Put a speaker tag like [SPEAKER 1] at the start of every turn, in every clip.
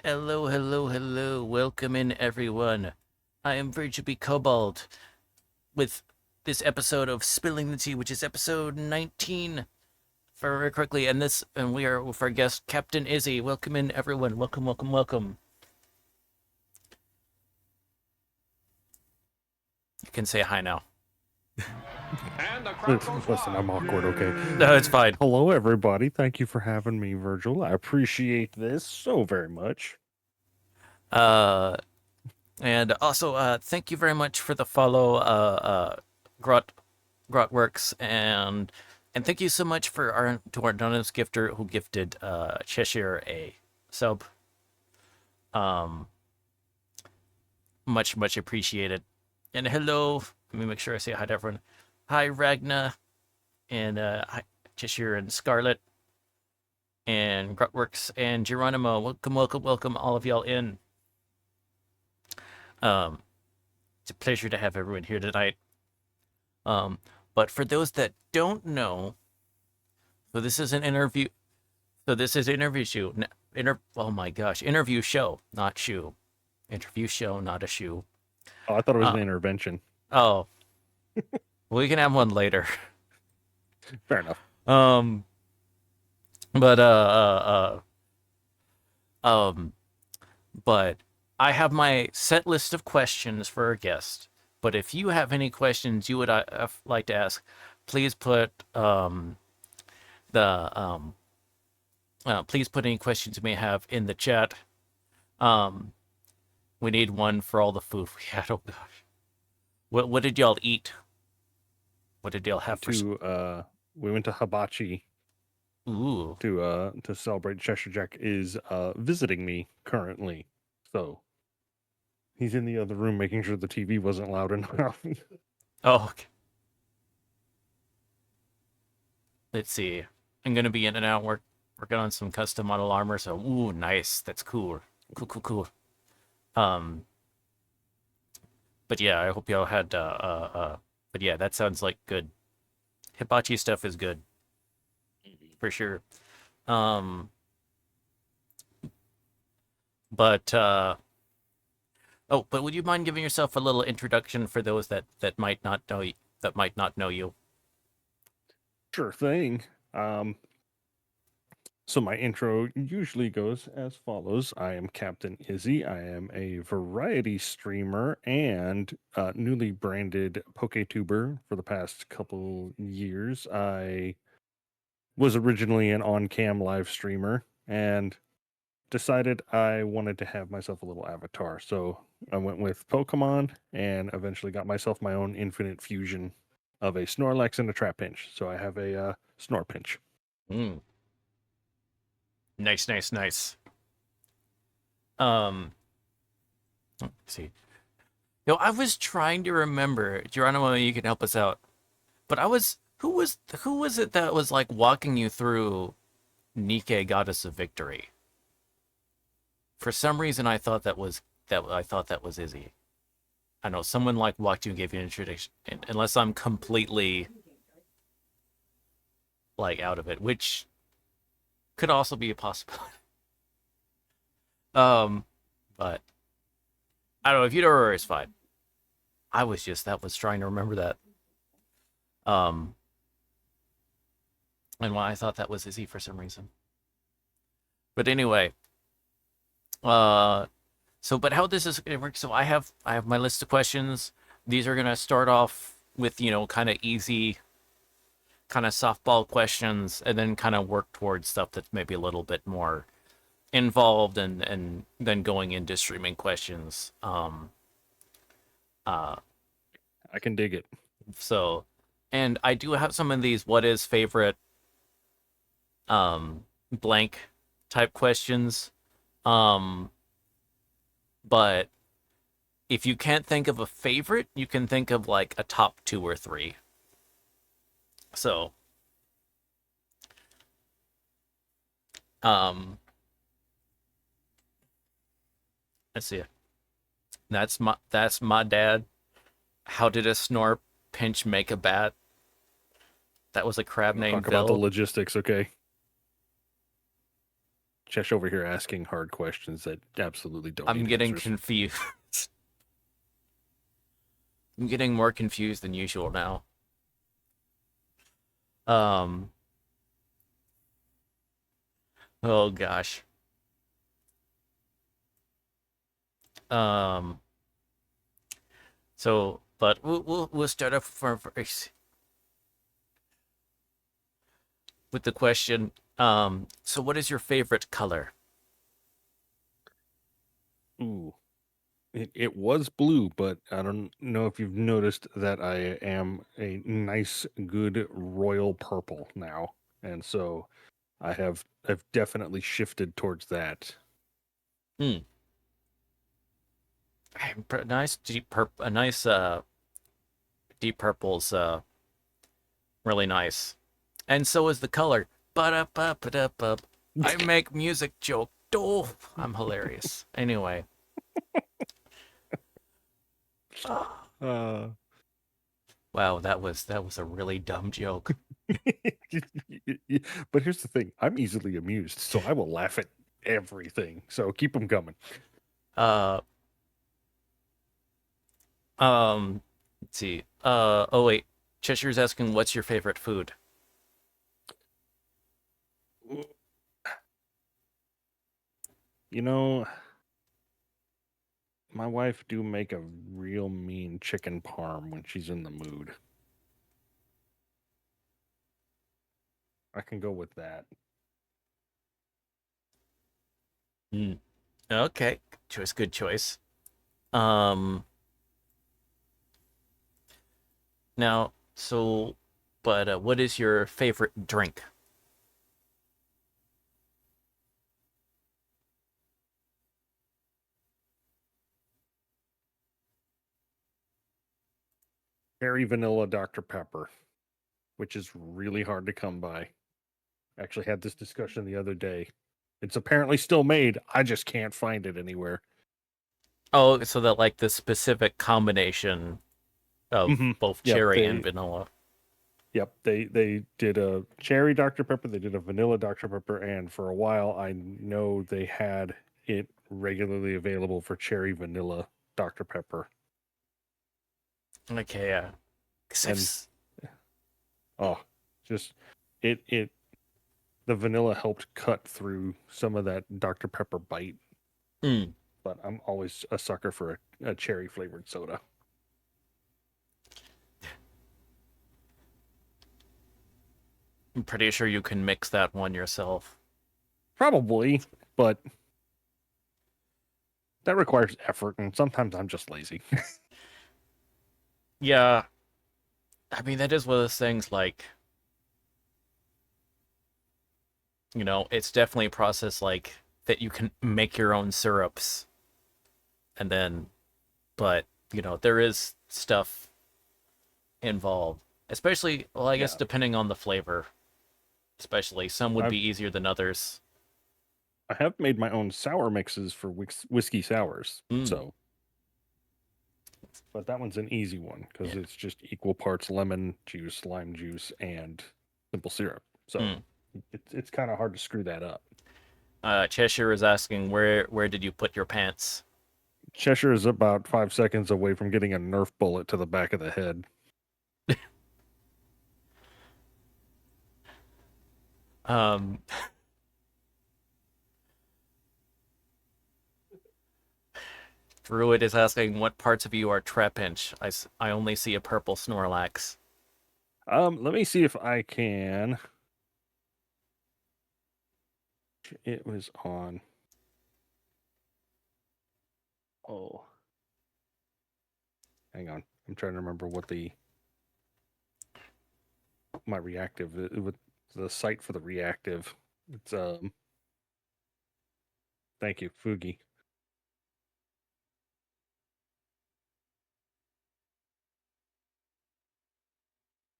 [SPEAKER 1] Hello, hello, hello. Welcome in, everyone. I am Virgil B. Cobalt with this episode of Spilling the Tea, which is episode 19, if I remember correctly. And we are with our guest, Captain Izzy. Welcome in, everyone. Welcome, welcome, welcome. You can say hi now.
[SPEAKER 2] Listen, I'm awkward, okay?
[SPEAKER 1] No, it's fine.
[SPEAKER 2] Hello, everybody. Thank you for having me, Virgil. I appreciate this so very much.
[SPEAKER 1] Uh, and also, thank you very much for the follow, Grot, Grotworks, and thank you so much for our to our anonymous gifter who gifted Cheshire a sub. Um, much appreciated. And hello, let me make sure I say hi to everyone. Hi Ragna and hi Cheshire and Scarlet and Grutworks and Geronimo. Welcome, welcome, welcome all of y'all in. Um, it's a pleasure to have everyone here tonight. But for those that don't know, so this is an interview. So this is interview show. Oh my gosh, interview show, not shoe. Interview show, not a shoe.
[SPEAKER 2] Oh, I thought it was
[SPEAKER 1] Uh,
[SPEAKER 2] an intervention.
[SPEAKER 1] oh, we can have one later.
[SPEAKER 2] Fair enough.
[SPEAKER 1] Um, but um, but I have my set list of questions for our guest. But if you have any questions you would like to ask, please put the please put any questions you may have in the chat. Um, we need one for all the food we had. Oh gosh, what did y'all eat? What did y'all have for?
[SPEAKER 2] We went to Hibachi
[SPEAKER 1] Ooh,
[SPEAKER 2] to celebrate. Cheshire Jack is visiting me currently, so he's in the other room making sure the TV wasn't loud enough.
[SPEAKER 1] oh, okay. Let's see. I'm gonna be in and out working on some custom model armor. So, ooh, nice. That's cool. Cool, cool, cool. Um, but yeah, I hope y'all had. But yeah, that sounds like good. Hibachi stuff is good for sure. Um, but oh, but would you mind giving yourself a little introduction for those that might not know that might not know you?
[SPEAKER 2] Sure thing. Um, So my intro usually goes as follows. I am Captain Izzy. I am a variety streamer and newly branded PokeTuber for the past couple years. I was originally an on-cam live streamer and decided I wanted to have myself a little avatar. So I went with Pokemon and eventually got myself my own infinite fusion of a Snorlax and a Trapinch. So I have a Snorpinch.
[SPEAKER 1] Mm, nice, nice, nice. Um, let's see. Yo, I was trying to remember, Geronimo, you can help us out. But I was who was it that was like walking you through Nike Goddess of Victory? For some reason I thought that was Izzy. I know someone like walked you and gave you an introduction unless I'm completely like out of it, which could also be a possibility. Um but I don't know if you don't remember it's fine. I was just that was trying to remember that. Um and why I thought that was Izzy for some reason. But anyway, uh but how this is gonna work? So I have my list of questions. These are gonna start off with kind of easy, kind of softball questions, and then kind of work towards stuff that's maybe a little bit more involved, and then going into streaming questions. Uh,
[SPEAKER 2] I can dig it.
[SPEAKER 1] so, and I do have some of these. What is favorite blank type questions? Um, but if you can't think of a favorite, you can think of like a top two or three. So, um, let's see. That's my dad. How did a snore pinch make a bat? That was a crab
[SPEAKER 2] We'll
[SPEAKER 1] named
[SPEAKER 2] talk about the
[SPEAKER 1] Bill.
[SPEAKER 2] logistics, okay? Chesh over here asking hard questions that absolutely don't
[SPEAKER 1] I'm
[SPEAKER 2] need
[SPEAKER 1] getting
[SPEAKER 2] answers.
[SPEAKER 1] confused. I'm getting more confused than usual now. Um, oh gosh. Um, so, but we'll start off with the question. So what is your favorite color?
[SPEAKER 2] Ooh, it was blue, but I don't know if you've noticed that I am a nice, good royal purple now, and so I've definitely shifted towards that.
[SPEAKER 1] Hmm. Nice deep purple. A nice deep purple's really nice, and so is the color. Ba-da-ba-ba-da-ba. I make music joke. Oh, I'm hilarious. Anyway.
[SPEAKER 2] Uh,
[SPEAKER 1] Wow, that was a really dumb joke.
[SPEAKER 2] but here's the thing: I'm easily amused, so I will laugh at everything. So keep them coming.
[SPEAKER 1] Uh, let's see. Oh wait, Cheshire's asking, "What's your favorite food?"
[SPEAKER 2] You know, my wife do make a real mean chicken parm when she's in the mood. I can go with that.
[SPEAKER 1] Hmm. Okay, good choice. Um, now, so, but what is your favorite drink?
[SPEAKER 2] Cherry vanilla Dr. Pepper, which is really hard to come by. Actually had this discussion the other day. It's apparently still made. I just can't find it anywhere.
[SPEAKER 1] Oh, so that like the specific combination of
[SPEAKER 2] Hmm.
[SPEAKER 1] both
[SPEAKER 2] Yep,
[SPEAKER 1] cherry and
[SPEAKER 2] they
[SPEAKER 1] vanilla.
[SPEAKER 2] they did a cherry Dr. Pepper, they did a vanilla Dr. Pepper, and for a while I know they had it regularly available for cherry vanilla Dr. Pepper.
[SPEAKER 1] Okay, yeah. 'Cause I've
[SPEAKER 2] And
[SPEAKER 1] s-
[SPEAKER 2] oh, just it the vanilla helped cut through some of that Dr. Pepper bite,
[SPEAKER 1] mm,
[SPEAKER 2] but I'm always a sucker for a cherry flavored soda.
[SPEAKER 1] I'm pretty sure you can mix that one yourself.
[SPEAKER 2] Probably, but that requires effort, and sometimes I'm just lazy.
[SPEAKER 1] Yeah, I mean that is one of those things like, it's definitely a process like that you can make your own syrups and then but, there is stuff involved. Especially, well, I guess
[SPEAKER 2] Yeah,
[SPEAKER 1] depending on the flavor, especially some would
[SPEAKER 2] I've
[SPEAKER 1] be easier than others.
[SPEAKER 2] I have made my own sour mixes for whiskey sours.
[SPEAKER 1] Mm,
[SPEAKER 2] So, but that one's an easy one because
[SPEAKER 1] yeah.
[SPEAKER 2] it's just equal parts lemon juice, lime juice, and simple syrup. So
[SPEAKER 1] Mm.
[SPEAKER 2] it's kind of hard to screw that up.
[SPEAKER 1] Cheshire is asking where did you put your pants?
[SPEAKER 2] Cheshire is about 5 seconds away from getting a Nerf bullet to the back of the head.
[SPEAKER 1] Um, Druid is asking what parts of you are Trapinch. I only see a purple Snorlax.
[SPEAKER 2] Let me see if I can. It was on. Oh, hang on. I'm trying to remember what the my reactive with the site for the reactive. It's thank you, Fugi.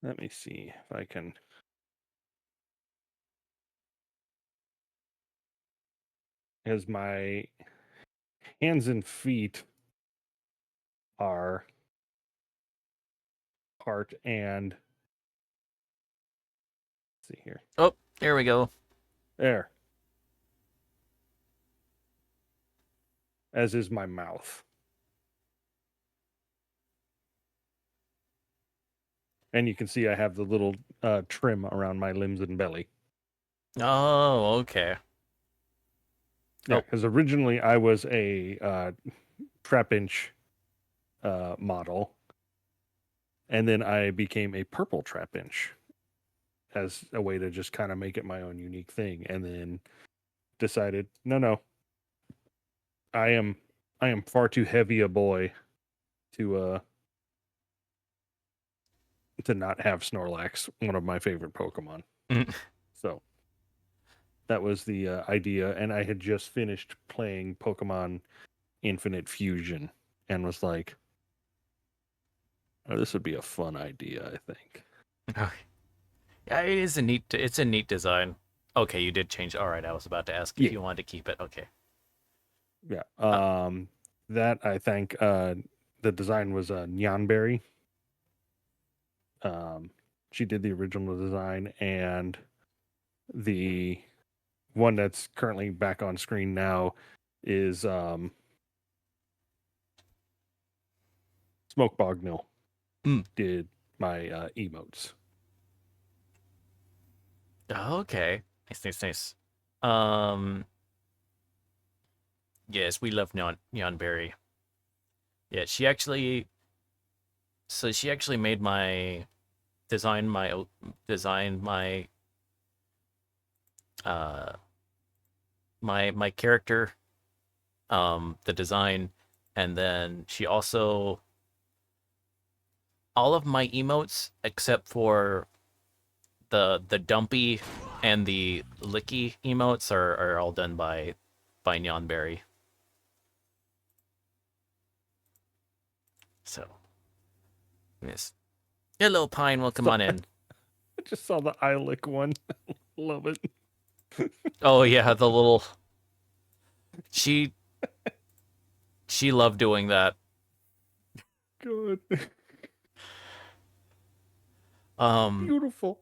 [SPEAKER 2] Let me see if I can. As my hands and feet are heart and let's see here.
[SPEAKER 1] Oh, here we go.
[SPEAKER 2] There. as is my mouth. And you can see I have the little trim around my limbs and belly.
[SPEAKER 1] Oh, okay.
[SPEAKER 2] Yeah,
[SPEAKER 1] Oh,
[SPEAKER 2] because originally I was a trap-inch model, and then I became a purple trap-inch as a way to just kind of make it my own unique thing, and then decided, no, I am I am far too heavy a boy to not have Snorlax, one of my favorite Pokemon.
[SPEAKER 1] mm,
[SPEAKER 2] So that was the idea, and I had just finished playing Pokemon Infinite Fusion, and was like, oh, this would be a fun idea, I think.
[SPEAKER 1] okay. Yeah, it is a neat. It's a neat design. Okay, you did change. All right, I was about to ask if
[SPEAKER 2] Yeah,
[SPEAKER 1] you wanted to keep it. Okay.
[SPEAKER 2] yeah.
[SPEAKER 1] Uh,
[SPEAKER 2] That I think the design was Nyanberry. Um, she did the original design, and the one that's currently back on screen now is Smoke Bognil
[SPEAKER 1] mm,
[SPEAKER 2] did my emotes.
[SPEAKER 1] okay. Nice, nice, nice. Um, yes, we love Neon Berry. Yeah, she actually. So she actually made my designed uh my character, the design, and then she also all of my emotes except for the dumpy and the licky emotes are all done by Neonberry. So yes. Hello Pine, welcome
[SPEAKER 2] So
[SPEAKER 1] on in.
[SPEAKER 2] I just saw the eye lick one. Love it.
[SPEAKER 1] Oh yeah, the little she she loved doing that.
[SPEAKER 2] Good.
[SPEAKER 1] Um
[SPEAKER 2] Beautiful.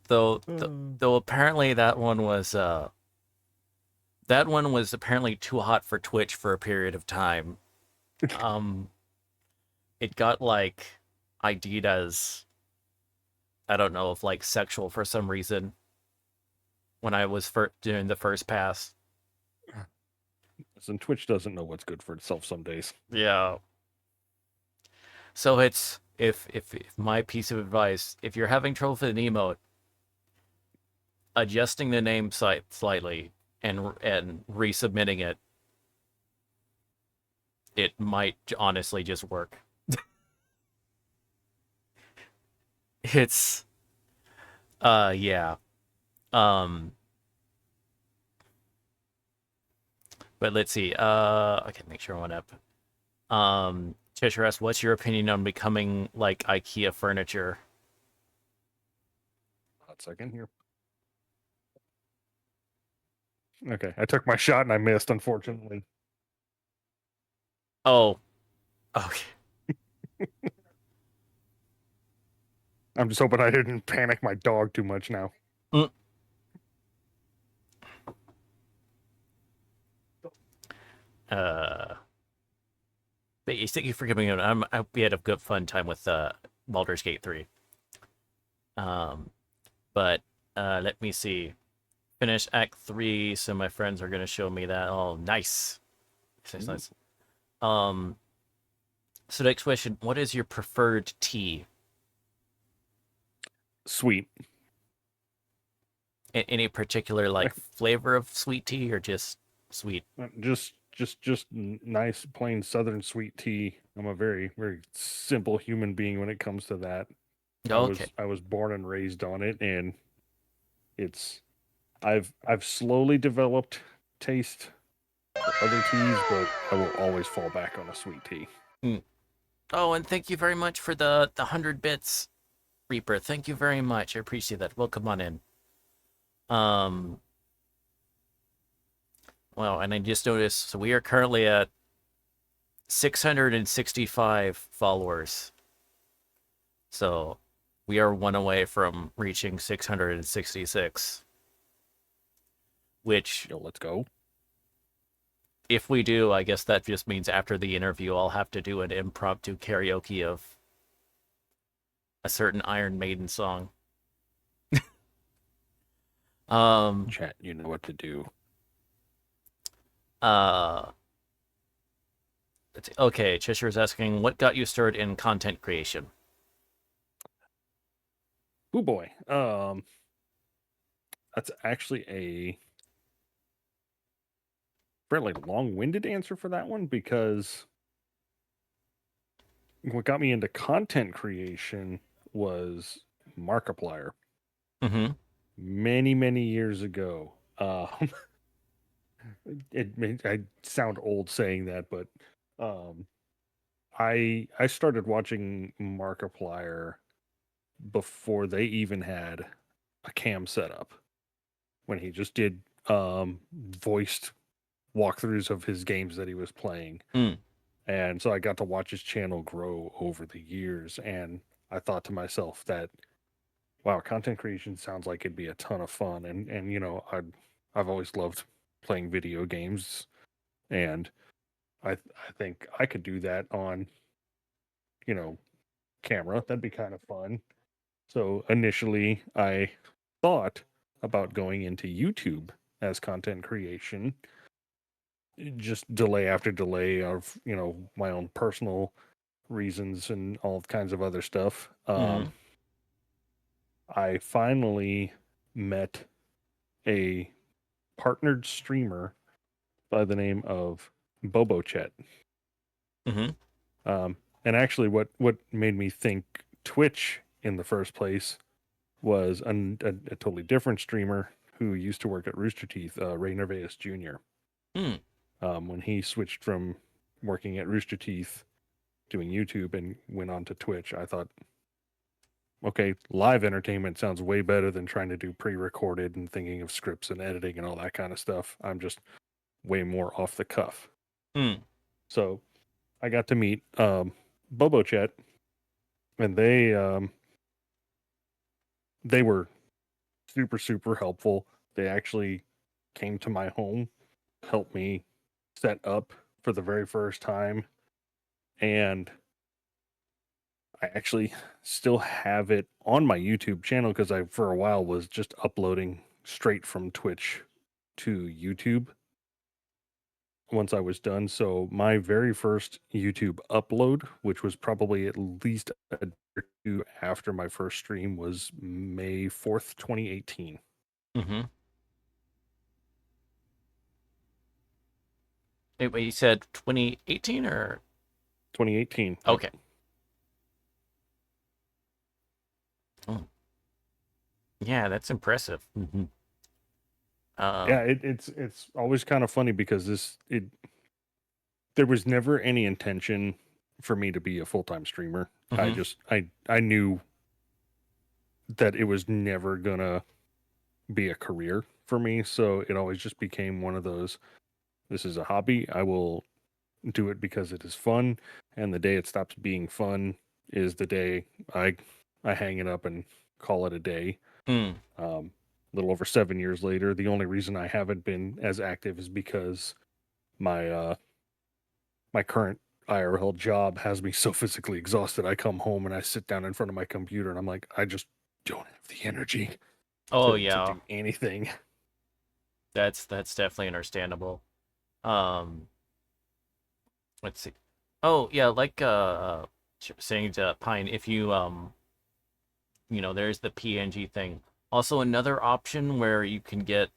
[SPEAKER 1] though th-
[SPEAKER 2] Uh,
[SPEAKER 1] though apparently that one was apparently too hot for Twitch for a period of time. Um it got like ID'd as I don't know if like sexual for some reason when I was doing the first pass.
[SPEAKER 2] Listen, Twitch doesn't know what's good for itself some days.
[SPEAKER 1] Yeah. So it's if my piece of advice, if you're having trouble with an emote, adjusting the name slightly and resubmitting it, it might honestly just work. It's yeah. Um but let's see. Okay, make sure I went up. Cheshire asks, what's your opinion on becoming like IKEA furniture?
[SPEAKER 2] Hot second here. Okay, I took my shot and I missed, unfortunately.
[SPEAKER 1] Oh, okay.
[SPEAKER 2] I'm just hoping I didn't panic my dog too much now.
[SPEAKER 1] Mm. Uh, but thank you for giving it. We had a good fun time with Baldur's Gate 3. Um, but let me see. Finish Act 3, so my friends are gonna show me that. Oh, nice. Nice,
[SPEAKER 2] Ooh,
[SPEAKER 1] nice. Um, so next question, what is your preferred tea?
[SPEAKER 2] sweet.
[SPEAKER 1] Any particular like flavor of sweet tea or just sweet?
[SPEAKER 2] Nice plain southern sweet tea. I'm a very very simple human being when it comes to that.
[SPEAKER 1] Okay.
[SPEAKER 2] I was born and raised on it, and it's I've slowly developed taste for other teas, but I will always fall back on a sweet tea.
[SPEAKER 1] Mm. Oh, and thank you very much for the 100 bits, Reaper. Thank you very much. I appreciate that. Welcome on in. Um, well, and I just noticed, so we are currently at 665 followers. So we are one away from reaching 666, which
[SPEAKER 2] Yo, let's go.
[SPEAKER 1] if we do, I guess that just means after the interview, I'll have to do an impromptu karaoke of a certain Iron Maiden song. Um,
[SPEAKER 2] Chat, you know what to do.
[SPEAKER 1] uh, okay, Cheshire's asking, what got you started in content creation?
[SPEAKER 2] Oh boy. That's actually a fairly long-winded answer for that one because what got me into content creation was Markiplier
[SPEAKER 1] Mm-hmm.
[SPEAKER 2] many years ago. I sound old saying that, but um, I started watching Markiplier before they even had a cam setup when he just did voiced walkthroughs of his games that he was playing.
[SPEAKER 1] Mm.
[SPEAKER 2] And so I got to watch his channel grow over the years. And I thought to myself that, wow, content creation sounds like it'd be a ton of fun. And I've always loved playing video games. And I think I could do that on, you know, camera. That'd be kind of fun. So initially I thought about going into YouTube as content creation, just delay after delay of, my own personal reasons and all kinds of other stuff.
[SPEAKER 1] Mm-hmm.
[SPEAKER 2] I finally met a partnered streamer by the name of Bobo Chet.
[SPEAKER 1] Mm-hmm.
[SPEAKER 2] And actually, what made me think Twitch in the first place was a totally different streamer who used to work at Rooster Teeth, Ray Nervaez Jr.
[SPEAKER 1] Mm.
[SPEAKER 2] When he switched from working at Rooster Teeth doing YouTube and went on to Twitch, I thought, okay, live entertainment sounds way better than trying to do pre-recorded and thinking of scripts and editing and all that kind of stuff. I'm just way more off the cuff.
[SPEAKER 1] Mm.
[SPEAKER 2] So I got to meet Bobo Chet, and they were super helpful. They actually came to my home, helped me set up for the very first time, and I actually still have it on my YouTube channel because I, for a while, was just uploading straight from Twitch to YouTube once I was done. So my very first YouTube upload, which was probably at least a day or two after my first stream, was May 4th, 2018.
[SPEAKER 1] Mm-hmm. Wait, you said 2018 or
[SPEAKER 2] 2018. Yep.
[SPEAKER 1] okay? Oh, yeah, that's impressive. Mm-hmm.
[SPEAKER 2] Yeah,
[SPEAKER 1] Um.
[SPEAKER 2] it's always kind of funny because there was never any intention for me to be a full-time streamer. I
[SPEAKER 1] Mm-hmm.
[SPEAKER 2] just I knew that it was never gonna be a career for me, so it always just became one of those, this is a hobby. I will do it because it is fun, and the day it stops being fun is the day I I hang it up and call it a day.
[SPEAKER 1] Mm.
[SPEAKER 2] A little over 7 years later, the only reason I haven't been as active is because my my current IRL job has me so physically exhausted. I come home and I sit down in front of my computer and I'm like, I just don't have the energy
[SPEAKER 1] Oh
[SPEAKER 2] to
[SPEAKER 1] yeah,
[SPEAKER 2] do anything.
[SPEAKER 1] that's definitely understandable. Um. Let's see. Oh yeah, like saying to Pine, if you there's the PNG thing. Also, another option where you can get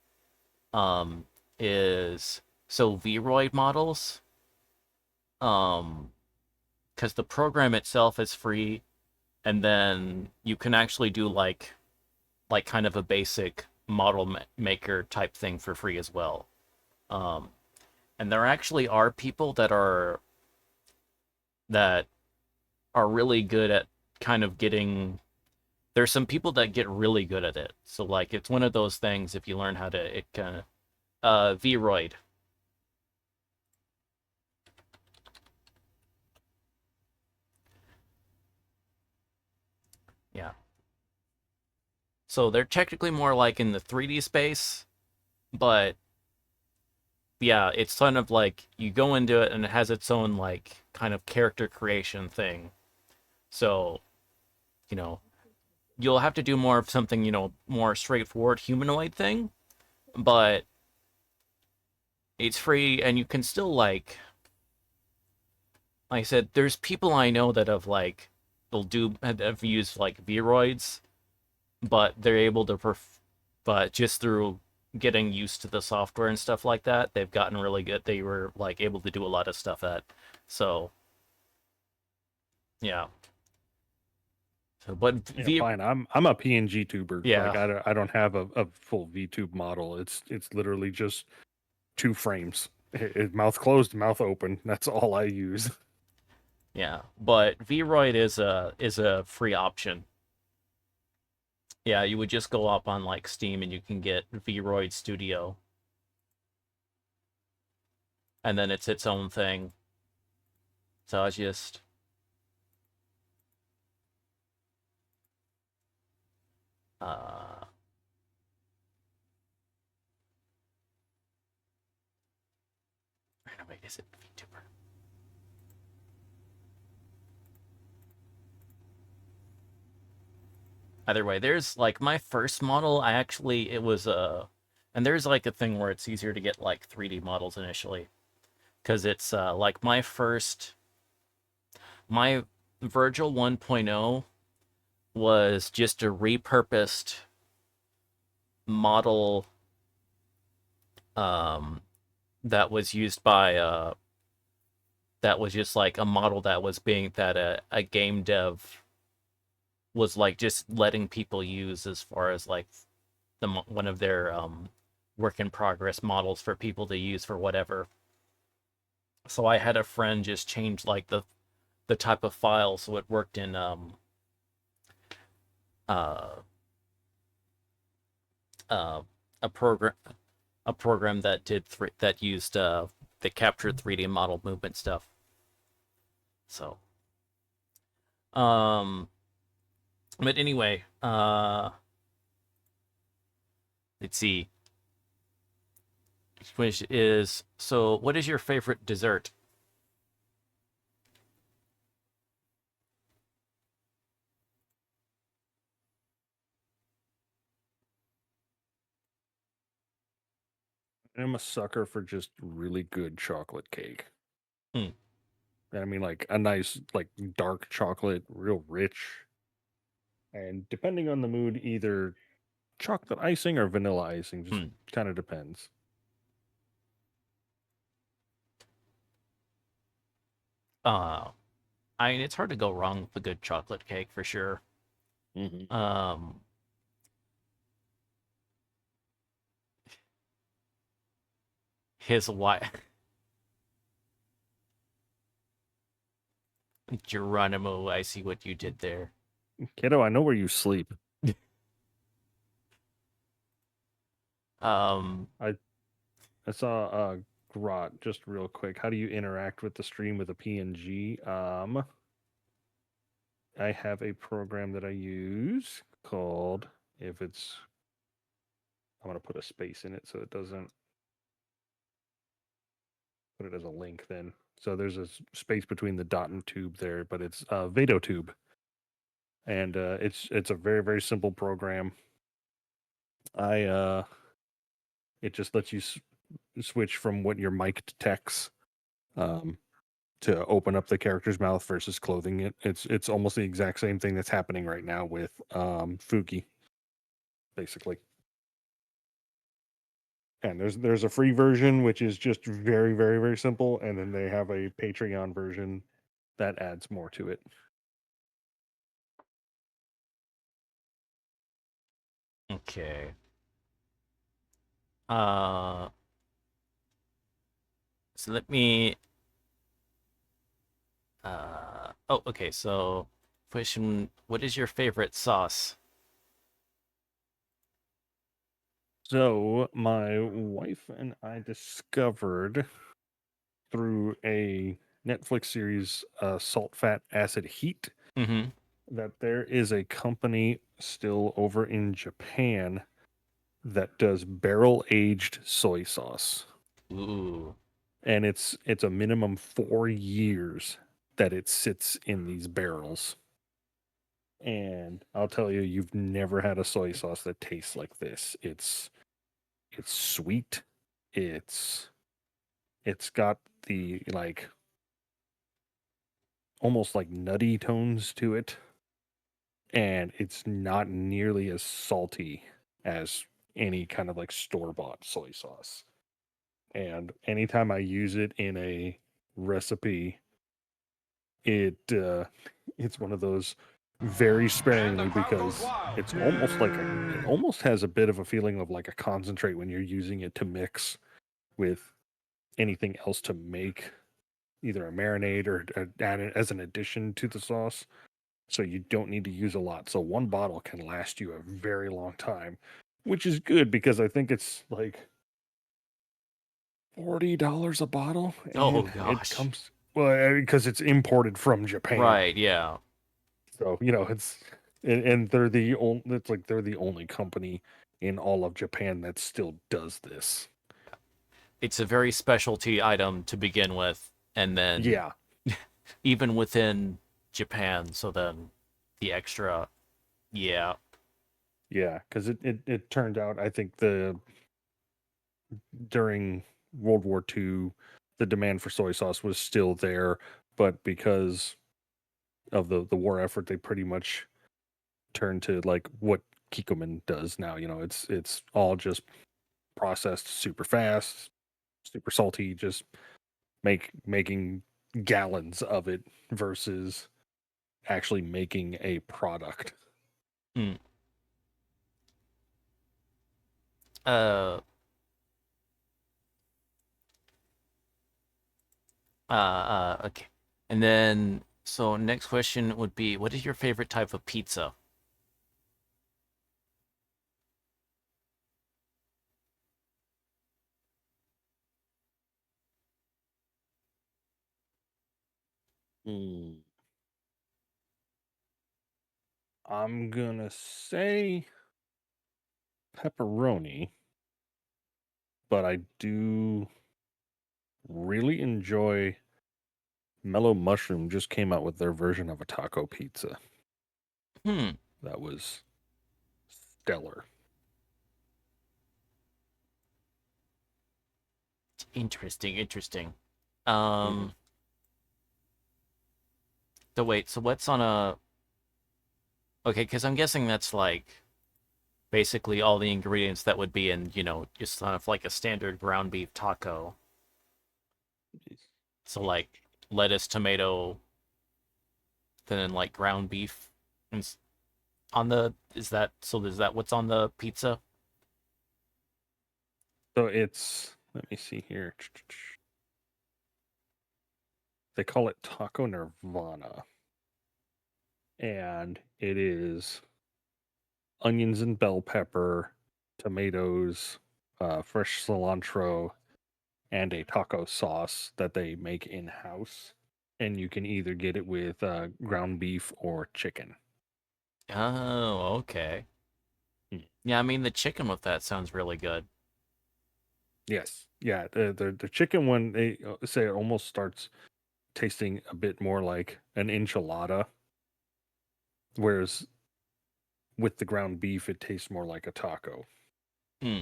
[SPEAKER 1] um is so Vroid models. Um, because the program itself is free, and then you can actually do like kind of a basic model maker type thing for free as well. Um, and there actually are people that are really good at kind of getting. There's some people that get really good at it. So like it's one of those things if you learn how to it kind of Vroid. Yeah. So they're technically more like in the 3D space, but yeah, it's kind of like you go into it and it has its own like kind of character creation thing. So, you know, you'll have to do more of something, more straightforward humanoid thing, but it's free and you can still like I said, there's people I know that have like they'll do have used like Vroids, but they're able to but just through getting used to the software and stuff like that, they've gotten really good. They were like able to do a lot of stuff at. So, yeah. So, but
[SPEAKER 2] Yeah,
[SPEAKER 1] V
[SPEAKER 2] fine. I'm a PNG tuber. Like
[SPEAKER 1] yeah.
[SPEAKER 2] I don't have a full VTube model. It's literally just two frames. Mouth closed, mouth open. That's all I use.
[SPEAKER 1] Yeah, but Vroid is a free option. Yeah, you would just go up on like Steam and you can get Vroid Studio, and then it's its own thing. So I just uh wait, is it VTuber? Either way, there's like my first model. I actually it was and there's like a thing where it's easier to get like 3D models initially because it's like my Virgil 1.0 was just a repurposed model um that was used by that was just like a model that was being that a game dev was like just letting people use as far as like one of their work in progress models for people to use for whatever. So I had a friend just change like the type of file so it worked in uh uh a program that that used that captured 3D model movement stuff. So um but anyway, let's see. Which is so what is your favorite dessert?
[SPEAKER 2] I'm a sucker for just really good chocolate cake.
[SPEAKER 1] Hmm.
[SPEAKER 2] I mean, like a nice, like dark chocolate, real rich, and depending on the mood, either chocolate icing or vanilla icing. Just
[SPEAKER 1] Hmm.
[SPEAKER 2] kind of depends.
[SPEAKER 1] Uh I mean it's hard to go wrong with a good chocolate cake for sure.
[SPEAKER 2] Hmm.
[SPEAKER 1] Um his wife Geronimo, I see what you did there.
[SPEAKER 2] Kiddo, I know where you sleep.
[SPEAKER 1] Um
[SPEAKER 2] I I saw Grot just real quick. How do you interact with the stream with a PNG? I have a program that I use called if it's I'm gonna put a space in it so it doesn't put it as a link then. So there's a space between the dot and tube there, but it's VadoTube, and it's a very very simple program. I it just lets you switch from what your mic detects um, to open up the character's mouth versus clothing it. It's almost the exact same thing that's happening right now with Fuki, basically. And there's a free version which is just very very very simple, and then they have a Patreon version that adds more to it.
[SPEAKER 1] okay. Uh so let me oh okay, so question, what is your favorite sauce?
[SPEAKER 2] So my wife and I discovered through a Netflix series, Salt, Fat, Acid, Heat,
[SPEAKER 1] Mm-hmm.
[SPEAKER 2] that there is a company still over in Japan that does barrel aged soy sauce.
[SPEAKER 1] Ooh.
[SPEAKER 2] and it's a minimum 4 years that it sits in these barrels. And I'll tell you, you've never had a soy sauce that tastes like this. It's sweet. It's it's got the like almost like nutty tones to it, and it's not nearly as salty as any kind of like store-bought soy sauce. And anytime I use it in a recipe, it's one of those very
[SPEAKER 3] And the
[SPEAKER 2] sparingly
[SPEAKER 3] crowd goes
[SPEAKER 2] because
[SPEAKER 3] wild.
[SPEAKER 2] it's almost like it almost has a bit of a feeling of like a concentrate when you're using it to mix with anything else to make either a marinade or add it as an addition to the sauce. So you don't need to use a lot. So one bottle can last you a very long time, which is good because I think it's like $40 a bottle,
[SPEAKER 1] Oh
[SPEAKER 2] and it
[SPEAKER 1] gosh.
[SPEAKER 2] comes well because it's imported from Japan.
[SPEAKER 1] Right, yeah.
[SPEAKER 2] So it's and they're the only it's like they're the only company in all of Japan that still does this.
[SPEAKER 1] It's a very specialty item to begin with, and then
[SPEAKER 2] Yeah,
[SPEAKER 1] even within Japan, so then the extra, yeah.
[SPEAKER 2] yeah, because it turned out I think the during World War II, the demand for soy sauce was still there, but because of the war effort, they pretty much turned to like what Kikkoman does now. It's all just processed super fast, super salty, just making gallons of it versus actually making a product.
[SPEAKER 1] Mm. Uh, okay. And then, so next question would be, what is your favorite type of pizza?
[SPEAKER 2] Hmm. I'm gonna say pepperoni, but I do really enjoy Mellow Mushroom just came out with their version of a taco pizza.
[SPEAKER 1] Hmm.
[SPEAKER 2] That was stellar.
[SPEAKER 1] Interesting, interesting.
[SPEAKER 2] Mhm.
[SPEAKER 1] Um, so wait, so what's on a, okay, because I'm guessing that's like basically all the ingredients that would be in, just kind of like a standard ground beef taco. So like lettuce, tomato, then like ground beef. And on the, is that what's on the pizza?
[SPEAKER 2] So let me see here. They call it Taco Nirvana, and it is onions and bell pepper, tomatoes, fresh cilantro, and a taco sauce that they make in house. And you can either get it with ground beef or chicken.
[SPEAKER 1] Oh, okay.
[SPEAKER 2] Mm.
[SPEAKER 1] Yeah, I mean the chicken with that sounds really good.
[SPEAKER 2] Yes, yeah. The chicken one they say it almost starts tasting a bit more like an enchilada, whereas with the ground beef it tastes more like a taco.
[SPEAKER 1] Hmm.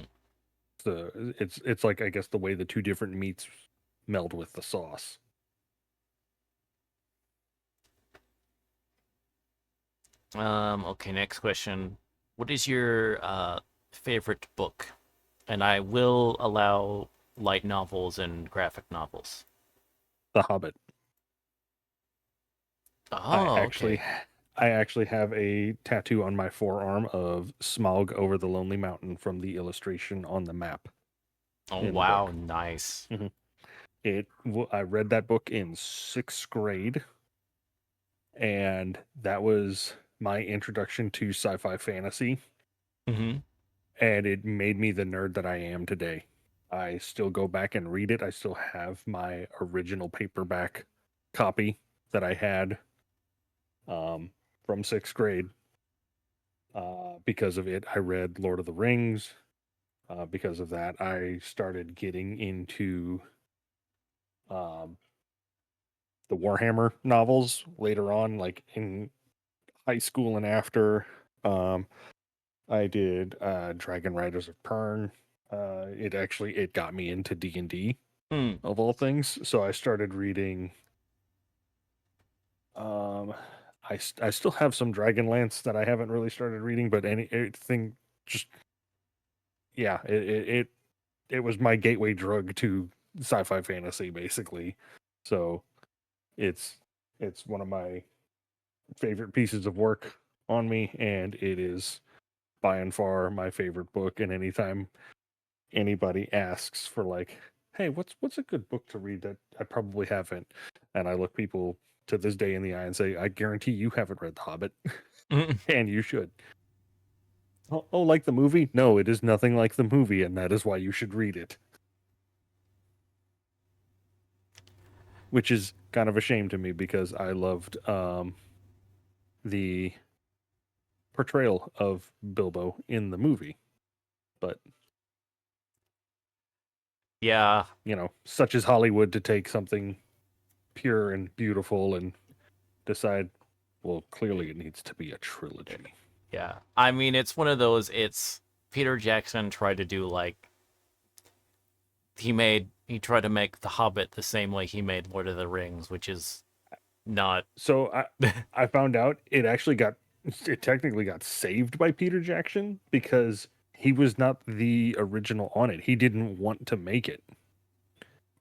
[SPEAKER 2] So it's like I guess the way the two different meats meld with the sauce.
[SPEAKER 1] Okay, next question. What is your favorite book? And I will allow light novels and graphic novels.
[SPEAKER 2] The Hobbit. I
[SPEAKER 1] Oh,
[SPEAKER 2] actually
[SPEAKER 1] okay.
[SPEAKER 2] I actually have a tattoo on my forearm of Smaug over the Lonely Mountain from the illustration on the map
[SPEAKER 1] Oh,
[SPEAKER 2] in the
[SPEAKER 1] wow,
[SPEAKER 2] book.
[SPEAKER 1] nice.
[SPEAKER 2] Mhm. I read that book in 6th grade, and that was my introduction to sci-fi fantasy,
[SPEAKER 1] Mm-hmm.
[SPEAKER 2] and it made me the nerd that I am today. I still go back and read it. I still have my original paperback copy that I had um, from 6th grade. Because of it, I read Lord of the Rings. Because of that, I started getting into um, the Warhammer novels later on, like in high school and after. Um, I did Dragon Riders of Pern. It got me into D&D
[SPEAKER 1] Hmm.
[SPEAKER 2] of all things. So I started reading. Um, I still have some Dragonlance that I haven't really started reading, but anything just yeah, it was my gateway drug to sci-fi fantasy basically. So it's it's one of my favorite pieces of work on me, and it is by and far my favorite book. And anytime anybody asks for like, hey, what's a good book to read that I probably haven't, and I look people to this day in the eye and say, I guarantee you haven't read The Hobbit, and you should. Oh, like the movie? No, it is nothing like the movie, and that is why you should read it. Which is kind of a shame to me because I loved the portrayal of Bilbo in the movie. But,
[SPEAKER 1] Yeah.
[SPEAKER 2] such is Hollywood to take something pure and beautiful and decide, well, clearly it needs to be a trilogy.
[SPEAKER 1] Yeah. I mean, it's one of those. It's Peter Jackson tried to do like he tried to make The Hobbit the same way he made Lord of the Rings, which is not.
[SPEAKER 2] So I found out it technically got saved by Peter Jackson because he was not the original on it. He didn't want to make it.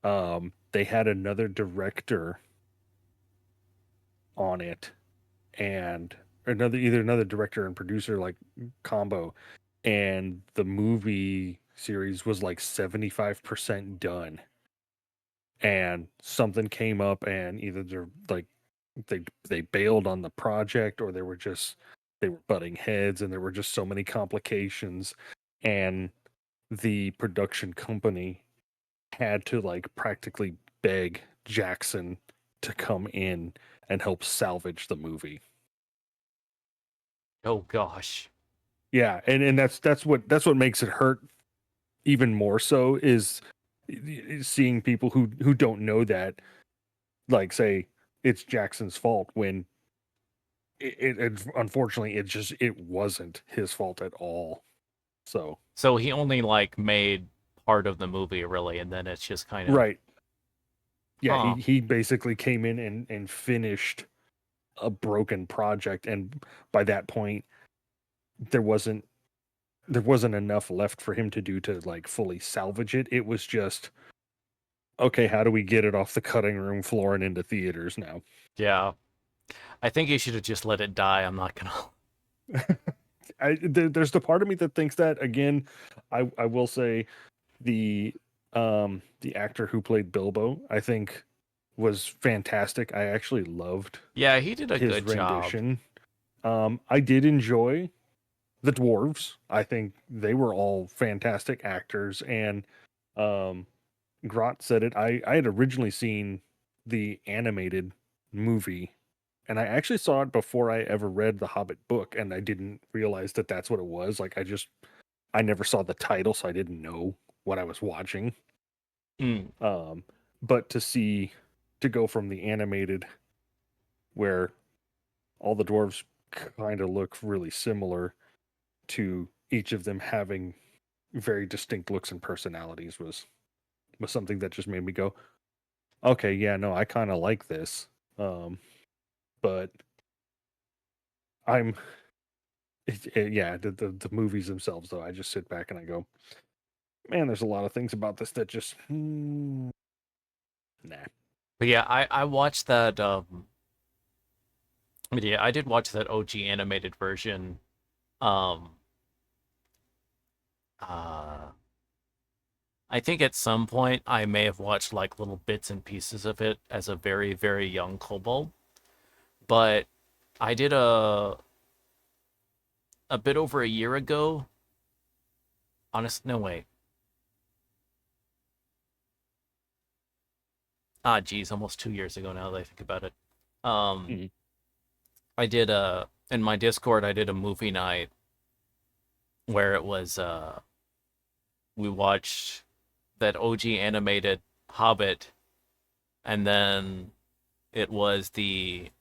[SPEAKER 2] They had another director on it, and another director and producer like combo, and the movie series was like 75% done, and something came up, and either they're like they bailed on the project, or they were butting heads, and there were just so many complications, and the production company had to like practically beg Jackson to come in and help salvage the movie.
[SPEAKER 1] Oh gosh.
[SPEAKER 2] Yeah, and that's what makes it hurt even more so is seeing people who don't know that like say it's Jackson's fault when unfortunately it wasn't his fault at all. So
[SPEAKER 1] So he only like made part of the movie really, and then it's just kind of
[SPEAKER 2] right, yeah, he
[SPEAKER 1] huh.
[SPEAKER 2] he basically came in and finished a broken project, and by that point there wasn't there wasn't enough left for him to do to like fully salvage it. It was just okay, how do we get it off the cutting room floor and into theaters now?
[SPEAKER 1] Yeah. I think he should have just let it die. I'm not gonna.
[SPEAKER 2] There's the part of me that thinks that again. I will say the actor who played Bilbo, I think, was fantastic. I actually loved
[SPEAKER 1] Yeah, he did a
[SPEAKER 2] his
[SPEAKER 1] good job.
[SPEAKER 2] rendition. I did enjoy the dwarves. I think they were all fantastic actors, and um, Grot said it. I had originally seen the animated movie, and I actually saw it before I ever read the Hobbit book, and I didn't realize that that's what it was. Like I never saw the title, so I didn't know what I was watching.
[SPEAKER 1] Mm.
[SPEAKER 2] Um, but to go from the animated where all the dwarves kind of look really similar to each of them having very distinct looks and personalities was something that just made me go, okay, yeah, no, I kind of like this. But I'm yeah, the movies themselves though, I just sit back and I go, man, there's a lot of things about this that just nah.
[SPEAKER 1] But yeah, I watched that. But yeah, I did watch that OG animated version. Um. Uh. I think at some point I may have watched like little bits and pieces of it as a very very young kobold, but I did a bit over a year ago. Honest, no wait. Ah, geez, almost 2 years ago now that I think about it. Um,
[SPEAKER 2] Mhm.
[SPEAKER 1] I did a in my Discord. I did a movie night where it was we watched that OG animated Hobbit, and then it was the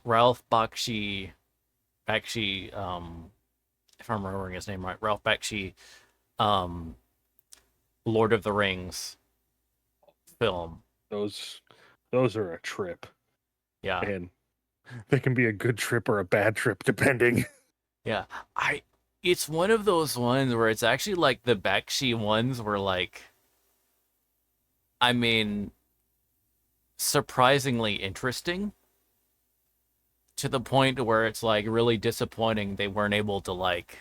[SPEAKER 1] Ralph Bakshi, if I'm remembering his name right, Ralph Bakshi, um, Lord of the Rings film.
[SPEAKER 2] Those those are a trip,
[SPEAKER 1] Yeah,
[SPEAKER 2] and they can be a good trip or a bad trip depending.
[SPEAKER 1] yeah. I. It's one of those ones where it's actually like the Bakshi ones were like, I mean, surprisingly interesting to the point where it's like really disappointing they weren't able to like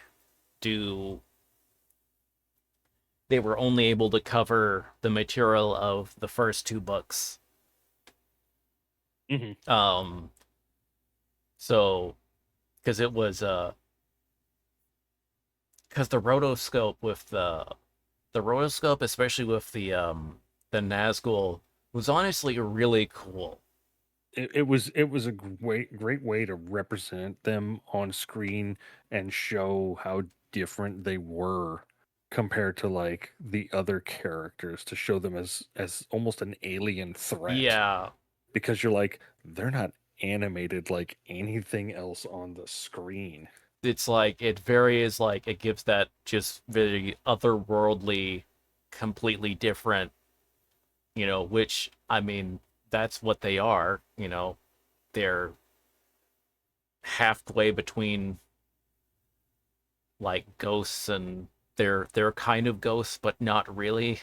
[SPEAKER 1] do they were only able to cover the material of the first two books.
[SPEAKER 2] Hmm.
[SPEAKER 1] Um, so because it was because the rotoscope, especially with the Nazgul, was honestly really cool.
[SPEAKER 2] It was a great way to represent them on screen and show how different they were compared to like the other characters, to show them as almost an alien threat,
[SPEAKER 1] Yeah,
[SPEAKER 2] because you're like, they're not animated like anything else on the screen.
[SPEAKER 1] it's like it varies, like it gives that just very otherworldly, completely different, which I mean that's what they are. They're halfway between like ghosts, and they're kind of ghosts but not really.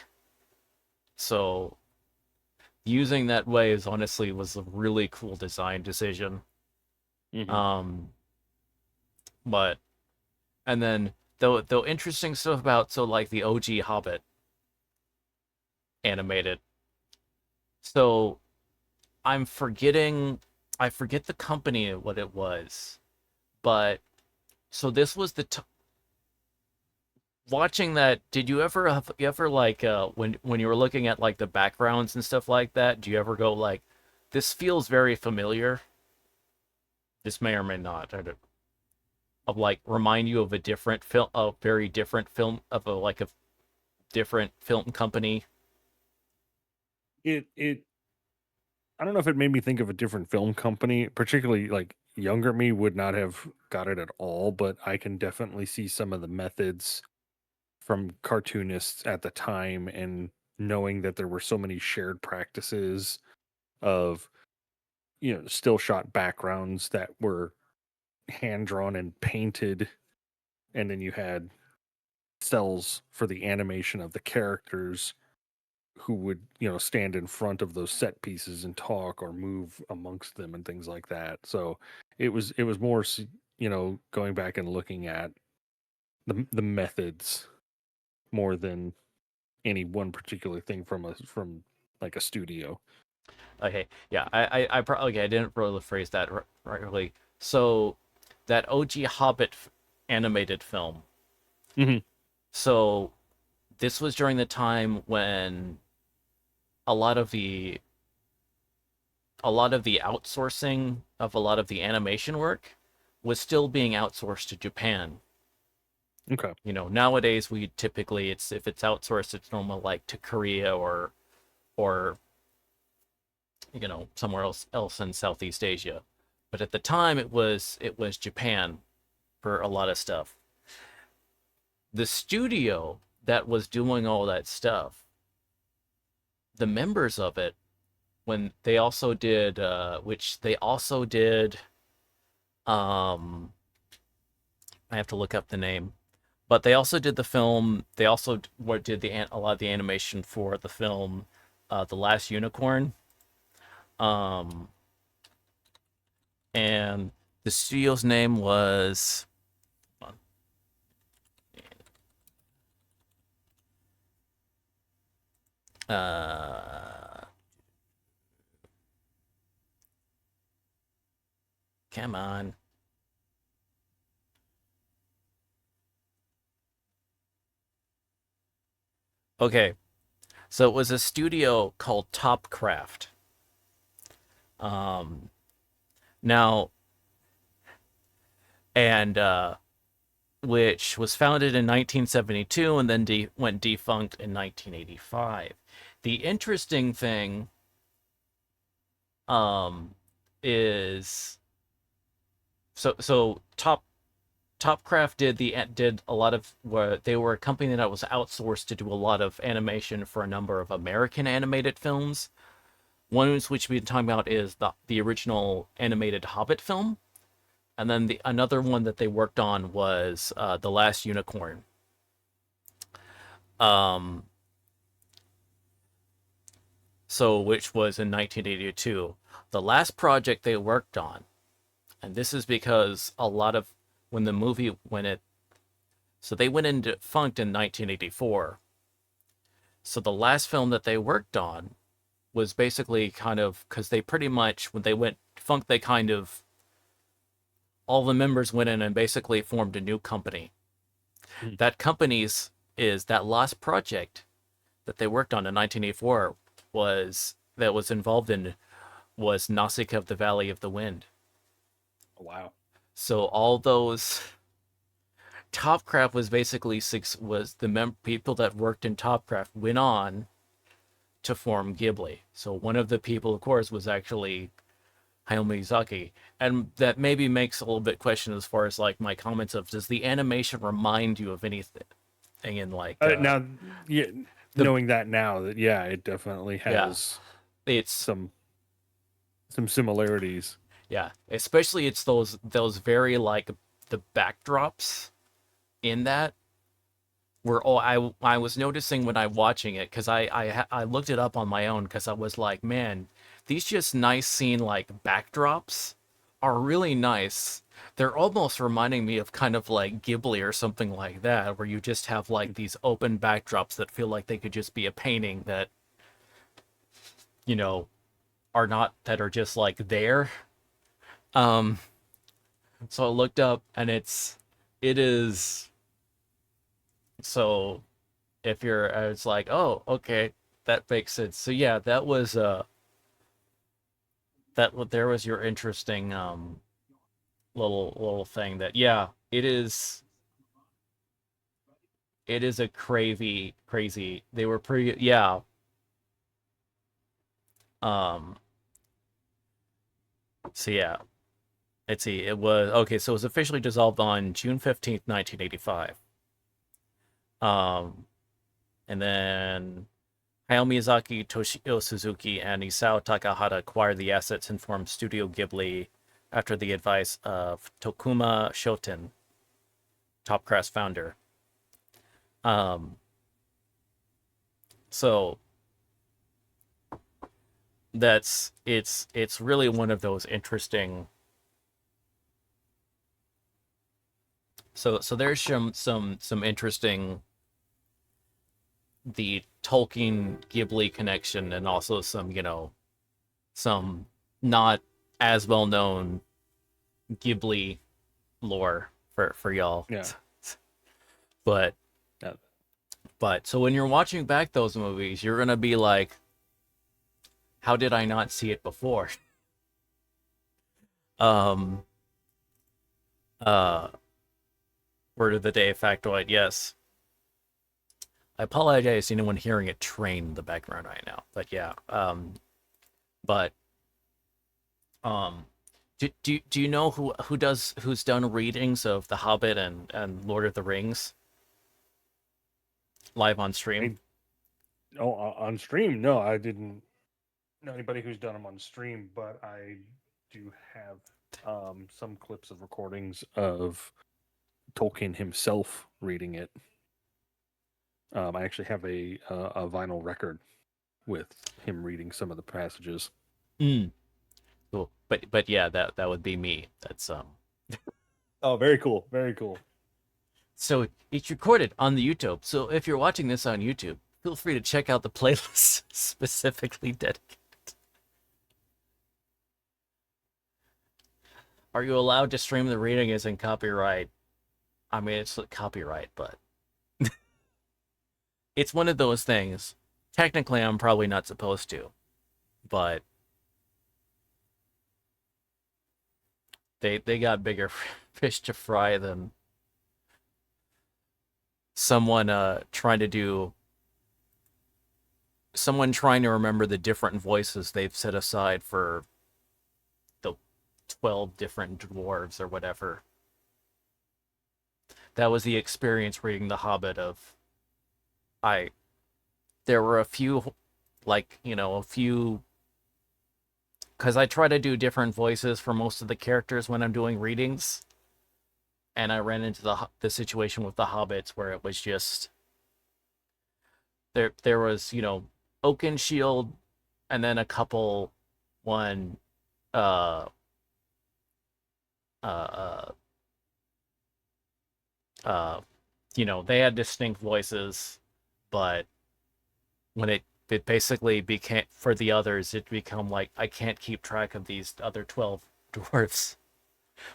[SPEAKER 1] So using that way is honestly was a really cool design decision.
[SPEAKER 2] Hmm.
[SPEAKER 1] um but and then though interesting stuff about, so like the OG Hobbit animated, so I'm forgetting, I forget the company what it was, but so this was watching that. Did you ever like when you were looking at like the backgrounds and stuff like that, do you ever go like, this feels very familiar? This may or may not, of like remind you of a different film, a very different film, of a like a different film company.
[SPEAKER 2] It I don't know if it made me think of a different film company, particularly like younger me would not have got it at all, but I can definitely see some of the methods from cartoonists at the time, and knowing that there were so many shared practices of, still shot backgrounds that were hand drawn and painted, and then you had cells for the animation of the characters who would, stand in front of those set pieces and talk or move amongst them and things like that. So it was more going back and looking at the methods more than any one particular thing from like a studio.
[SPEAKER 1] Okay, yeah, I probably, okay, I didn't really phrase that rightly. So that OG Hobbit animated film.
[SPEAKER 2] Hmm.
[SPEAKER 1] So this was during the time when a lot of the a lot of the outsourcing of a lot of the animation work was still being outsourced to Japan.
[SPEAKER 2] Okay.
[SPEAKER 1] Nowadays we typically, it's if it's outsourced, it's normal like to Korea or somewhere else in Southeast Asia. But at the time it was Japan for a lot of stuff. The studio that was doing all that stuff, the members of it, when they also did which they also did, um I have to look up the name, but they also did the film. They also did a lot of the animation for the film, The Last Unicorn. Um, and the studio's name was, uh, come on. Okay, so it was a studio called Topcraft. Um, now and which was founded in 1972 and then went defunct in 1985. The interesting thing um, is Topcraft did a lot of where they were a company that was outsourced to do a lot of animation for a number of American animated films. One which we've been talking about is the original animated Hobbit film, and then another one that they worked on was The Last Unicorn. Um, so which was in 1982. The last project they worked on, and this is because a lot of when it so they went into funked in 1984. So the last film that they worked on was basically kind of because they pretty much when they went funk they kind of all the members went in and basically formed a new company.
[SPEAKER 2] Mm.
[SPEAKER 1] That company's is that last project that they worked on in 1984 was involved in was Nausicaa of the Valley of the Wind.
[SPEAKER 2] Wow.
[SPEAKER 1] So all those Topcraft was basically was the people that worked in Topcraft went on to form Ghibli. So one of the people, of course, was actually Hayao Miyazaki, and that maybe makes a little bit question as far as like my comments of does the animation remind you of anything in like
[SPEAKER 2] Now, yeah,
[SPEAKER 1] the
[SPEAKER 2] knowing that now, that yeah, it definitely
[SPEAKER 1] yeah
[SPEAKER 2] has
[SPEAKER 1] it's
[SPEAKER 2] some similarities.
[SPEAKER 1] yeah especially it's those very like the backdrops in that were oh I was noticing when I watching it because I looked it up on my own because I was like man these just nice scene like backdrops are really nice. They're almost reminding me of kind of like Ghibli or something like that where you just have like these open backdrops that feel like they could just be a painting that you know are not that are just like there. um so I looked up and it is so if you're it's like oh okay that makes sense. So yeah that was that what there was your interesting little thing that yeah it is a crazy they were pretty yeah um so yeah let's see it was okay so it was officially dissolved on June 15th, 1985. um and then Hayao Miyazaki, Toshio Suzuki, and Isao Takahata acquired the assets and formed Studio Ghibli after the advice of Tokuma Shoten, Topcraft's founder. Um, so it's really one of those interesting. So there's some interesting the Tolkien Ghibli connection and also some some not as well known Ghibli lore for y'all.
[SPEAKER 2] Yeah.
[SPEAKER 1] But
[SPEAKER 2] Yeah.
[SPEAKER 1] so when you're watching back those movies, you're gonna be like, how did I not see it before? Um uh Word of the day factoid, yes. I apologize to anyone hearing it train in the background right now. But yeah. But um do you know who's done readings of The Hobbit and Lord of the Rings live on stream?
[SPEAKER 2] I, oh, on stream? No, I didn't know anybody who's done them on stream, but I do have some clips of recordings of Tolkien himself reading it. I actually have a vinyl record with him reading some of the passages.
[SPEAKER 1] Mm. Cool. But yeah, that would be me. That's
[SPEAKER 2] Oh, very cool. Very cool.
[SPEAKER 1] so it's recorded on the YouTube. So if you're watching this on YouTube, feel free to check out the playlist specifically dedicated. Are you allowed to stream the reading as in copyright? I mean, it's copyright, but it's one of those things. Technically, I'm probably not supposed to, but they got bigger fish to fry than someone trying to remember the different voices they've set aside for the 12 different dwarves or whatever. That was the experience reading The Hobbit of I there were a few, like, a few, cuz I try to do different voices for most of the characters when I'm doing readings, and I ran into the situation with the hobbits where it was just there was, Oakenshield, and then a couple, one uh uh uh uh they had distinct voices, but when it basically became, for the others, it become like I can't keep track of these other 12 dwarfs,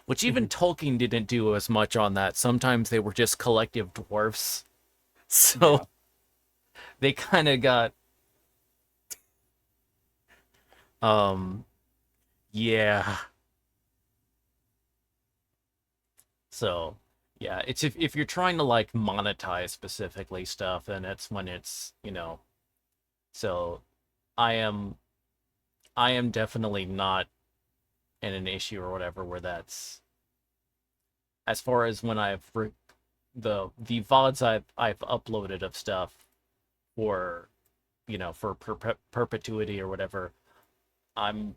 [SPEAKER 1] which even
[SPEAKER 2] Mhm.
[SPEAKER 1] Tolkien didn't do as much on that. Sometimes they were just collective dwarfs. So
[SPEAKER 2] Yeah.
[SPEAKER 1] they kind of got um yeah. So yeah, it's if you're trying to like monetize specifically stuff, then it's when it's, so I am I am definitely not in an issue or whatever where that's, as far as when the VODs I've uploaded of stuff for, for perpetuity or whatever. I'm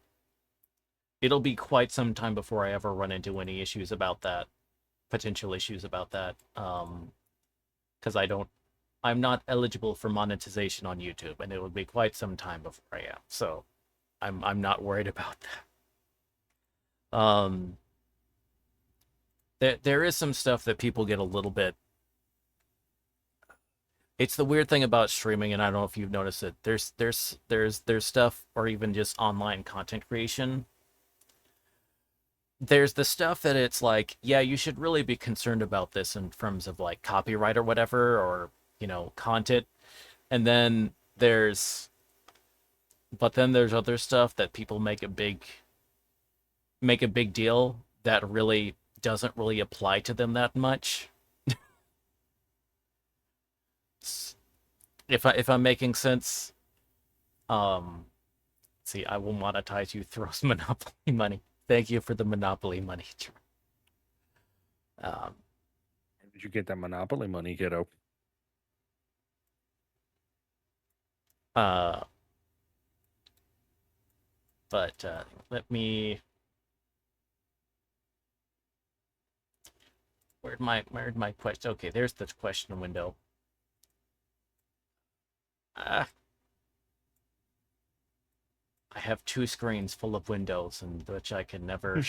[SPEAKER 1] It'll be quite some time before I ever run into any issues about that, potential issues about that. Because I'm not eligible for monetization on YouTube, and it will be quite some time before I am. So I'm not worried about that. There is some stuff that people get a little bit. It's the weird thing about streaming, and I don't know if you've noticed it. There's stuff, or even just online content creation. There's the stuff that it's like, yeah, you should really be concerned about this in terms of like copyright or whatever, or content. And then there's other stuff that people make a big deal that really doesn't really apply to them that much. If I'm making sense. um See, I will monetize you. Throws Monopoly money. Thank you for the Monopoly money. um
[SPEAKER 2] Where did you get that Monopoly money, kiddo?
[SPEAKER 1] uh but let me, where'd my question, okay, there's the question window. uh, I have two screens full of windows, and which I can never.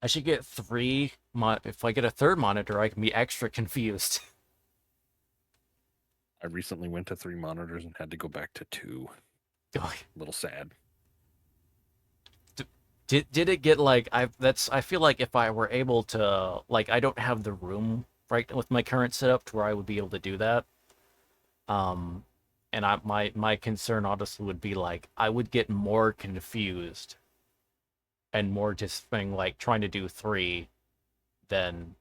[SPEAKER 1] I should get three. If I get a third monitor, I can be extra confused.
[SPEAKER 2] I recently went to 3 monitors and had to go back to 2. A little sad.
[SPEAKER 1] Did it get like, I feel like if I were able to, like, I don't have the room right with my current setup to where I would be able to do that. Um, and my concern honestly would be like I would get more confused and more just being like trying to do three than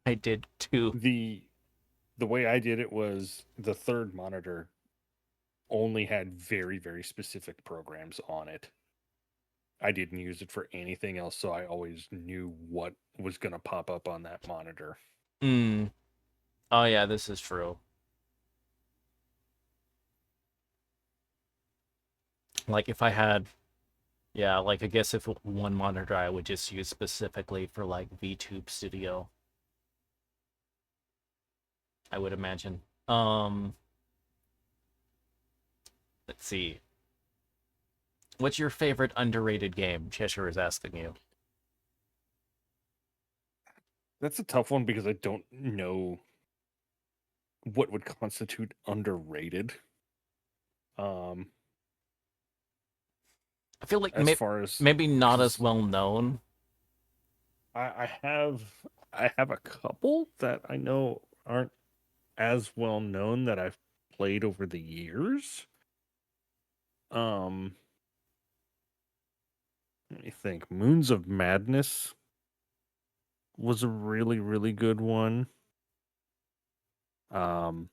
[SPEAKER 1] I did two.
[SPEAKER 2] The way I did it was the third monitor only had very, very specific programs on it. I didn't use it for anything else, so I always knew what was going to pop up on that monitor.
[SPEAKER 1] Mm. Oh yeah, this is true. Like if I had, yeah, like I guess if one monitor I would just use specifically for like VTube Studio, I would imagine. Let's see. What's your favorite underrated game? Cheshire is asking you.
[SPEAKER 2] That's a tough one because I don't know what would constitute underrated. Um,
[SPEAKER 1] I feel like
[SPEAKER 2] as far as
[SPEAKER 1] maybe not as
[SPEAKER 2] because
[SPEAKER 1] well known.
[SPEAKER 2] I have a couple that I know aren't as well known that I've played over the years. Um, Let me think. Moons of Madness was a really, really good one. Um,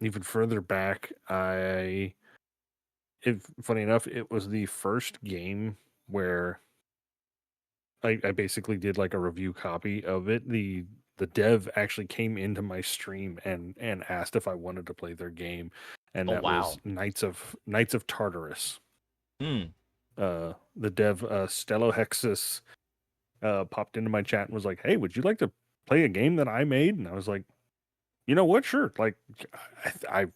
[SPEAKER 2] Even further back, funny enough, it was the first game where I basically did like a review copy of it. The dev actually came into my stream and asked if I wanted to play their game, and
[SPEAKER 1] Oh
[SPEAKER 2] that was
[SPEAKER 1] wow.
[SPEAKER 2] Knights of Tartarus.
[SPEAKER 1] Hmm.
[SPEAKER 2] The dev Stellohexus popped into my chat and was like, "Hey, would you like to play a game that I made?" And I was like, "You know what? Sure." Like, I I,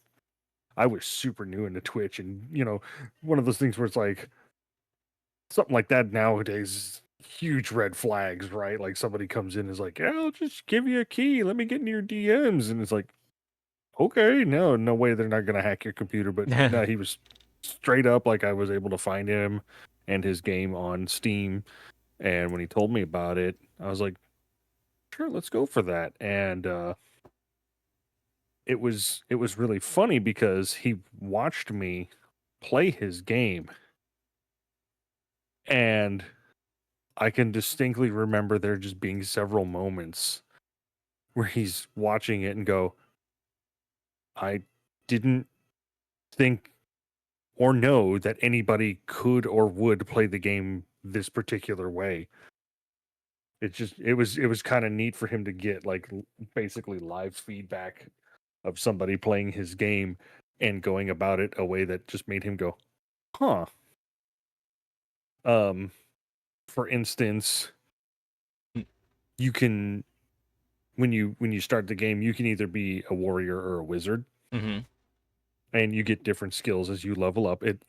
[SPEAKER 2] I was super new into Twitch, and one of those things where it's like something like that nowadays is huge red flags, right? Like somebody comes in and is like, "Yeah, I'll just give you a key. Let me get into your DMs," and it's like, okay, no way they're not gonna hack your computer. But no, he was straight up like I was able to find him and his game on Steam. And when he told me about it, I was like, sure, let's go for that. And it was really funny because he watched me play his game, and I can distinctly remember there just being several moments where he's watching it and go, I didn't think or know that anybody could or would play the game this particular way. It was kind of neat for him to get like basically live feedback of somebody playing his game and going about it a way that just made him go, "Huh." Um for instance, you can when you start the game, you can either be a warrior or a wizard,
[SPEAKER 1] Mm-hmm.
[SPEAKER 2] and you get different skills as you level up. It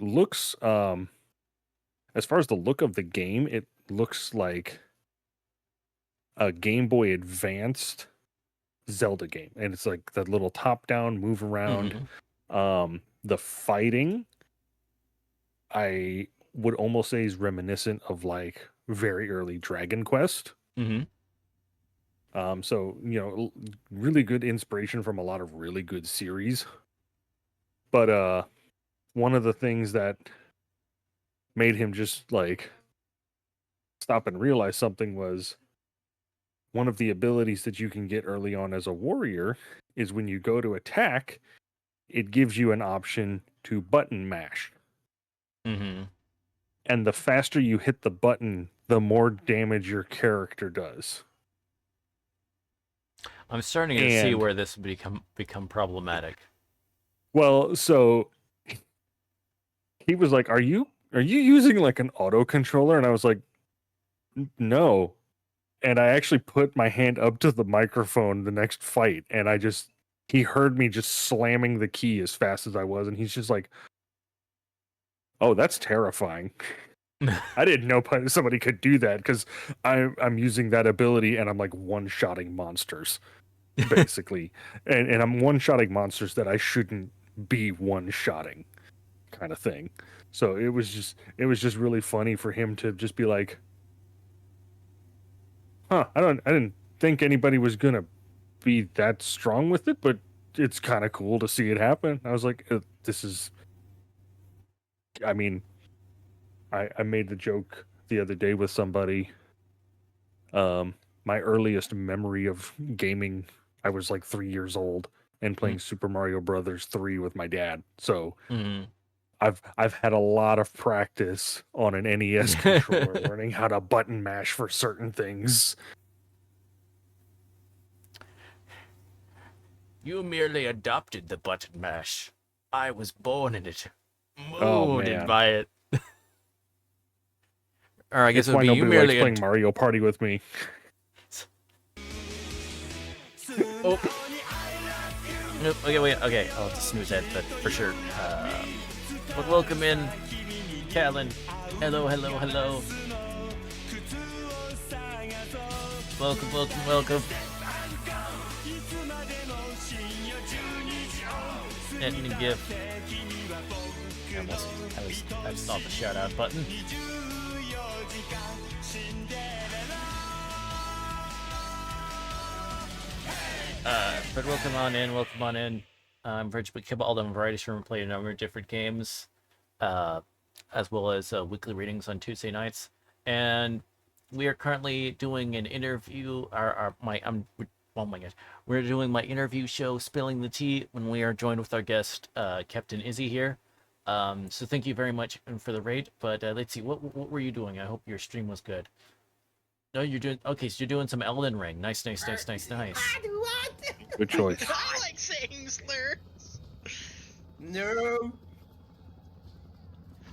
[SPEAKER 2] looks as far as the look of the game, it looks like a Game Boy Advanced Zelda game. And it's like that little top down move around.
[SPEAKER 1] Mm-hmm.
[SPEAKER 2] The fighting, I would almost say, is reminiscent of like very early Dragon Quest.
[SPEAKER 1] Mm-hmm.
[SPEAKER 2] So really good inspiration from a lot of really good series. But one of the things that made him just like stop and realize something was one of the abilities that you can get early on as a warrior is when you go to attack, it gives you an option to button mash.
[SPEAKER 1] Mm-hmm.
[SPEAKER 2] And the faster you hit the button, the more damage your character does.
[SPEAKER 1] I'm starting to see
[SPEAKER 2] And
[SPEAKER 1] where this would become problematic.
[SPEAKER 2] so he was like, "Are you using like an auto controller?" And I was like, "No." And I actually put my hand up to the microphone the next fight, and he heard me just slamming the key as fast as I was, and he's just like, "Oh, that's terrifying." I didn't know somebody could do that because I'm using that ability and I'm like one-shotting monsters basically, and I'm one-shotting monsters that I shouldn't be one-shotting, kind of thing. So it was just really funny for him to just be like, "Huh, I didn't think anybody was gonna be that strong with it, but it's kind of cool to see it happen." I was like, "This is." I mean, I made the joke the other day with somebody. Um, my earliest memory of gaming, I was like 3 years old and playing Super Mario Brothers 3 with my dad. So
[SPEAKER 1] Mm-hmm.
[SPEAKER 2] I've had a lot of practice on an NES controller, learning how to button mash for certain things.
[SPEAKER 1] You merely adopted the button mash. I was born in it,
[SPEAKER 2] Oh
[SPEAKER 1] molded
[SPEAKER 2] man,
[SPEAKER 1] by it. Or I guess it
[SPEAKER 2] it's
[SPEAKER 1] would
[SPEAKER 2] why
[SPEAKER 1] be you
[SPEAKER 2] nobody likes
[SPEAKER 1] merely.
[SPEAKER 2] playing Mario Party with me.
[SPEAKER 1] Oh, nope. Okay, wait. Okay, I'll have to snooze that, but for sure. But welcome in, Callan. Hello, hello, hello. Welcome, welcome, welcome. Let me give. I just saw the shout out button. But welcome on in, welcome on in. I'm Virgil Kibald. I'm a variety streamer, play a number of different games, uh, as well as weekly readings on Tuesday nights. And we are currently doing an interview. Oh my gosh, we're doing my interview show, Spilling the Tea, when we are joined with our guest, Captain Izzy here. So thank you very much for the raid. But let's see, what were you doing? I hope your stream was good. No, you're doing okay. So you're doing some Elden Ring. Nice, nice, nice, nice, nice.
[SPEAKER 2] Good choice.
[SPEAKER 3] I like saying slurs.
[SPEAKER 4] No.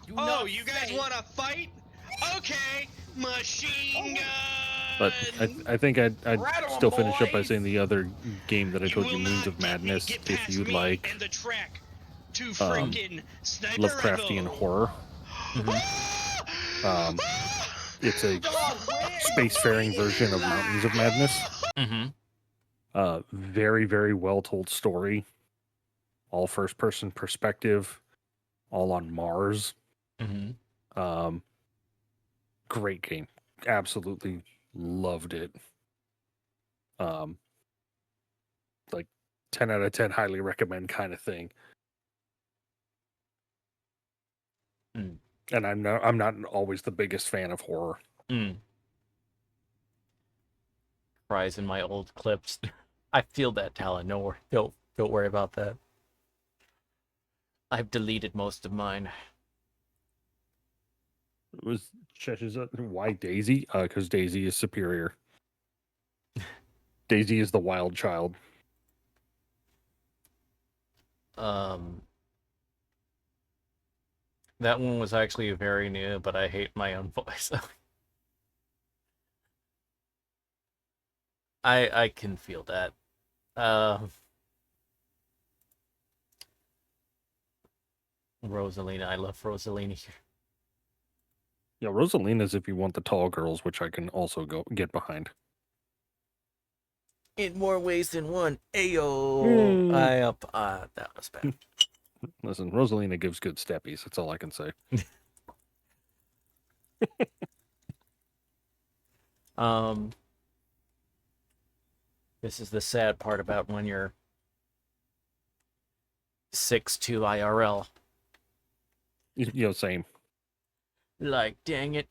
[SPEAKER 4] Do
[SPEAKER 3] Oh,
[SPEAKER 4] not
[SPEAKER 3] you guys
[SPEAKER 4] say-
[SPEAKER 3] want to fight? Okay, machine gun.
[SPEAKER 2] But I think I'd
[SPEAKER 4] Right on,
[SPEAKER 2] still finish up by
[SPEAKER 4] boys.
[SPEAKER 2] saying the other game that I
[SPEAKER 3] You
[SPEAKER 2] told
[SPEAKER 3] will
[SPEAKER 2] you, Moons
[SPEAKER 3] not
[SPEAKER 2] of Madness,
[SPEAKER 3] get
[SPEAKER 2] if
[SPEAKER 3] past
[SPEAKER 2] you'd
[SPEAKER 3] me
[SPEAKER 2] like
[SPEAKER 3] and the track to freaking sniper
[SPEAKER 2] Lovecraftian
[SPEAKER 3] rifle.
[SPEAKER 2] horror. It's a
[SPEAKER 4] God, where-
[SPEAKER 2] spacefaring version of Mountains of Madness.
[SPEAKER 1] Mm-hmm.
[SPEAKER 2] Very, very well told story. All first person perspective, all on Mars.
[SPEAKER 1] Mm-hmm.
[SPEAKER 2] Great game. Absolutely loved it. Like 10 out of 10, highly recommend kind of thing.
[SPEAKER 1] Mm.
[SPEAKER 2] And I'm not always the biggest fan of horror.
[SPEAKER 1] Mm. Cries in my old clips. I feel that, Talon. No, don't worry about that. I've deleted most of mine.
[SPEAKER 2] It was why Daisy? Because Daisy is superior. Daisy is the wild child.
[SPEAKER 1] That one was actually very new, but I hate my own voice. I can feel that. Rosalina, I love Rosalina here.
[SPEAKER 2] Yeah, Rosalina's if you want the tall girls, which I can also go get behind.
[SPEAKER 1] In more ways than one. Ayo. That was bad.
[SPEAKER 2] Listen, Rosalina gives good steppies. That's all I can say.
[SPEAKER 1] This is the sad part about when you're 6'2" IRL.
[SPEAKER 2] You know, same.
[SPEAKER 1] Like, dang it.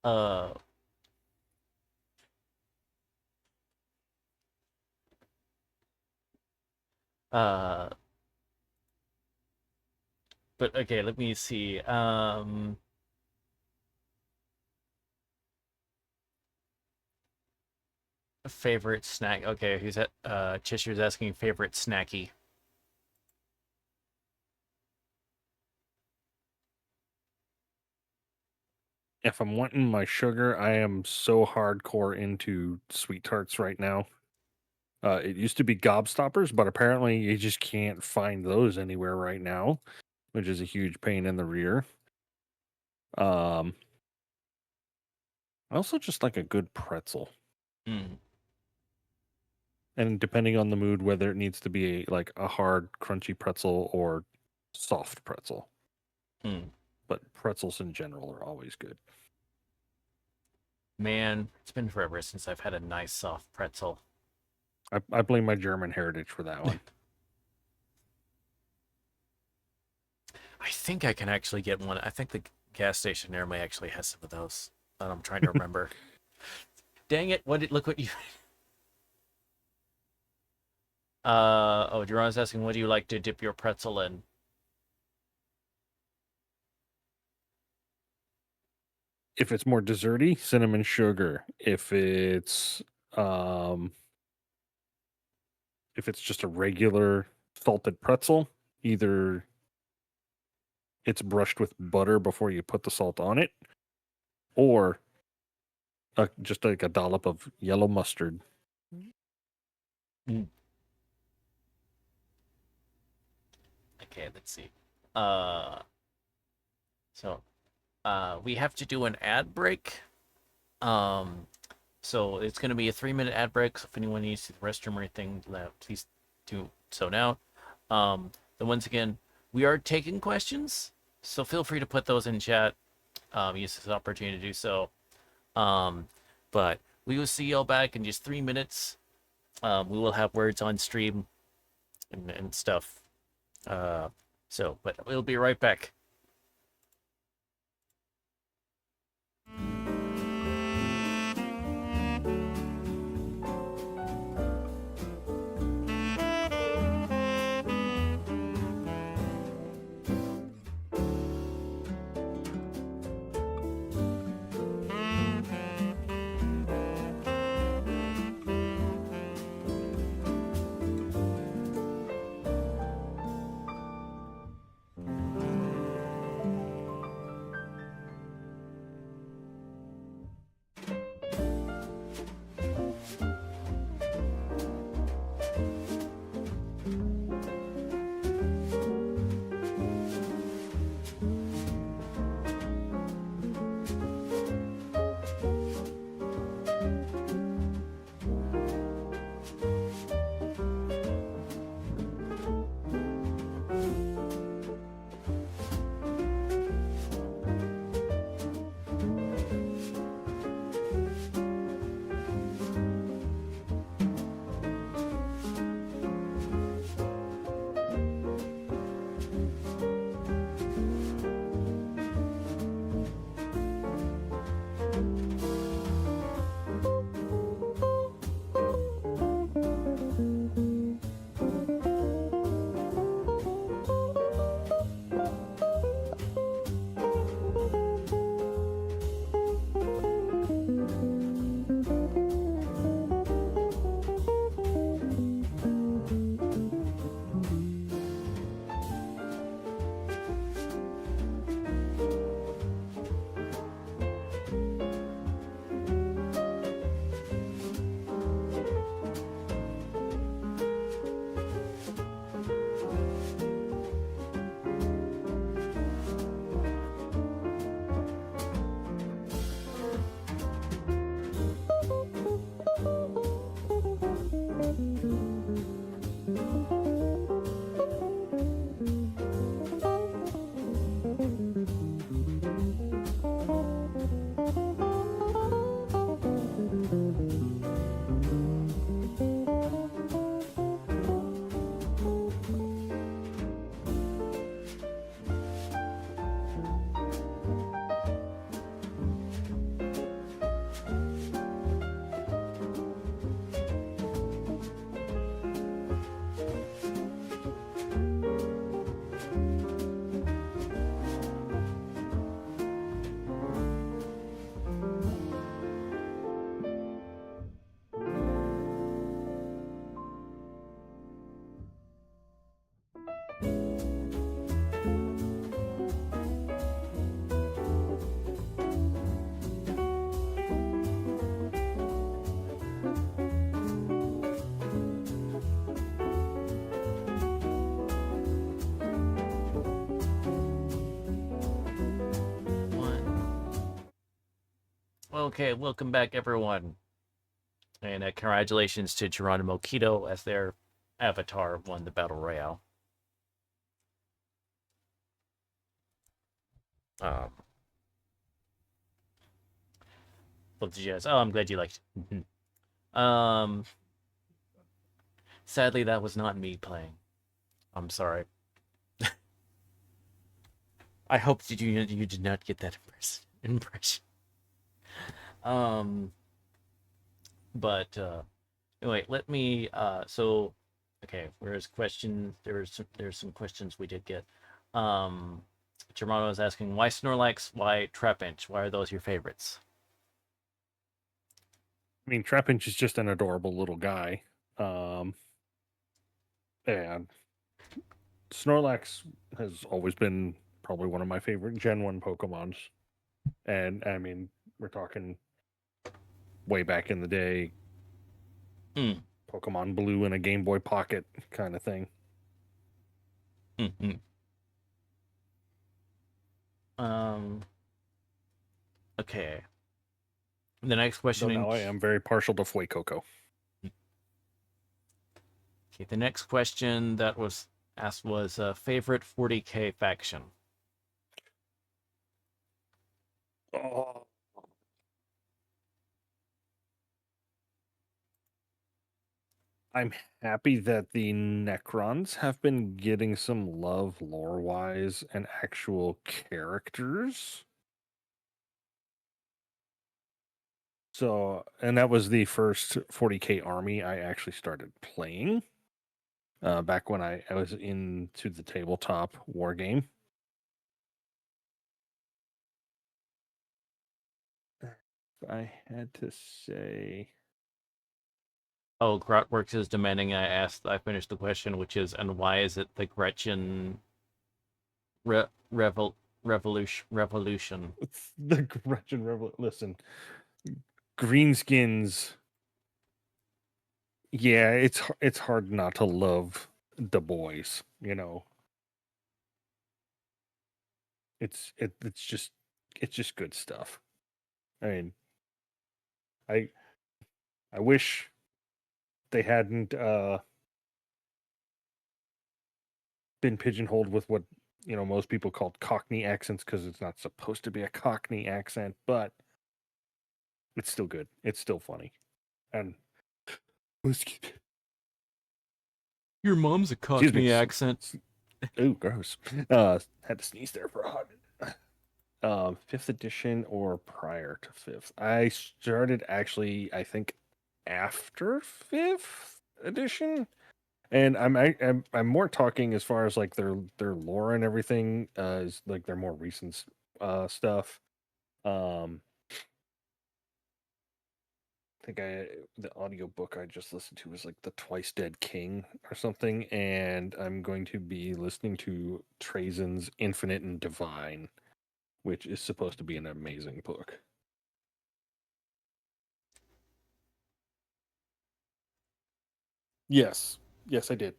[SPEAKER 1] Uh. Uh. But okay, let me see. Favorite snack. Okay, who's at Chisher's asking favorite snacky.
[SPEAKER 2] If I'm wanting my sugar, I am so hardcore into sweet tarts right now. It used to be gobstoppers, but apparently you just can't find those anywhere right now, which is a huge pain in the rear. I also just like a good pretzel.
[SPEAKER 1] Mm.
[SPEAKER 2] And depending on the mood, whether it needs to be like a hard, crunchy pretzel or soft pretzel.
[SPEAKER 1] Mm.
[SPEAKER 2] But pretzels in general are always good.
[SPEAKER 1] Man, it's been forever since I've had a nice soft pretzel.
[SPEAKER 2] I blame my German heritage for that one.
[SPEAKER 1] I think I can actually get one. I think the gas station near me actually has some of those. But I'm trying to remember. Dang it! Look what you. Jeron's asking, what do you like to dip your pretzel in?
[SPEAKER 2] If it's more desserty, cinnamon sugar. Um if it's just a regular salted pretzel, either it's brushed with butter before you put the salt on it, or just like a dollop of yellow mustard.
[SPEAKER 1] Mm. Okay, let's see. So we have to do an ad break. So it's going to be a 3-minute ad break. So if anyone needs to the restroom or anything, please do so now. Then once again, we are taking questions, so feel free to put those in chat. Use this opportunity to do so. But we will see y'all back in just 3 minutes. We will have words on stream and stuff. So, but we'll be right back. Okay, welcome back, everyone. And congratulations to Geronimo Quito as their avatar won the Battle Royale. What did you guys? Oh, I'm glad you liked it. Sadly, that was not me playing. I'm sorry. I hope that you did not get that impression. But anyway, let me so okay, where's question there's some questions we did get. Germano is asking why Snorlax, why Trapinch, why are those your favorites?
[SPEAKER 2] I mean, Trapinch is just an adorable little guy. And Snorlax has always been probably one of my favorite Gen 1 Pokemons. And I mean, we're talking way back in the day,
[SPEAKER 1] Hmm.
[SPEAKER 2] Pokemon Blue in a Game Boy Pocket kind of thing.
[SPEAKER 1] Mm-hmm. Okay. The next question
[SPEAKER 2] Though now I am very partial to Fuecoco.
[SPEAKER 1] Okay, the next question that was asked was favorite 40K faction.
[SPEAKER 2] Oh. I'm happy that the Necrons have been getting some love lore-wise and actual characters. So, and that was the first 40K army I actually started playing back when I was into the tabletop war game. If I had to say,
[SPEAKER 1] Oh, Grotworks is demanding I finish the question, which is, and why is it the Gretchen revolution?
[SPEAKER 2] it's the Gretchen Revolution. Listen, greenskins. Yeah, it's hard not to love the boys. You know, it's just good stuff. I mean, I I wish they hadn't been pigeonholed with what most people called Cockney accents because it's not supposed to be a Cockney accent, but it's still good. It's still funny, and excuse
[SPEAKER 1] Your mom's a
[SPEAKER 2] me.
[SPEAKER 1] Cockney accent.
[SPEAKER 2] Ooh, gross. Had to sneeze there for a hot minute. Fifth edition or prior to fifth? I started actually, I think, after fifth edition, and I'm more talking as far as like their lore and everything. Is like their more recent stuff. Um, I think the audiobook I just listened to was like The Twice Dead King or something, and I'm going to be listening to Trazen's Infinite and Divine, which is supposed to be an amazing book. Yes, yes, I did.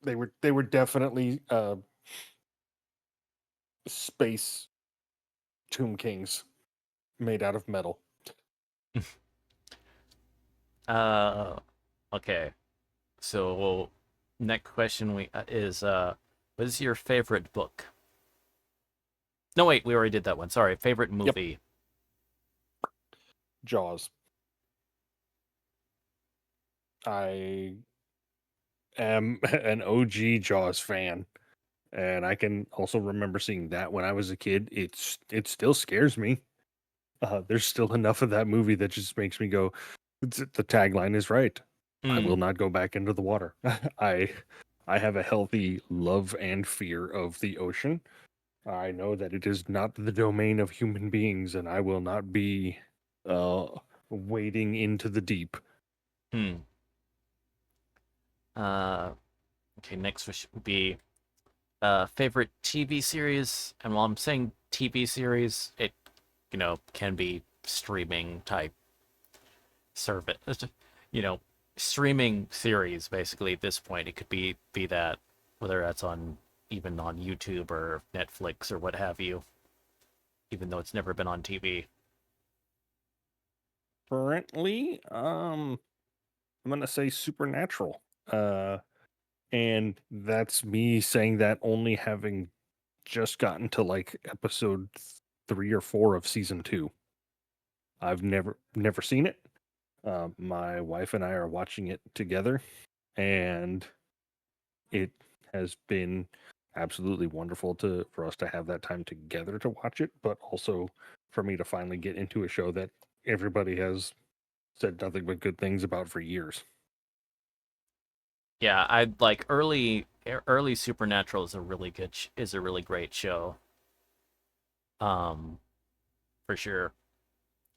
[SPEAKER 2] They were definitely space Tomb Kings made out of metal.
[SPEAKER 1] Uh, okay. So next question is what is your favorite book? No, wait, we already did that one. Sorry, favorite
[SPEAKER 2] Yep,
[SPEAKER 1] movie.
[SPEAKER 2] Jaws. I am an OG Jaws fan, and I can also remember seeing that when I was a kid. It still scares me. There's still enough of that movie that just makes me go. The tagline is right. I will
[SPEAKER 1] Hmm.
[SPEAKER 2] not go back into the water. I I have a healthy love and fear of the ocean. I know that it is not the domain of human beings, and I will not be uh, wading into the deep.
[SPEAKER 1] Hmm. Uh, okay. Next would be favorite TV series. And while I'm saying TV series, it can be streaming type service. You know, streaming series. Basically, at this point, it could be that whether that's on even on YouTube or Netflix or what have you. Even though it's never been on TV.
[SPEAKER 2] Currently, I'm gonna say Supernatural. And that's me saying that only having just gotten to like episode 3 or 4 of season 2. I've never seen it. My wife and I are watching it together, and it has been absolutely wonderful to for us to have that time together to watch it, but also for me to finally get into a show that everybody has said nothing but good things about for years.
[SPEAKER 1] Yeah, I like early Supernatural is a really is a really great show. Um, for sure.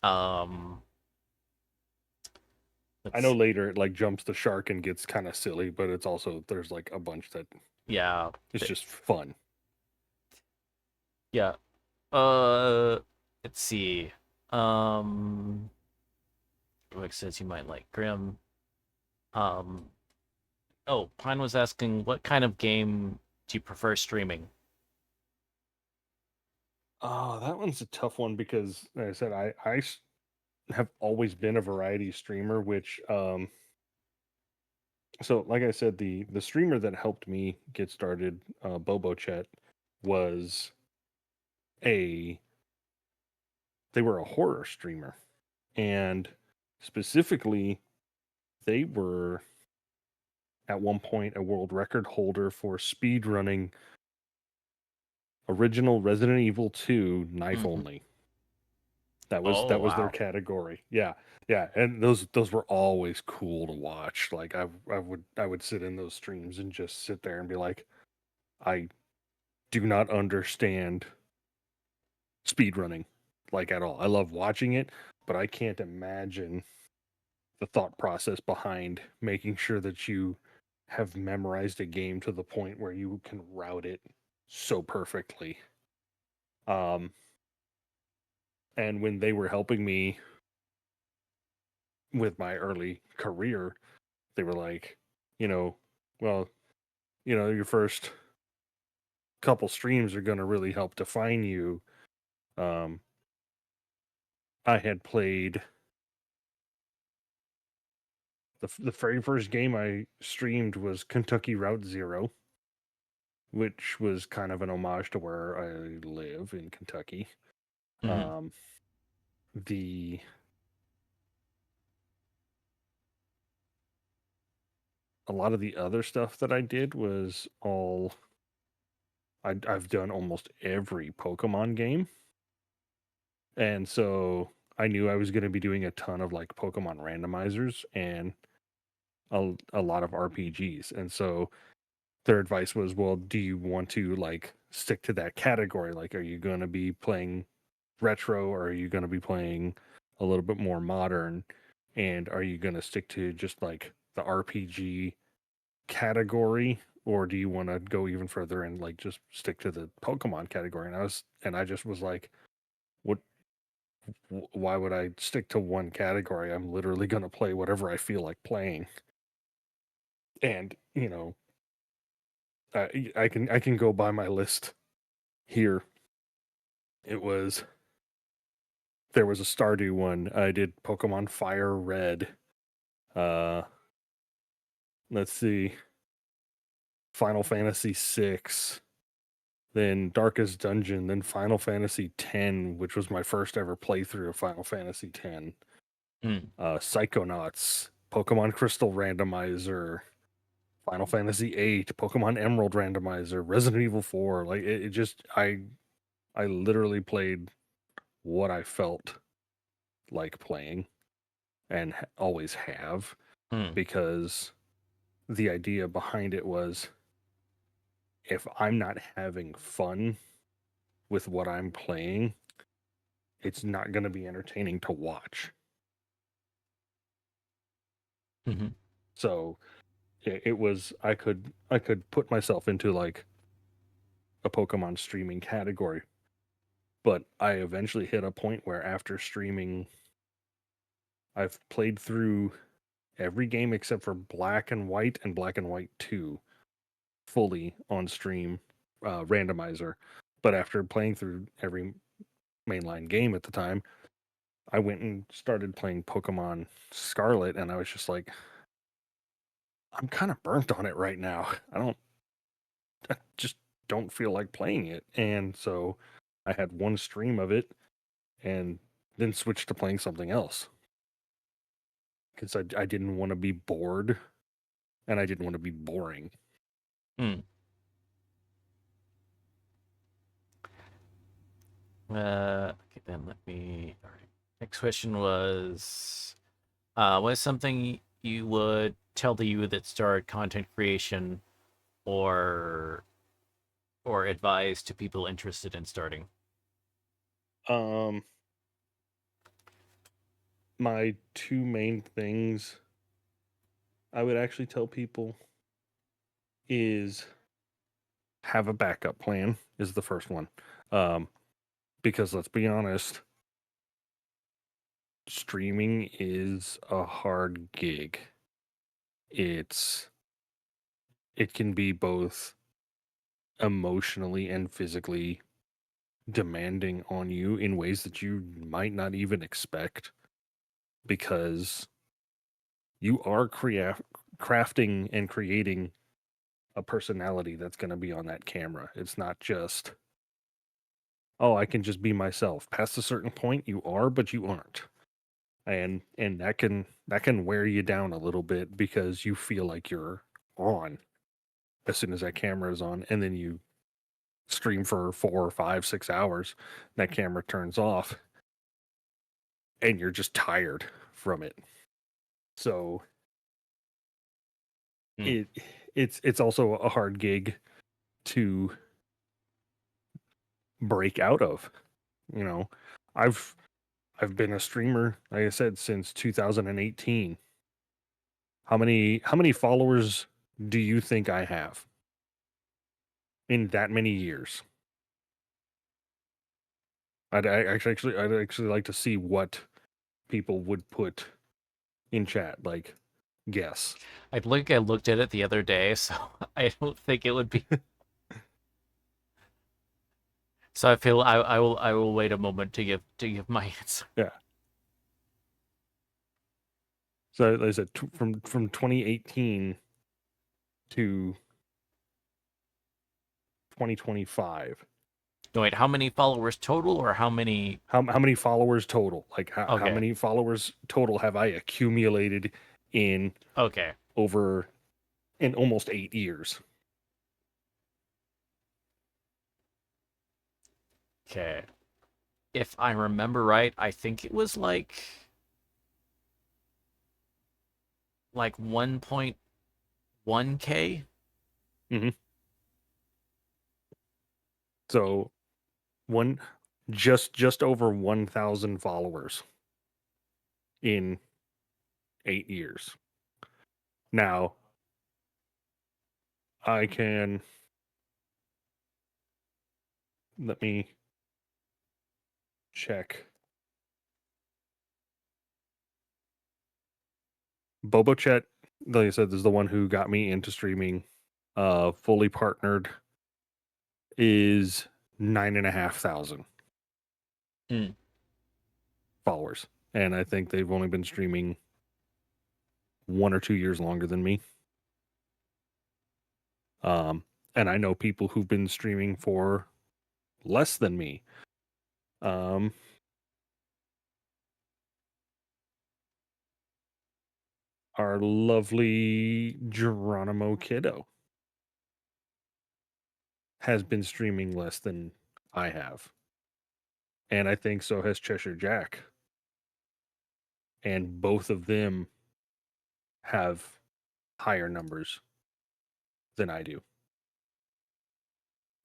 [SPEAKER 1] Um,
[SPEAKER 2] I know
[SPEAKER 1] let's
[SPEAKER 2] later it like jumps the shark and gets kind of silly, but it's also there's like a bunch that
[SPEAKER 1] yeah,
[SPEAKER 2] it's just fun.
[SPEAKER 1] yeah. Uh, let's see. Rick says you might like Grim. Um, oh, Pine was asking what kind of game do you prefer streaming?
[SPEAKER 2] Oh, that one's a tough one because, like I said, have always been a variety streamer, which so like I said, the streamer that helped me get started, Bobo Chet, was a they were a horror streamer, and specifically they were at one point a world record holder for speed running original Resident Evil 2 knife
[SPEAKER 1] Mhm.
[SPEAKER 2] only. That was
[SPEAKER 1] Oh,
[SPEAKER 2] their
[SPEAKER 1] wow.
[SPEAKER 2] category. Yeah. Yeah, and those were always cool to watch. Like I would sit in those streams and just sit there and be like, I do not understand speed running like at all. I love watching it, but I can't imagine the thought process behind making sure that you have memorized a game to the point where you can route it so perfectly. Um, and when they were helping me with my early career, they were like, you know, well, your first couple streams are going to really help define you. Um, I had played the very first game I streamed was Kentucky Route Zero, which was kind of an homage to where I live in Kentucky.
[SPEAKER 1] Mhm.
[SPEAKER 2] Um, the a lot of the other stuff that I did was all I've done almost every Pokemon game, and so I knew I was going to be doing a ton of like Pokemon randomizers and a lot of RPGs, and so their advice was, well, do you want to like stick to that category? Like, are you going to be playing retro or are you going to be playing a little bit more modern? And are you going to stick to just like the RPG category, or do you want to go even further and like just stick to the Pokemon category? And I just was like, what? Why would I stick to one category? I'm literally going to play whatever I feel like playing. And I can go by my list here. It was There was a Stardew one. I did Pokemon Fire Red. Uh, let's see, Final Fantasy 6, then Darkest Dungeon, then Final Fantasy 10, which was my first ever playthrough of Final Fantasy 10.
[SPEAKER 1] Mm.
[SPEAKER 2] Psychonauts, Pokemon Crystal Randomizer, Final Fantasy 8, Pokemon Emerald Randomizer, Resident Evil 4. Like it just I literally played what I felt like playing and always have,
[SPEAKER 1] Mm.
[SPEAKER 2] because the idea behind it was, if I'm not having fun with what I'm playing, it's not going to be entertaining to watch.
[SPEAKER 1] Mhm.
[SPEAKER 2] So it was I could put myself into like a Pokemon streaming category, but I eventually hit a point where after streaming, I've played through every game except for Black and White and Black and White 2 fully on stream, randomizer. But after playing through every mainline game at the time, I went and started playing Pokemon Scarlet, and I was just like, I'm kind of burnt on it right now. I just don't feel like playing it. And so I had one stream of it and then switched to playing something else because I didn't want to be bored and I didn't want to be boring.
[SPEAKER 1] Mm. Okay, then let me. All right. Next question was, what is something you would tell the you that started content creation, or advise to people interested in starting?
[SPEAKER 2] Um, my two main things I would actually tell people is have a backup plan is the first one. Um, because let's be honest, streaming is a hard gig. It's it can be both emotionally and physically demanding on you in ways that you might not even expect, because you are crafting and creating a personality that's going to be on that camera. It's not just, oh, I can just be myself. Past a certain point you are, but you aren't. And that can wear you down a little bit because you feel like you're on as soon as that camera is on, and then you stream for 4 or 5, 6 hours, that camera turns off, and you're just tired from it. So
[SPEAKER 1] Hmm.
[SPEAKER 2] it's also a hard gig to break out of. You know, I've I've been a streamer, like I said, since 2018. How many followers do you think I have in that many years? I'd actually like to see what people would put in chat. Like, guess.
[SPEAKER 1] I think I looked at it the other day, so I don't think it would be. So I feel I will wait a moment to give my answer.
[SPEAKER 2] Yeah. So like I said, from 2018 to 2025.
[SPEAKER 1] No, wait, how many followers total, or how many?
[SPEAKER 2] How many followers total? Like how
[SPEAKER 1] Okay,
[SPEAKER 2] many followers total have I accumulated in
[SPEAKER 1] okay,
[SPEAKER 2] over in almost 8 years?
[SPEAKER 1] okay. If I remember right, I think it was like 1.1K.
[SPEAKER 2] Mm-hmm. So one just over 1,000 followers in 8 years. Now I can let me check. Bobo Chat, like I said, is the one who got me into streaming. Fully partnered is 9,500
[SPEAKER 1] Hmm.
[SPEAKER 2] followers, and I think they've only been streaming 1 or 2 years longer than me. And I know people who've been streaming for less than me. Um, our lovely Geronimo Kiddo has been streaming less than I have. And I think so has Cheshire Jack. And both of them have higher numbers than I do.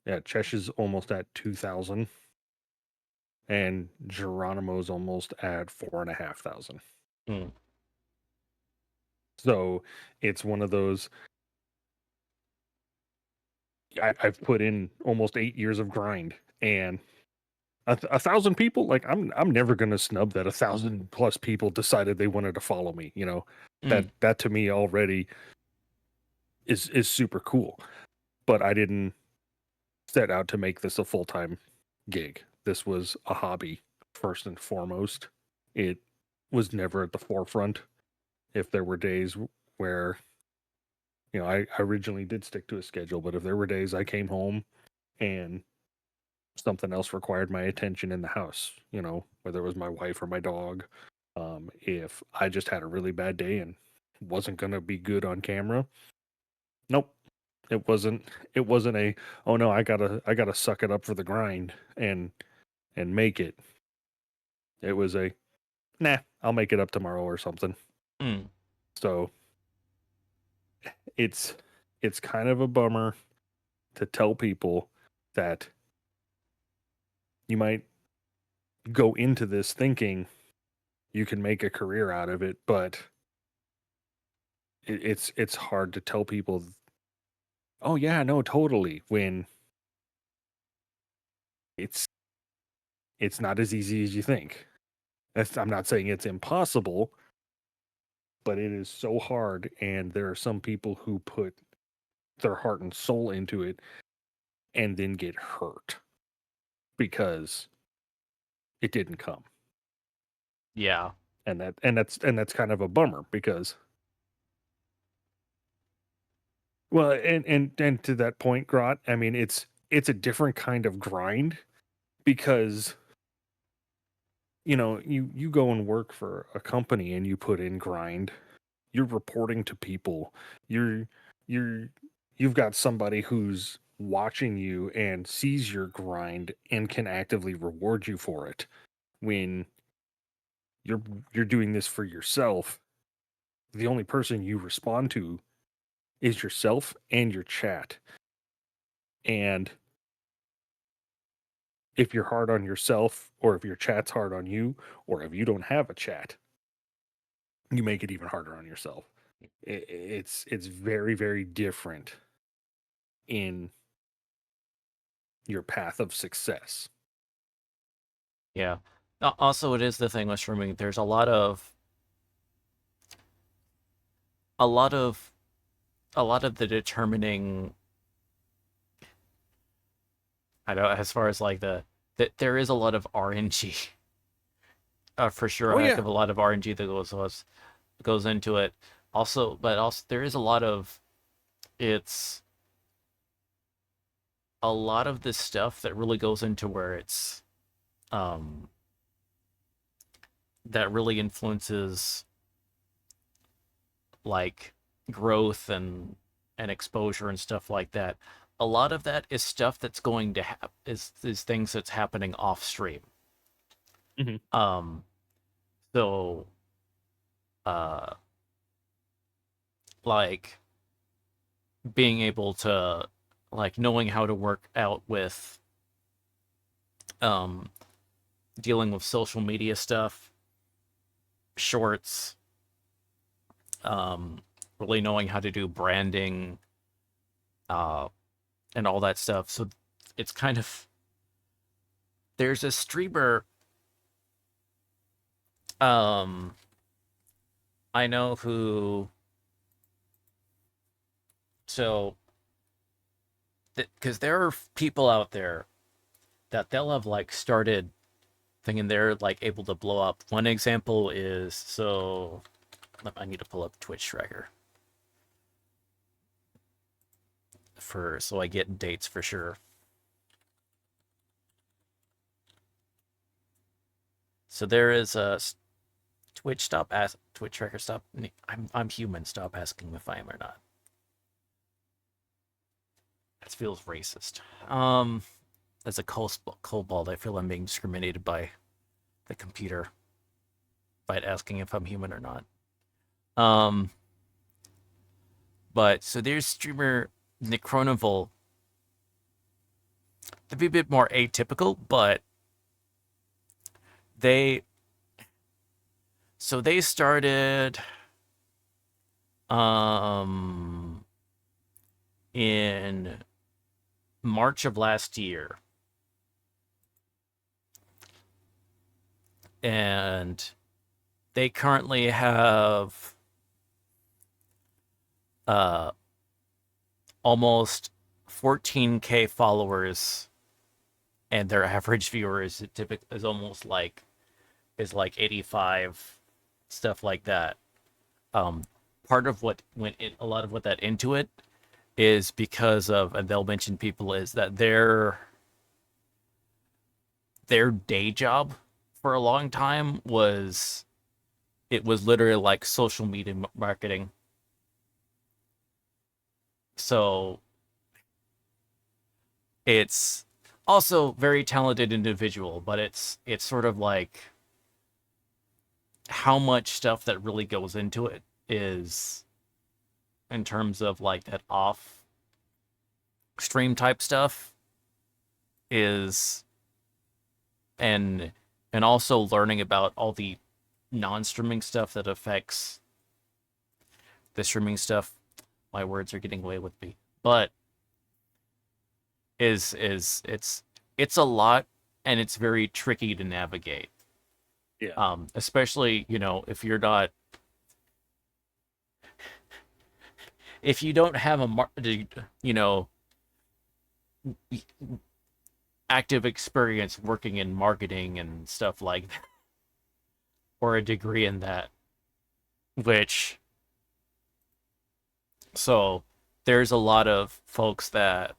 [SPEAKER 2] Yeah, Cheshire's almost at 2,000, and Geronimo's almost at 4,500.
[SPEAKER 1] Hmm.
[SPEAKER 2] So it's one of those. I've put in almost 8 years of grind, and 1,000 people. Like I'm never gonna snub that 1,000 plus people decided they wanted to follow me. You know,
[SPEAKER 1] Hmm.
[SPEAKER 2] that to me already is super cool. But I didn't set out to make this a full time gig. This was a hobby first and foremost. It was never at the forefront. If there were days where, I originally did stick to a schedule, but if there were days I came home and something else required my attention in the house, whether it was my wife or my dog, if I just had a really bad day and wasn't going to be good on camera, nope. It wasn't a, oh no, I gotta suck it up for the grind and make it. It was a, nah, I'll make it up tomorrow or something.
[SPEAKER 1] Hmm.
[SPEAKER 2] So it's kind of a bummer to tell people that you might go into this thinking you can make a career out of it, but it's hard to tell people, oh yeah, no, totally, when it's not as easy as you think. I'm not saying it's impossible, but it is so hard, and there are some people who put their heart and soul into it and then get hurt because it didn't come.
[SPEAKER 1] Yeah.
[SPEAKER 2] And that's kind of a bummer because, well, and to that point, Grot, I mean, it's a different kind of grind because you go and work for a company and you put in grind. You're reporting to people. You're you're you've got somebody who's watching you and sees your grind and can actively reward you for it. When you're you're doing this for yourself, the only person you respond to is yourself and your chat. And if you're hard on yourself, or if your chat's hard on you, or if you don't have a chat, you make it even harder on yourself. It's very, very different in your path of success.
[SPEAKER 1] Yeah. Also, it is the thing with streaming. There's a lot of, a lot of the determining. I know as far as like that there is a lot of RNG. For sure,
[SPEAKER 2] Oh
[SPEAKER 1] a heck
[SPEAKER 2] yeah.
[SPEAKER 1] of a lot of RNG that goes into it. Also, but also there is a lot of it's a lot of this stuff that really goes into where it's um that really influences like growth and exposure and stuff like that. A lot of that is stuff that's going to is things that's happening off stream.
[SPEAKER 2] Mhm.
[SPEAKER 1] Um, so uh, like being able to like knowing how to work out with um dealing with social media stuff, shorts, um, really knowing how to do branding, uh, and all that stuff. So it's kind of there's a streamer um I know who so because there are people out there that they'll have like started thinking they're like able to blow up. One example is I need to pull up Twitch tracker for so I get dates for sure. So there is a Twitch tracker stop. I'm human. Stop asking if I am or not. That feels racist. As a kobold, I feel I'm being discriminated by the computer by asking if I'm human or not. Um, but so there's streamer Necronivol. To be a bit more atypical, but they they started um in March of last year, and they currently have uh almost 14K followers, and their average viewer is almost like is like 85, stuff like that. Um, Part of what went a lot of what that into it is because of, and they'll mention people is that their day job for a long time was it was literally like social media marketing. So it's also very talented individual, but it's sort of like how much stuff that really goes into it is in terms of like that off stream type stuff is and and also learning about all the non-streaming stuff that affects the streaming stuff. My words are getting away with me, but is it's a lot, and it's very tricky to navigate.
[SPEAKER 2] Yeah.
[SPEAKER 1] Especially if you're not if you don't have you know active experience working in marketing and stuff like that, or a degree in that, which so there's a lot of folks that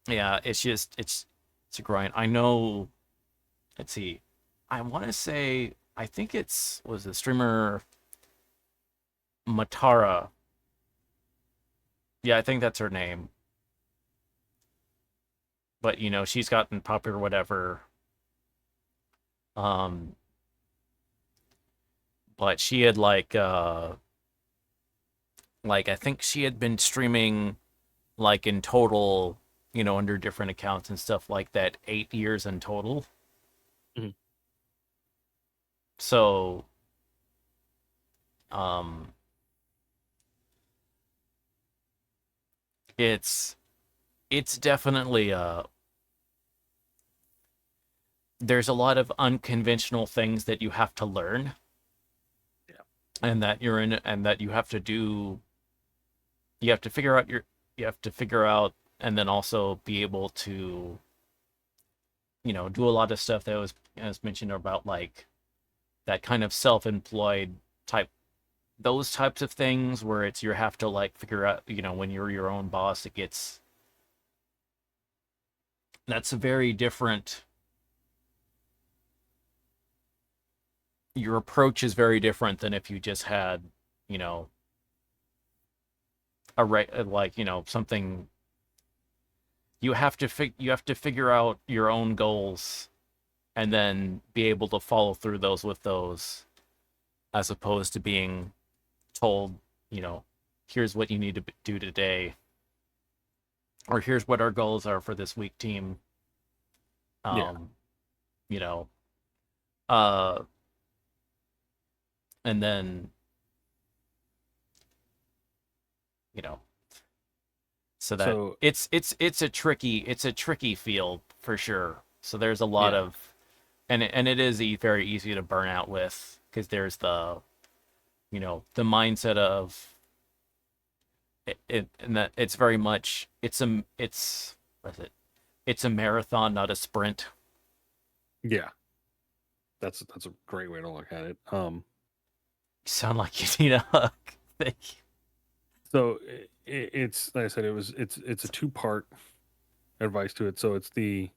[SPEAKER 1] yeah, it's just it's a grind. I know. Let's see. I want to say I think it's was the streamer Matara. Yeah, I think that's her name. But she's gotten popular, whatever. Um, but she had like I think she had been streaming like in total, under different accounts and stuff like that, 8 years in total.
[SPEAKER 2] Mhm.
[SPEAKER 1] So, um, it's it's definitely there's a lot of unconventional things that you have to learn,
[SPEAKER 2] Yeah.
[SPEAKER 1] and that you're in, and that you have to figure out you have to figure out, and then also be able to do a lot of stuff that was as mentioned about like that kind of self-employed type, those types of things where it's you have to like figure out, when you're your own boss, that's a very different, your approach is very different than if you just had, you know, like, something. You have to figure out your own goals and then be able to follow through those with those, as opposed to being told, you know, here's what you need to do today, or here's what our goals are for this week, team.
[SPEAKER 2] Yeah.
[SPEAKER 1] Um, you know, uh, and then, you know, so that
[SPEAKER 2] So
[SPEAKER 1] it's a tricky field for sure. So there's a lot
[SPEAKER 2] yeah,
[SPEAKER 1] of, and it is very easy to burn out with, because there's the mindset of it, and that it's very much, what is it? It's a marathon, not a sprint.
[SPEAKER 2] yeah. That's a great way to look at it.
[SPEAKER 1] You sound like you need a hug. Thank you.
[SPEAKER 2] So it's like I said, it's a two-part advice to it. So it's the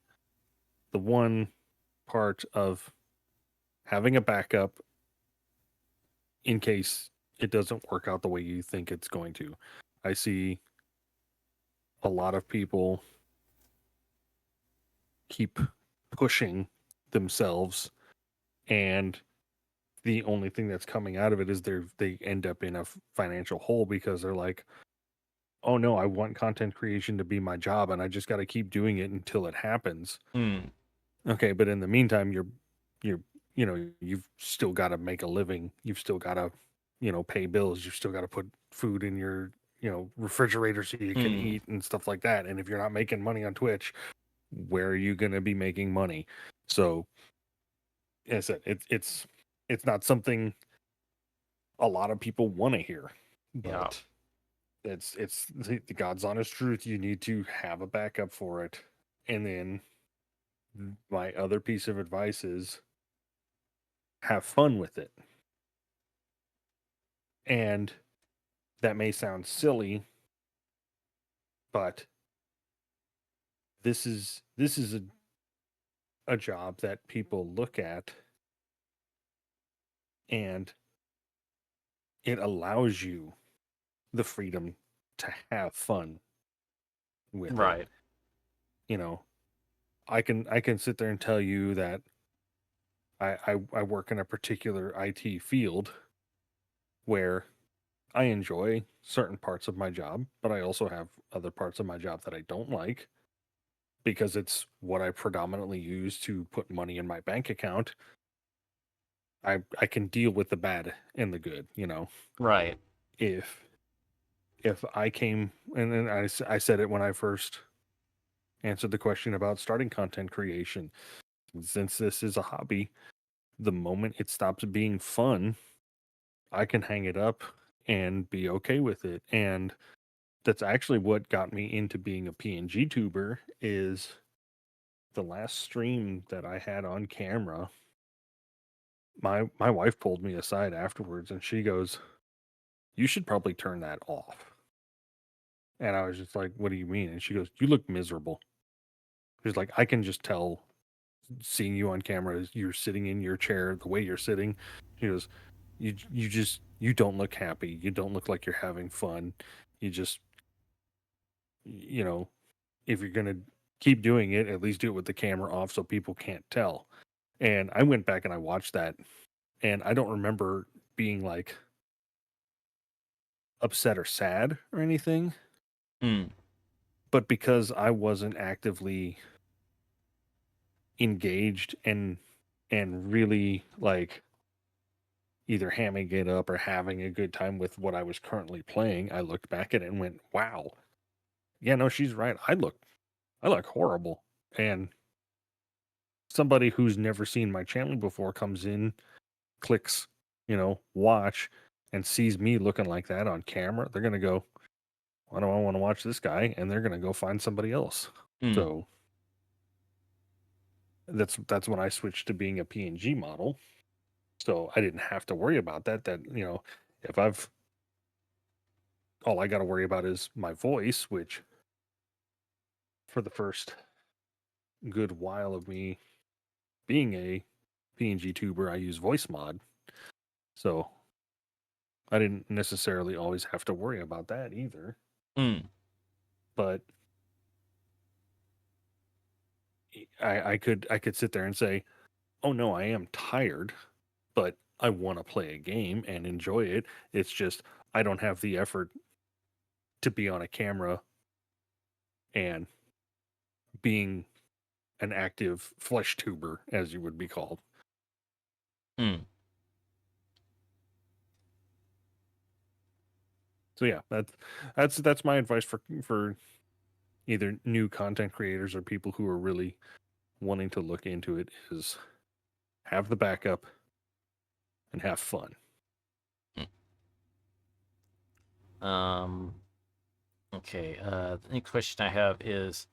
[SPEAKER 2] one part of having a backup in case it doesn't work out the way you think it's going to. I see a lot of people keep pushing themselves, and the only thing that's coming out of it is they end up in a financial hole because they're like, oh no, I want content creation to be my job and I just got to keep doing it until it happens.
[SPEAKER 1] Mm,
[SPEAKER 2] Okay, but in the meantime, you're you've still got to make a living. You've still got to pay bills. You've still got to put food in your refrigerator so you can
[SPEAKER 1] mm,
[SPEAKER 2] eat and stuff like that. And if you're not making money on Twitch, where are you going to be making money? So, as I said, it's not something a lot of people want to hear,
[SPEAKER 1] yeah.
[SPEAKER 2] but it's the God's honest truth. You need to have a backup for it. And then my other piece of advice is have fun with it. And that may sound silly, but this is a job that people look at and it allows you the freedom to have fun with it.
[SPEAKER 1] Right.
[SPEAKER 2] You know, I can sit there and tell you that I work in a particular IT field where I enjoy certain parts of my job, but I also have other parts of my job that I don't like because it's what I predominantly use to put money in my bank account. I can deal with the bad and the good,
[SPEAKER 1] Right.
[SPEAKER 2] if I came and then I said it when I first answered the question about starting content creation. Since this is a hobby, the moment it stops being fun, I can hang it up and be okay with it. And that's actually what got me into being a PNG tuber is the last stream that I had on camera. My wife pulled me aside afterwards and she goes, "You should probably turn that off." And I was just like, "What do you mean?" And she goes, "You look miserable." She's like, "I can just tell seeing you on camera, you're sitting in your chair, the way you're sitting." She goes, you don't look happy. You don't look like you're having fun. You just you know, if you're gonna keep doing it, at least do it with the camera off so people can't tell. And I went back and I watched that, and I don't remember being like upset or sad or anything,
[SPEAKER 1] Hmm.
[SPEAKER 2] but because I wasn't actively engaged and really like either hamming it up or having a good time with what I was currently playing, I looked back at it and went, "Wow, yeah, no, she's right. I look horrible." And somebody who's never seen my channel before comes in, clicks, watch, and sees me looking like that on camera, they're gonna go, "Why do I want to watch this guy?" And they're gonna go find somebody else.
[SPEAKER 1] Hmm.
[SPEAKER 2] So that's when I switched to being a PNG model. So I didn't have to worry about that. If I've all I got to worry about is my voice, which for the first good while of me being a PNG tuber, I use voice mod. So I didn't necessarily always have to worry about that either.
[SPEAKER 1] Hmm.
[SPEAKER 2] But I could sit there and say, "Oh no, I am tired, but I want to play a game and enjoy it. It's just I don't have the effort to be on a camera and being an active flesh tuber, as you would be called."
[SPEAKER 1] Hmm.
[SPEAKER 2] So yeah, that's my advice for either new content creators or people who are really wanting to look into it is have the backup and have fun.
[SPEAKER 1] Um. Okay. The next question I have is,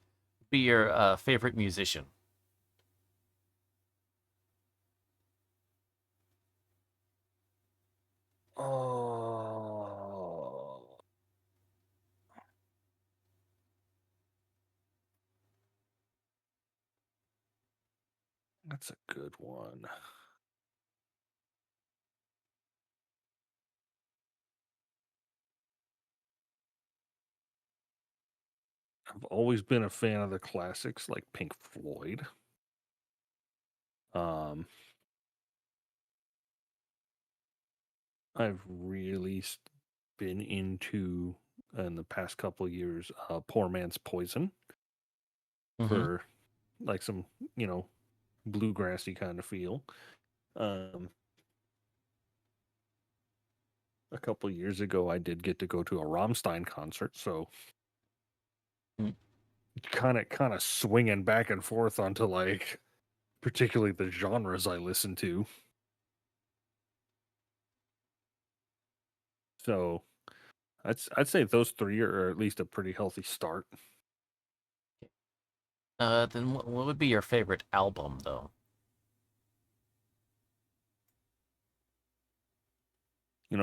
[SPEAKER 1] be your favorite musician.
[SPEAKER 2] Oh, that's a good one. I've always been a fan of the classics like Pink Floyd. Um, I've really been into in the past couple of years, Poor Man's Poison
[SPEAKER 1] Mm-hmm.
[SPEAKER 2] for like some, you know, bluegrassy kind of feel. Um, a couple of years ago, I did get to go to a Rammstein concert, so
[SPEAKER 1] Mm.
[SPEAKER 2] kind of swinging back and forth onto like particularly the genres I listen to. So I'd say those three are at least a pretty healthy start.
[SPEAKER 1] Then what would be your favorite album, though?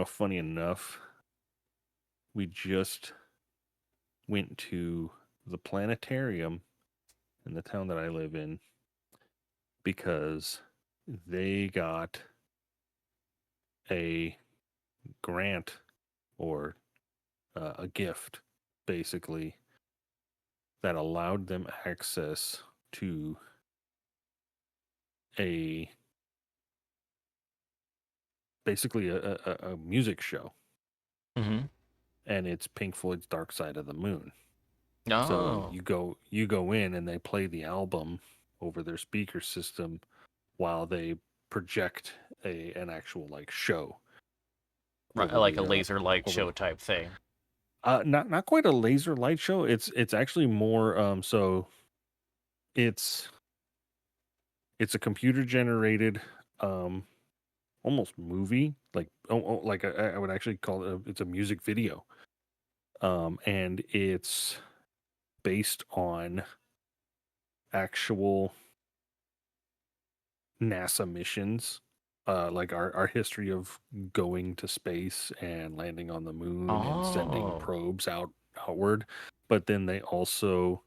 [SPEAKER 2] Funny enough, we just went to the planetarium in the town that I live in because they got a grant or a gift, basically, that allowed them access to a basically a music show,
[SPEAKER 1] Mm-hmm.
[SPEAKER 2] and it's Pink Floyd's Dark Side of the Moon. So
[SPEAKER 1] Oh,
[SPEAKER 2] you go in and they play the album over their speaker system while they project an actual like show
[SPEAKER 1] right,
[SPEAKER 2] over
[SPEAKER 1] like a
[SPEAKER 2] the
[SPEAKER 1] laser light
[SPEAKER 2] over
[SPEAKER 1] show
[SPEAKER 2] the
[SPEAKER 1] type thing.
[SPEAKER 2] not quite a laser light show. It's actually more so it's it's a computer generated um almost movie like like I would actually call it it's a music video. And it's based on actual NASA missions, like our history of going to space and landing on the moon and sending
[SPEAKER 1] Oh,
[SPEAKER 2] probes outward. But then they also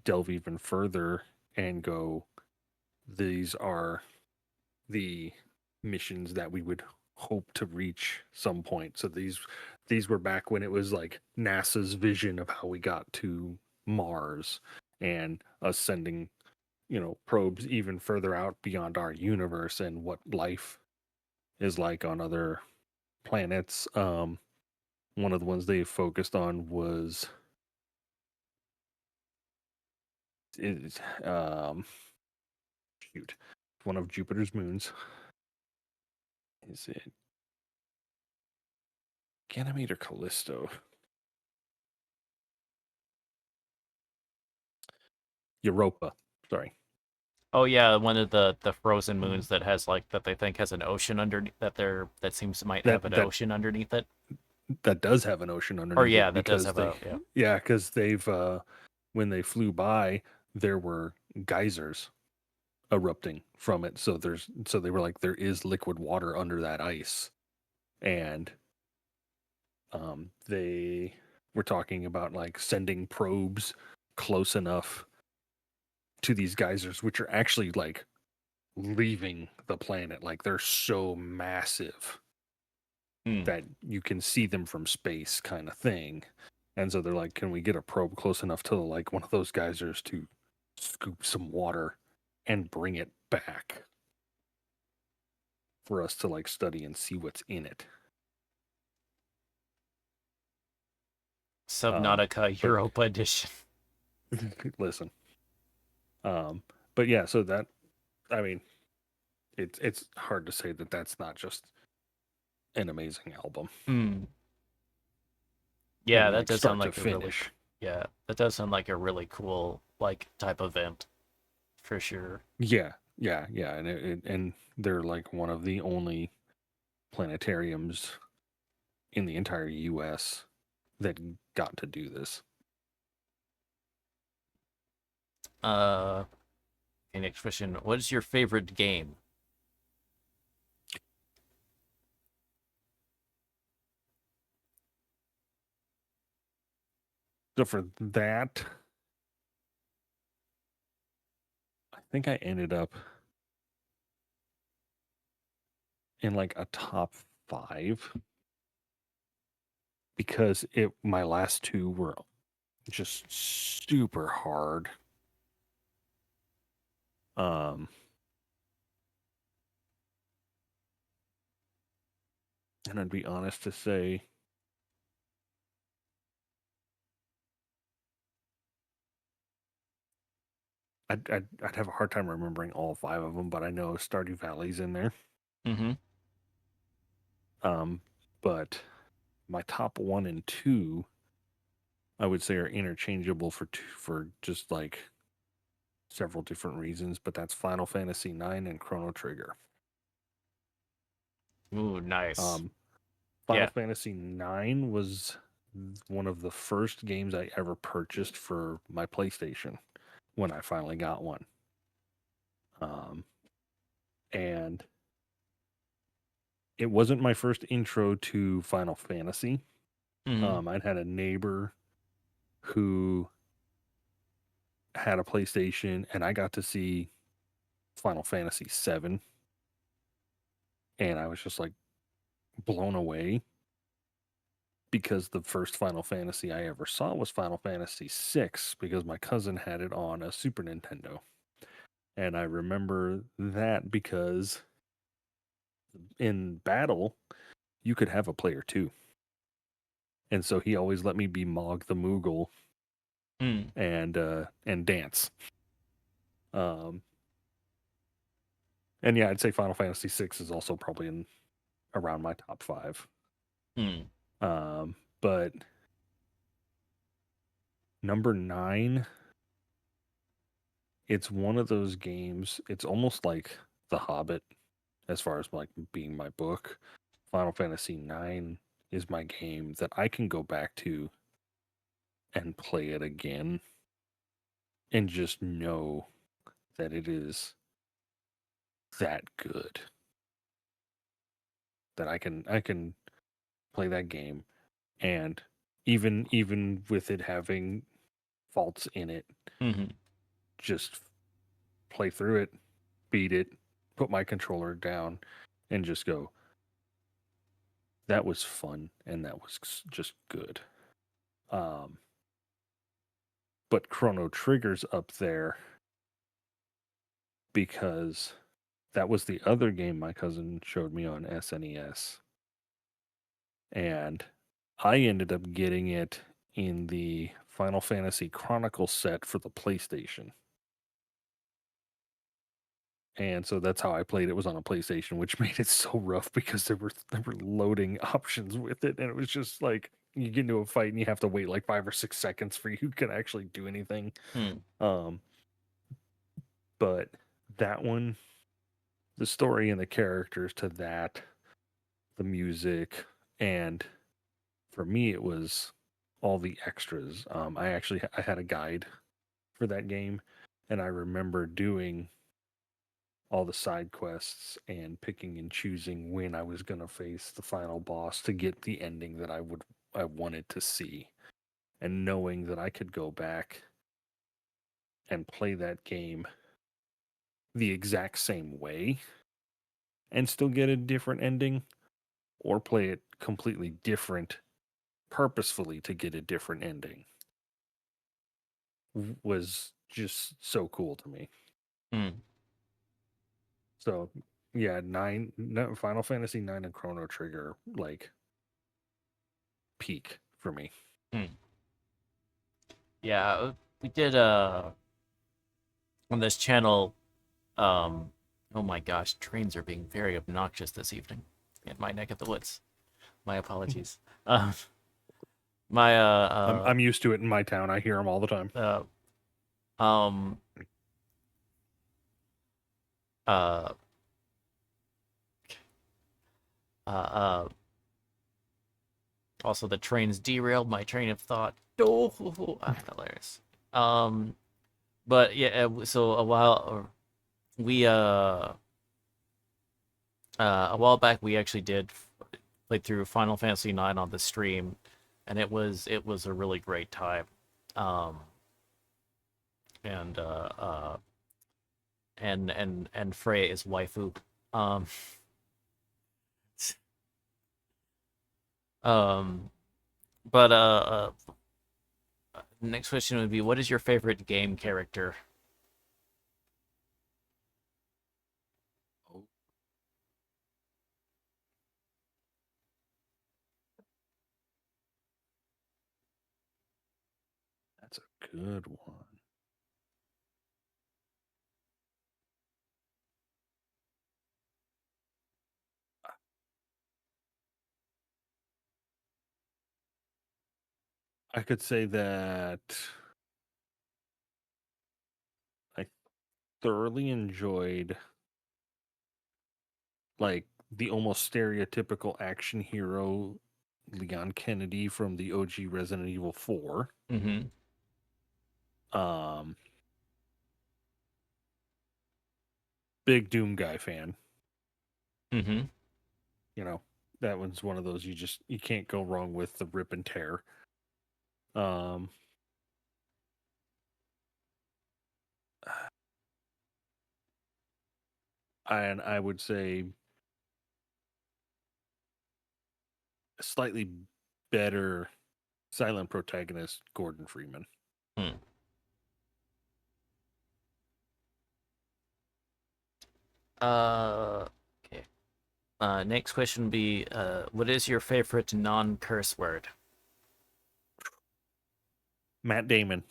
[SPEAKER 2] delve even further and go, these are the missions that we would hope to reach some point. So these were back when it was like NASA's vision of how we got to Mars, and us sending, probes even further out beyond our universe and what life is like on other planets. One of the ones they focused on was is shoot, one of Jupiter's moons. Is it Ganymede or Callisto? Europa. Sorry.
[SPEAKER 1] Oh yeah, one of the frozen moons that has like that they think has an ocean underneath that seems might
[SPEAKER 2] That
[SPEAKER 1] have an
[SPEAKER 2] that
[SPEAKER 1] ocean underneath it.
[SPEAKER 2] that does have an ocean
[SPEAKER 1] Or
[SPEAKER 2] underneath
[SPEAKER 1] yeah,
[SPEAKER 2] it
[SPEAKER 1] that does
[SPEAKER 2] because
[SPEAKER 1] have
[SPEAKER 2] they
[SPEAKER 1] a yeah.
[SPEAKER 2] yeah, because they've when they flew by, there were geysers erupting from it. So they were like, there is liquid water under that ice. And they were talking about like sending probes close enough to these geysers, which are actually like leaving the planet. Like they're so massive
[SPEAKER 1] Hmm.
[SPEAKER 2] that you can see them from space, kind of thing. And so they're like, can we get a probe close enough to like one of those geysers to scoop some water and bring it back for us to like study and see what's in it?
[SPEAKER 1] Subnautica
[SPEAKER 2] But
[SPEAKER 1] Europa edition.
[SPEAKER 2] listen, but yeah, so that, I mean, it's hard to say that that's not just an amazing album.
[SPEAKER 1] Hmm.
[SPEAKER 2] I
[SPEAKER 1] Yeah,
[SPEAKER 2] mean,
[SPEAKER 1] that
[SPEAKER 2] like
[SPEAKER 1] does sound
[SPEAKER 2] start to
[SPEAKER 1] like a really
[SPEAKER 2] finish.
[SPEAKER 1] yeah, that does sound like a really cool like type event for sure.
[SPEAKER 2] Yeah, and they're like one of the only planetariums in the entire U.S. that got to do this.
[SPEAKER 1] Okay, next question. What is your favorite game?
[SPEAKER 2] So for that, I think I ended up in like a top 5 because it my last 2 were just super hard. Um, and I'd be honest to say, I'd have a hard time remembering all 5 of them, but I know Stardew Valley's in there.
[SPEAKER 1] Mm-hmm.
[SPEAKER 2] But my top 1 and 2, I would say, are interchangeable for just like several different reasons. But that's Final Fantasy 9 and Chrono Trigger.
[SPEAKER 1] Ooh, nice.
[SPEAKER 2] Um, Final
[SPEAKER 1] Yeah.
[SPEAKER 2] Fantasy 9 was one of the first games I ever purchased for my PlayStation when I finally got one. And it wasn't my first intro to Final Fantasy.
[SPEAKER 1] Mm-hmm.
[SPEAKER 2] I'd had a neighbor who had a PlayStation, and I got to see Final Fantasy 7, and I was just like blown away because the first Final Fantasy I ever saw was Final Fantasy 6 because my cousin had it on a Super Nintendo. And I remember that because in battle, you could have a player too. And so he always let me be Mog the Moogle
[SPEAKER 1] Mm.
[SPEAKER 2] and dance. And yeah, I'd say Final Fantasy 6 is also probably in around my top 5.
[SPEAKER 1] Mm.
[SPEAKER 2] But number 9, it's one of those games. It's almost like The Hobbit as far as like being my book. Final Fantasy 9 is my game that I can go back to and play it again and just know that it is that good. That I can play that game, and even with it having faults in it,
[SPEAKER 1] Mm-hmm.
[SPEAKER 2] just play through it, beat it, put my controller down, and just go, that was fun and that was just good. Um, but Chrono Trigger's up there because that was the other game my cousin showed me on SNES. And I ended up getting it in the Final Fantasy Chronicle set for the PlayStation. And so that's how I played it, was on a PlayStation, which made it so rough because there were loading options with it, and it was just like you get into a fight and you have to wait like 5 or 6 seconds for you can actually do anything.
[SPEAKER 1] Hmm.
[SPEAKER 2] But that one, the story and the characters to that, the music, and for me it was all the extras. I had a guide for that game, and I remember doing all the side quests and picking and choosing when I was going to face the final boss to get the ending that I wanted to see, and knowing that I could go back and play that game the exact same way and still get a different ending, or play it completely different purposefully to get a different ending was just so cool to me.
[SPEAKER 1] Hmm.
[SPEAKER 2] So yeah, Final Fantasy 9 and Chrono Trigger, like, peak for me.
[SPEAKER 1] Hmm. Yeah, we did on this channel. Oh my gosh, trains are being very obnoxious this evening in my neck of the woods. My apologies. Um, my
[SPEAKER 2] I'm used to it in my town. I hear them all the time.
[SPEAKER 1] um uh uh also the trains derailed my train of thought. Oh, hilarious. But yeah, so we a while back we actually did play through Final Fantasy 9 on the stream, and it was a really great time. Um, and and Freya is waifu. Um, um, but next question would be, what is your favorite game character?
[SPEAKER 2] Oh, that's a good one. I could say that I thoroughly enjoyed, like, the almost stereotypical action hero Leon Kennedy from the OG Resident Evil 4.
[SPEAKER 1] Mm-hmm.
[SPEAKER 2] Um, big Doom guy fan.
[SPEAKER 1] Mm-hmm.
[SPEAKER 2] You know, that one's one of those you can't go wrong with the rip and tear. Um, and I would say a slightly better silent protagonist, Gordon Freeman.
[SPEAKER 1] Hmm. Okay. Next question would be, what is your favorite non-curse word?
[SPEAKER 2] Matt Damon.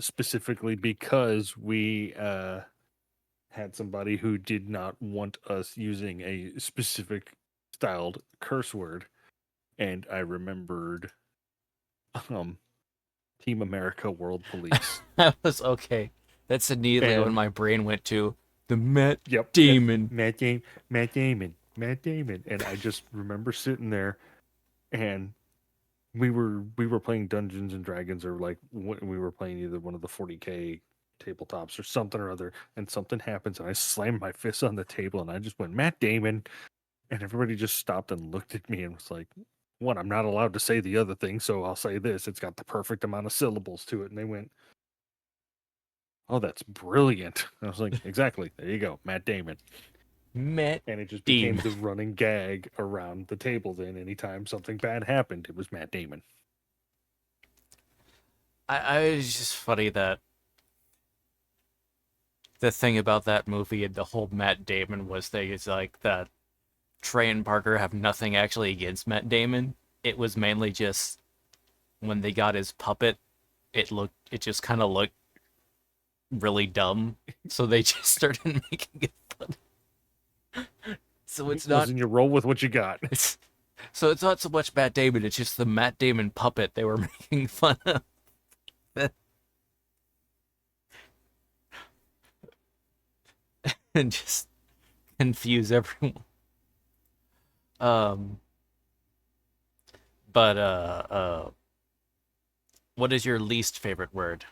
[SPEAKER 2] Specifically because we had somebody who did not want us using a specific styled curse word, and I remembered um, Team America World Police.
[SPEAKER 1] That was okay. That's immediately when
[SPEAKER 2] And
[SPEAKER 1] my brain went to the Matt
[SPEAKER 2] yep,
[SPEAKER 1] Damon.
[SPEAKER 2] Matt Damon, and I just remember sitting there, and we were playing Dungeons and Dragons, or like we were playing either one of the 40K tabletops or something or other, and something happens, and I slammed my fist on the table, and I just went Matt Damon, and everybody just stopped and looked at me and was like, "One, I'm not allowed to say the other thing, so I'll say this. It's got the perfect amount of syllables to it." And they went, "Oh, that's brilliant." I was like, "Exactly. There you go, Matt Damon."
[SPEAKER 1] Matt
[SPEAKER 2] And it just became
[SPEAKER 1] Damon.
[SPEAKER 2] the running gag around the table. Then anytime something bad happened, it was Matt Damon.
[SPEAKER 1] I it's just funny that the thing about that movie and the whole Matt Damon was thing is like that Trey and Parker have nothing actually against Matt Damon. It was mainly just when they got his puppet, it just kind of looked really dumb, so they just started making it fun. So it's not
[SPEAKER 2] Listen, you roll with what you got.
[SPEAKER 1] it's so it's not so much Matt Damon, it's just the Matt Damon puppet they were making fun of. And just confuse everyone. Um but what is your least favorite word?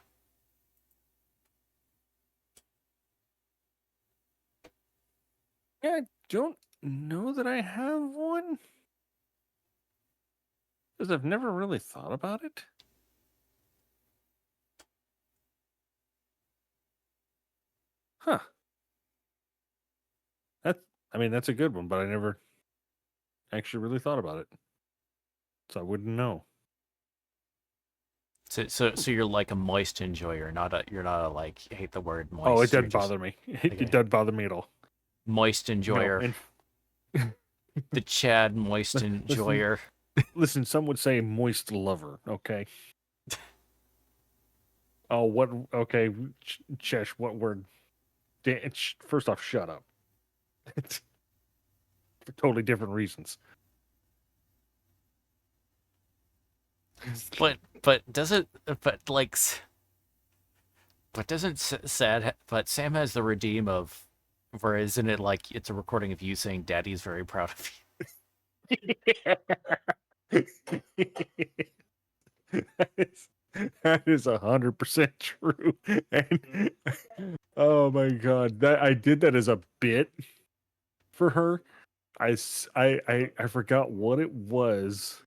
[SPEAKER 2] Yeah, I don't know that I have one. Because I've never really thought about it. Huh. That's a good one, but I never actually really thought about it. So I wouldn't know.
[SPEAKER 1] So you're like a moist enjoyer, you're not a like hate the word moist.
[SPEAKER 2] Oh, it
[SPEAKER 1] you're
[SPEAKER 2] doesn't
[SPEAKER 1] just
[SPEAKER 2] bother me.
[SPEAKER 1] okay.
[SPEAKER 2] It doesn't bother me at all.
[SPEAKER 1] Moist
[SPEAKER 2] No,
[SPEAKER 1] enjoyer.
[SPEAKER 2] and
[SPEAKER 1] The Chad moist
[SPEAKER 2] Listen-
[SPEAKER 1] enjoyer.
[SPEAKER 2] listen, some would say moist lover, okay? Oh, what? Okay, Chesh, what word? First off, shut up. For totally different reasons.
[SPEAKER 1] But doesn't but like but doesn't but Sam has the redeem of, where isn't it like it's a recording of you saying Daddy's very proud of
[SPEAKER 2] That is 100% true. And oh my god, that I did that as a bit for her. I forgot what it was.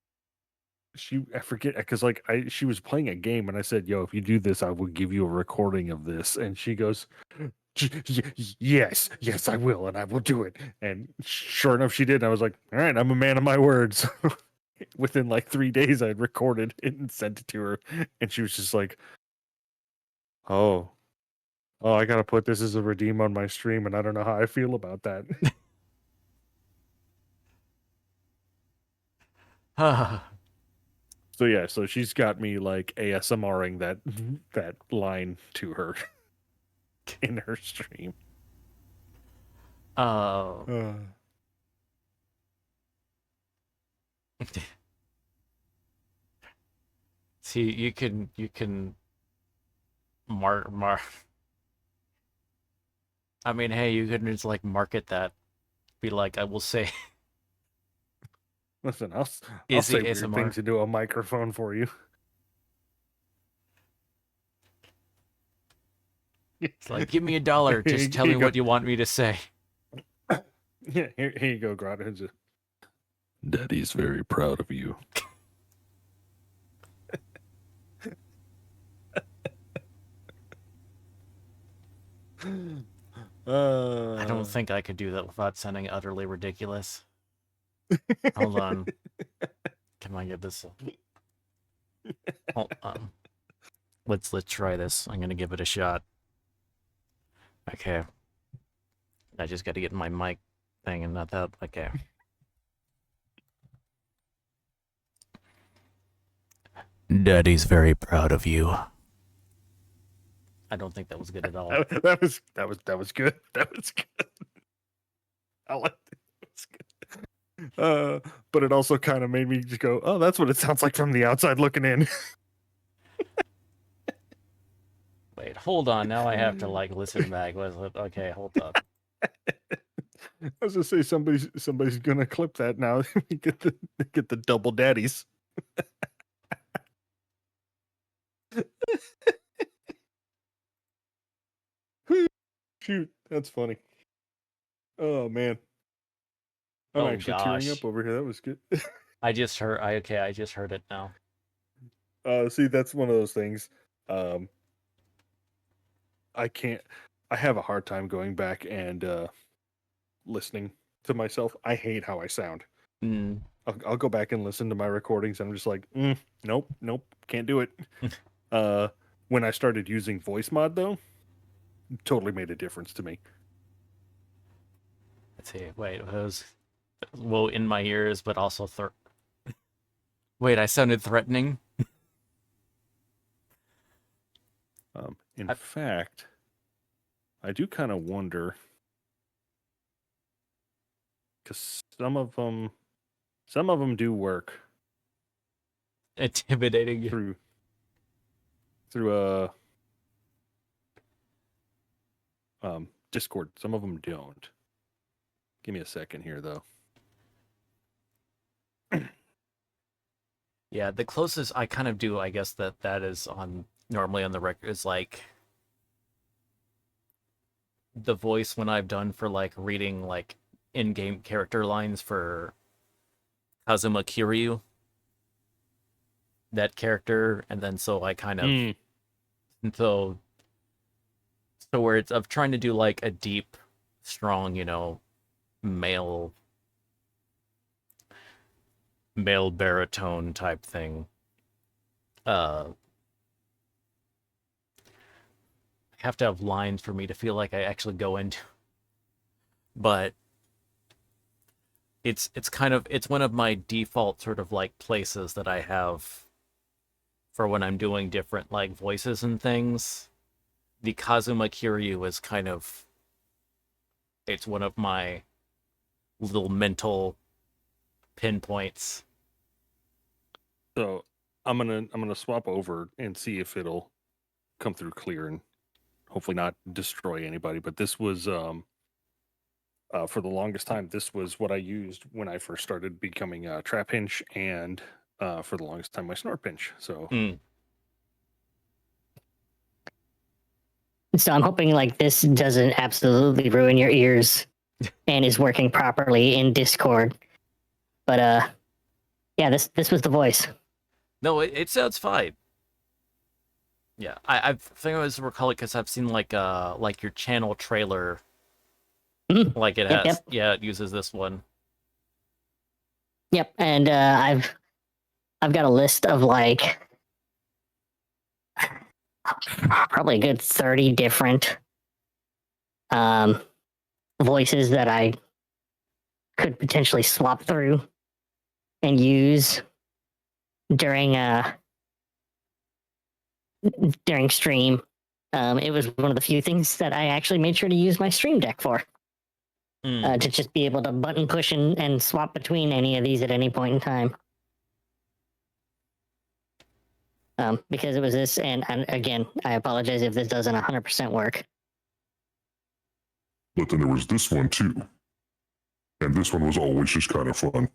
[SPEAKER 2] I forget because she was playing a game and I said, "Yo, if you do this, I will give you a recording of this." And she goes, "Yes, yes, I will, and I will do it." And sure enough, she did. And I was like, "All right, I'm a man of my words." Within like 3 days, I had recorded it and sent it to her, and she was just like, "Oh, oh, I gotta put this as a redeem on my stream, and I don't know how I feel about that."
[SPEAKER 1] you.
[SPEAKER 2] So yeah, so she's got me like ASMRing that line to her in her stream.
[SPEAKER 1] uh,
[SPEAKER 2] Uh,
[SPEAKER 1] see, you can mark. I mean, hey, you could just like market that. Be like, I will say
[SPEAKER 2] Listen, I'll
[SPEAKER 1] Izzy
[SPEAKER 2] say weird
[SPEAKER 1] ASMR.
[SPEAKER 2] things into a microphone for you.
[SPEAKER 1] It's like, give me $1. Just tell
[SPEAKER 2] Here
[SPEAKER 1] me
[SPEAKER 2] you
[SPEAKER 1] what you want me to say.
[SPEAKER 2] Yeah, here you go, Grata. Daddy's very proud of you.
[SPEAKER 1] I don't think I could do that without sounding utterly ridiculous. Hold on. Can I get this? Hold on. Let's try this. I'm gonna give it a shot. Okay. I just got to get my mic thing and not that. Okay. Daddy's very proud of you. I don't think that was good at all.
[SPEAKER 2] That was good. That was good. I liked it. That was good. But it also kind of made me just go, "Oh, that's what it sounds like from the outside looking in."
[SPEAKER 1] Wait, hold on. Now I have to like listen back. Okay, hold up.
[SPEAKER 2] I was gonna say somebody's gonna clip that now. We get the double daddies. Shoot, that's funny. Oh man, I'm
[SPEAKER 1] Oh
[SPEAKER 2] actually tearing
[SPEAKER 1] gosh.
[SPEAKER 2] up over here. That was good.
[SPEAKER 1] I just heard. I just heard it now.
[SPEAKER 2] See, that's one of those things. Um, I can't. I have a hard time going back and listening to myself. I hate how I sound.
[SPEAKER 1] Mm.
[SPEAKER 2] I'll go back and listen to my recordings, and I'm just like, nope, can't do it. When I started using voice mod, though, totally made a difference to me.
[SPEAKER 1] Let's see. Wait, it was well in my ears, but also wait, I sounded threatening.
[SPEAKER 2] In
[SPEAKER 1] I-
[SPEAKER 2] fact, I do kind of wonder, because some of them do work
[SPEAKER 1] Intimidating.
[SPEAKER 2] through Discord. Some of them don't. Give me a second here, though.
[SPEAKER 1] Yeah, the closest I kind of do, I guess that is on normally on the record is like the voice when I've done for like reading like in-game character lines for Kazuma Kiryu, that character, and then so I kind of so where it's of trying to do like a deep, strong, male baritone type thing. I have to have lines for me to feel like I actually go into, but it's one of my default sort of like places that I have for when I'm doing different like voices and things. The Kazuma Kiryu is kind of it's one of my little mental pinpoints.
[SPEAKER 2] So I'm gonna swap over and see if it'll come through clear and hopefully not destroy anybody. But this was for the longest time, this was what I used when I first started becoming a trap hinge, and for the longest time my snort pinch. So
[SPEAKER 5] So I'm hoping like this doesn't absolutely ruin your ears and is working properly in Discord. But yeah, this was the voice.
[SPEAKER 1] No, it sounds fine. Yeah, I think I was recall it because I've seen like your channel trailer,
[SPEAKER 5] Mhm.
[SPEAKER 1] like it
[SPEAKER 5] Yep,
[SPEAKER 1] has.
[SPEAKER 5] yep.
[SPEAKER 1] Yeah, it uses this one.
[SPEAKER 5] Yep, and I've got a list of like probably a good 30 different voices that I could potentially swap through and use during stream. It was one of the few things that I actually made sure to use my stream deck for. To just be able to button push and swap between any of these at any point in time. Because it was this, and again, I apologize if this doesn't 100% work.
[SPEAKER 6] But then there was this one too. And this one was always just kind of fun.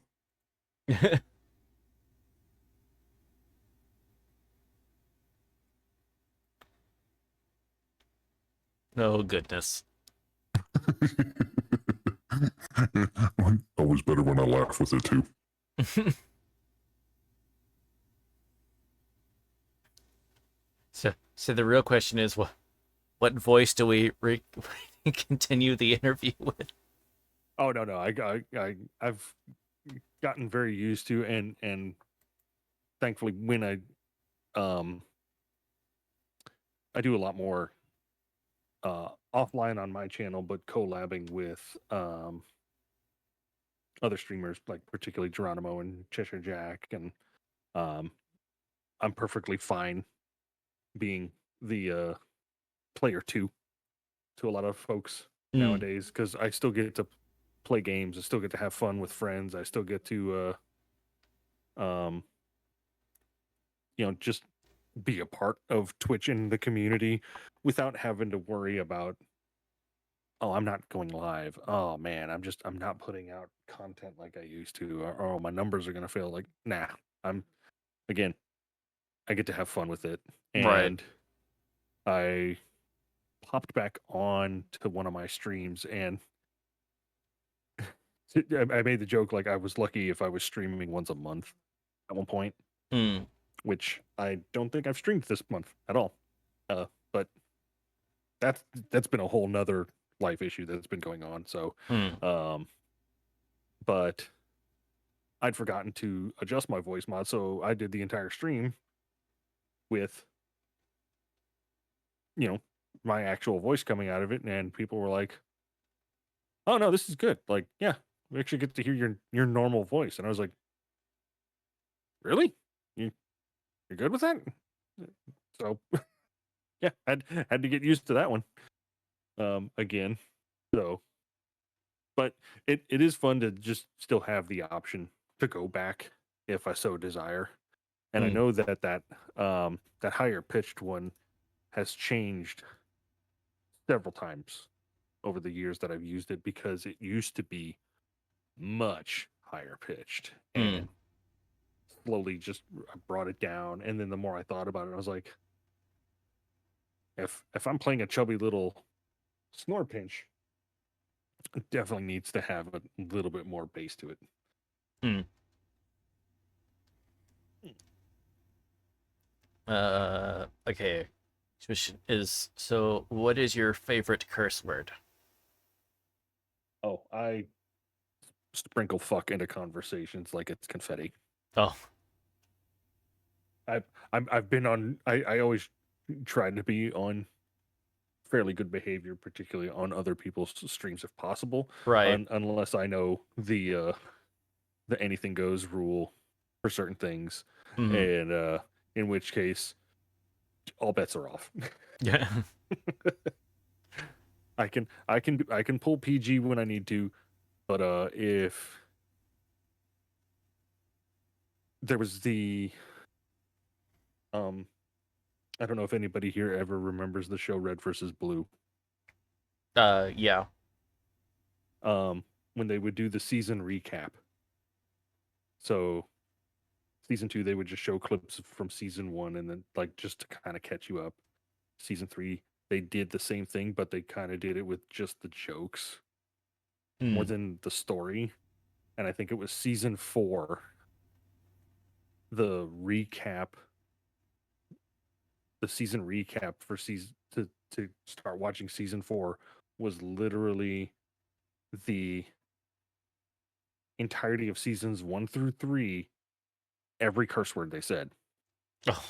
[SPEAKER 1] Oh goodness.
[SPEAKER 6] Always better when I laugh with it too.
[SPEAKER 2] Hmm.
[SPEAKER 1] So the real question is, what voice do we continue the interview with?
[SPEAKER 2] Oh no, I've gotten very used to, and thankfully when I do a lot more offline on my channel, but collabing with other streamers, like particularly Geronimo and Cheshire Jack, and I'm perfectly fine being the player two to a lot of folks nowadays, because I still get to play games, I still get to have fun with friends, I still get to just be a part of Twitch and the community without having to worry about, oh, I'm not going live. Oh man, I'm not putting out content like I used to. Or, oh, my numbers are gonna fail. Like, nah. Again, I get to have fun with it.
[SPEAKER 1] Right.
[SPEAKER 2] And I popped back on to one of my streams, and I made the joke like I was lucky if I was streaming once a month at one point, which I don't think I've streamed this month at all. But that's been a whole nother life issue that's been going on. So,
[SPEAKER 1] Hmm.
[SPEAKER 2] but I'd forgotten to adjust my voice mod, so I did the entire stream with, you know, my actual voice coming out of it, and people were like, "Oh no, this is good. Like, yeah, we actually get to hear your normal voice." And I was like, "Really? You you're good with that?" So yeah, had to get used to that one again. So, but it is fun to just still have the option to go back if I so desire. And I
[SPEAKER 1] Mm.
[SPEAKER 2] know that higher pitched one has changed several times over the years that I've used it, because it used to be much higher pitched,
[SPEAKER 1] Mm.
[SPEAKER 2] and slowly just brought it down. And then the more I thought about it, I was like, if I'm playing a chubby little snore pinch, it definitely needs to have a little bit more bass to it.
[SPEAKER 1] Mm. Okay. Question is, so what is your favorite curse word?
[SPEAKER 2] Oh, I sprinkle fuck into conversations like it's confetti.
[SPEAKER 1] Oh,
[SPEAKER 2] I've been on. I always try to be on fairly good behavior, particularly on other people's streams if possible,
[SPEAKER 1] right.
[SPEAKER 2] unless I know the anything goes rule for certain things,
[SPEAKER 1] Mm.
[SPEAKER 2] and in which case all bets are off.
[SPEAKER 1] Yeah.
[SPEAKER 2] I can pull PG when I need to, but if there was the I don't know if anybody here ever remembers the show Red versus Blue.
[SPEAKER 1] Yeah.
[SPEAKER 2] When they would do the season recap. So season 2 they would just show clips from season 1, and then like just to kind of catch you up. Season 3 they did the same thing, but they kind of did it with just the jokes more
[SPEAKER 1] Mm.
[SPEAKER 2] than the story. And I think it was season 4, the recap, the season recap for season to start watching season 4 was literally the entirety of seasons 1 through 3, every curse word they said.
[SPEAKER 1] Oh.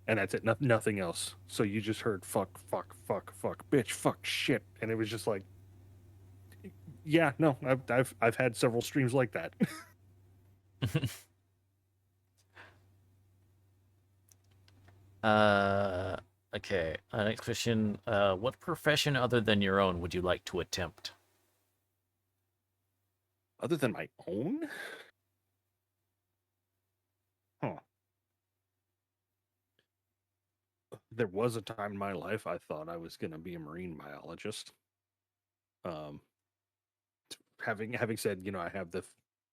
[SPEAKER 2] And that's it, nothing else. So you just heard fuck, fuck, fuck, fuck, bitch, fuck, shit, and it was just like, yeah, no, I've had several streams like that.
[SPEAKER 1] uh. Okay. Next question. What profession other than your own would you like to attempt?
[SPEAKER 2] Other than my own, huh? There was a time in my life I thought I was going to be a marine biologist. Um, having said, I have the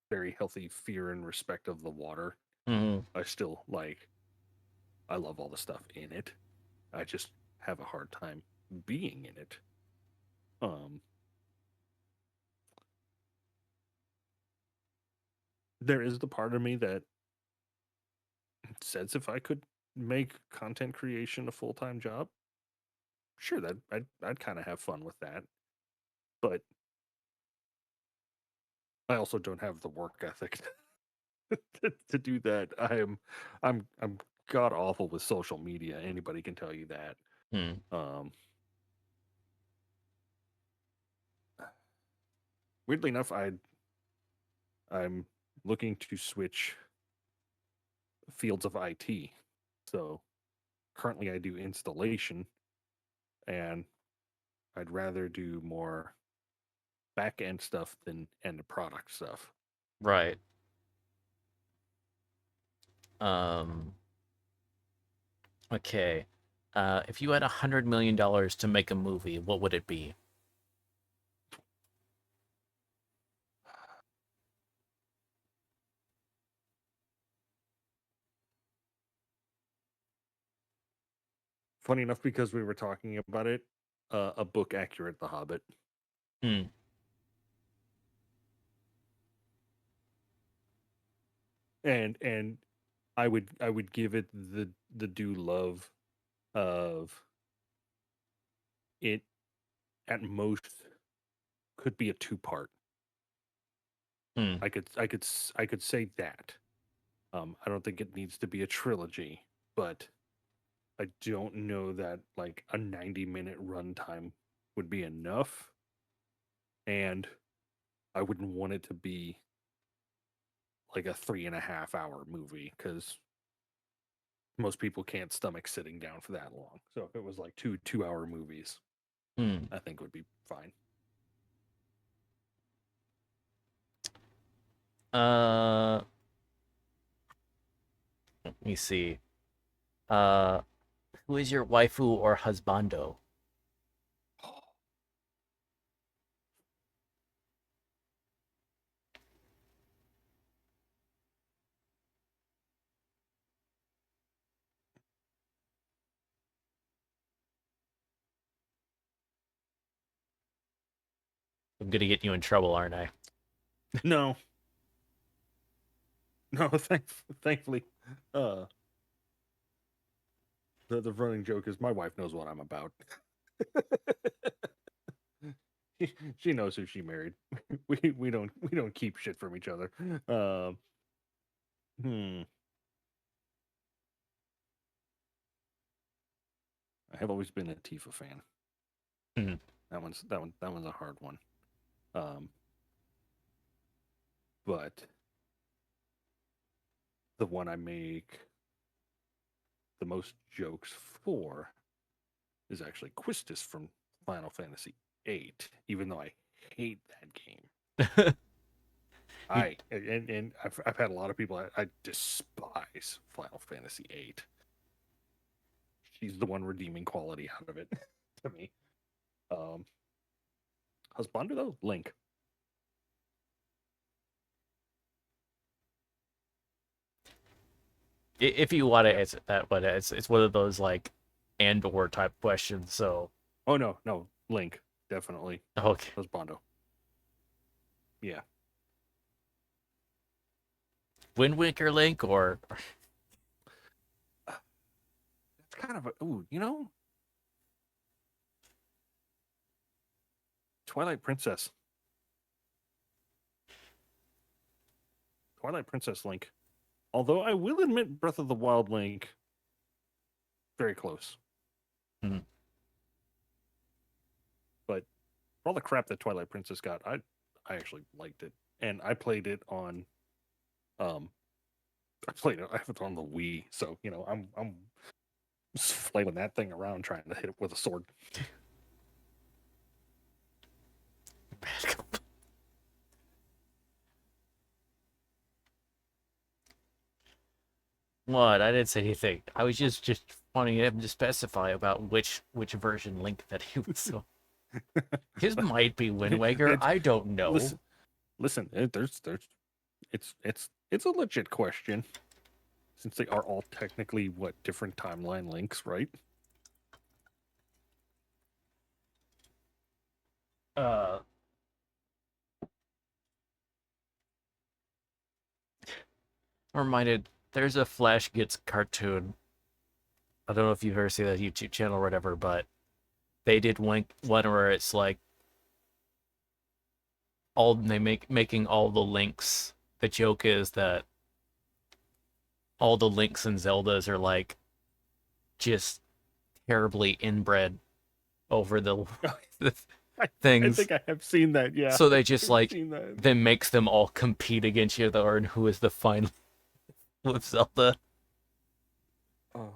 [SPEAKER 2] very healthy fear and respect of the water.
[SPEAKER 1] Mm.
[SPEAKER 2] I still I love all the stuff in it. I just have a hard time being in it. Um, there is the part of me that says if I could make content creation a full-time job, sure, that I'd kind of have fun with that. But I also don't have the work ethic to do that. I'm god awful with social media. Anybody can tell you that.
[SPEAKER 1] Mm.
[SPEAKER 2] Um, weirdly enough, I'm looking to switch fields of IT. So currently I do installation, and I'd rather do more back end stuff than end product stuff.
[SPEAKER 1] Right. Um. Okay. If you had $100 million to make a movie, what would it be?
[SPEAKER 2] Funny enough, because we were talking about it, a book accurate, The Hobbit.
[SPEAKER 1] Hmm.
[SPEAKER 2] And I would give it the due love of it at most could be a 2-part.
[SPEAKER 1] Hmm.
[SPEAKER 2] I could say that. I don't think it needs to be a trilogy, but I don't know that like a 90-minute runtime would be enough, and I wouldn't want it to be like a 3.5 hour movie because most people can't stomach sitting down for that long. So if it was like 2 2-hour movies,
[SPEAKER 1] Hmm.
[SPEAKER 2] I think would be fine.
[SPEAKER 1] Let me see. Uh, who is your waifu or husbando? I'm gonna get you in trouble, aren't I?
[SPEAKER 2] No, no, thankfully, uh, the running joke is my wife knows what I'm about. She knows who she married. We don't keep shit from each other. Um, hmm. I have always been a Tifa fan.
[SPEAKER 1] Mhm.
[SPEAKER 2] That one's a hard one. Um, but the one I make the most jokes for is actually Quistis from Final Fantasy VIII, even though I hate that game. And I've had a lot of people I despise Final Fantasy VIII. She's the one redeeming quality out of it to me. Husband though, Link.
[SPEAKER 1] If you want to
[SPEAKER 2] Yeah.
[SPEAKER 1] answer that, but it's one of those like and or type questions. So
[SPEAKER 2] Oh no, Link definitely.
[SPEAKER 1] okay,
[SPEAKER 2] Husbando. Yeah.
[SPEAKER 1] Wind Waker Link or
[SPEAKER 2] That's kind of a Twilight Princess. Twilight Princess Link. Although I will admit Breath of the Wild Link very close.
[SPEAKER 1] Mhm.
[SPEAKER 2] But for all the crap that Twilight Princess got, I actually liked it. And I played it on I have it on the Wii, so I'm flailing that thing around trying to hit it with a sword.
[SPEAKER 1] what? I didn't say anything. I was just wanting him to specify about which version Link that he was. So his might be Wind Waker.
[SPEAKER 2] It's-
[SPEAKER 1] I don't know.
[SPEAKER 2] Listen, it's a legit question, since they are all technically different timeline links, right?
[SPEAKER 1] Uh, I'm reminded there's a Flash Gets cartoon. I don't know if you've ever seen that YouTube channel or whatever, but they did one where it's like making all the links. The joke is that all the links in Zeldas are like just terribly inbred over the
[SPEAKER 2] I
[SPEAKER 1] things.
[SPEAKER 2] think I have seen that. Yeah.
[SPEAKER 1] So they just
[SPEAKER 2] I've
[SPEAKER 1] like
[SPEAKER 2] seen that.
[SPEAKER 1] then makes them all compete against each other and who is the final with Zelda.
[SPEAKER 2] Oh.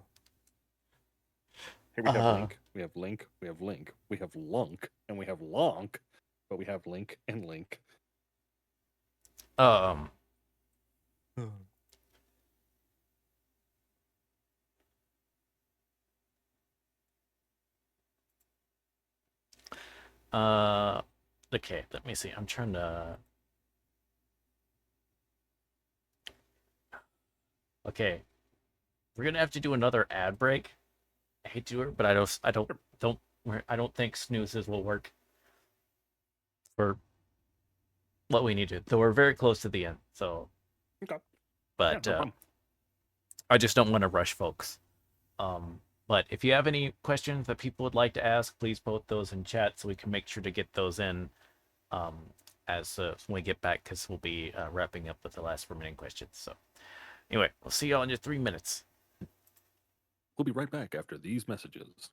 [SPEAKER 2] Here we have Link. We have Link. We have Link. We have Lunk, and we have Lonk, but we have Link and Link.
[SPEAKER 1] Um okay, let me see. I'm trying to Okay. We're gonna have to do another ad break. I hate to do it, but I don't think snoozes will work for what we need to. Though we're very close to the end, so
[SPEAKER 2] Okay.
[SPEAKER 1] but
[SPEAKER 2] Yeah, no problem.
[SPEAKER 1] I just don't want to rush folks. But if you have any questions that people would like to ask, please put those in chat so we can make sure to get those in as when we get back, because we'll be wrapping up with the last remaining questions. So anyway, we'll see y'all in just 3 minutes.
[SPEAKER 2] We'll be right back after these messages.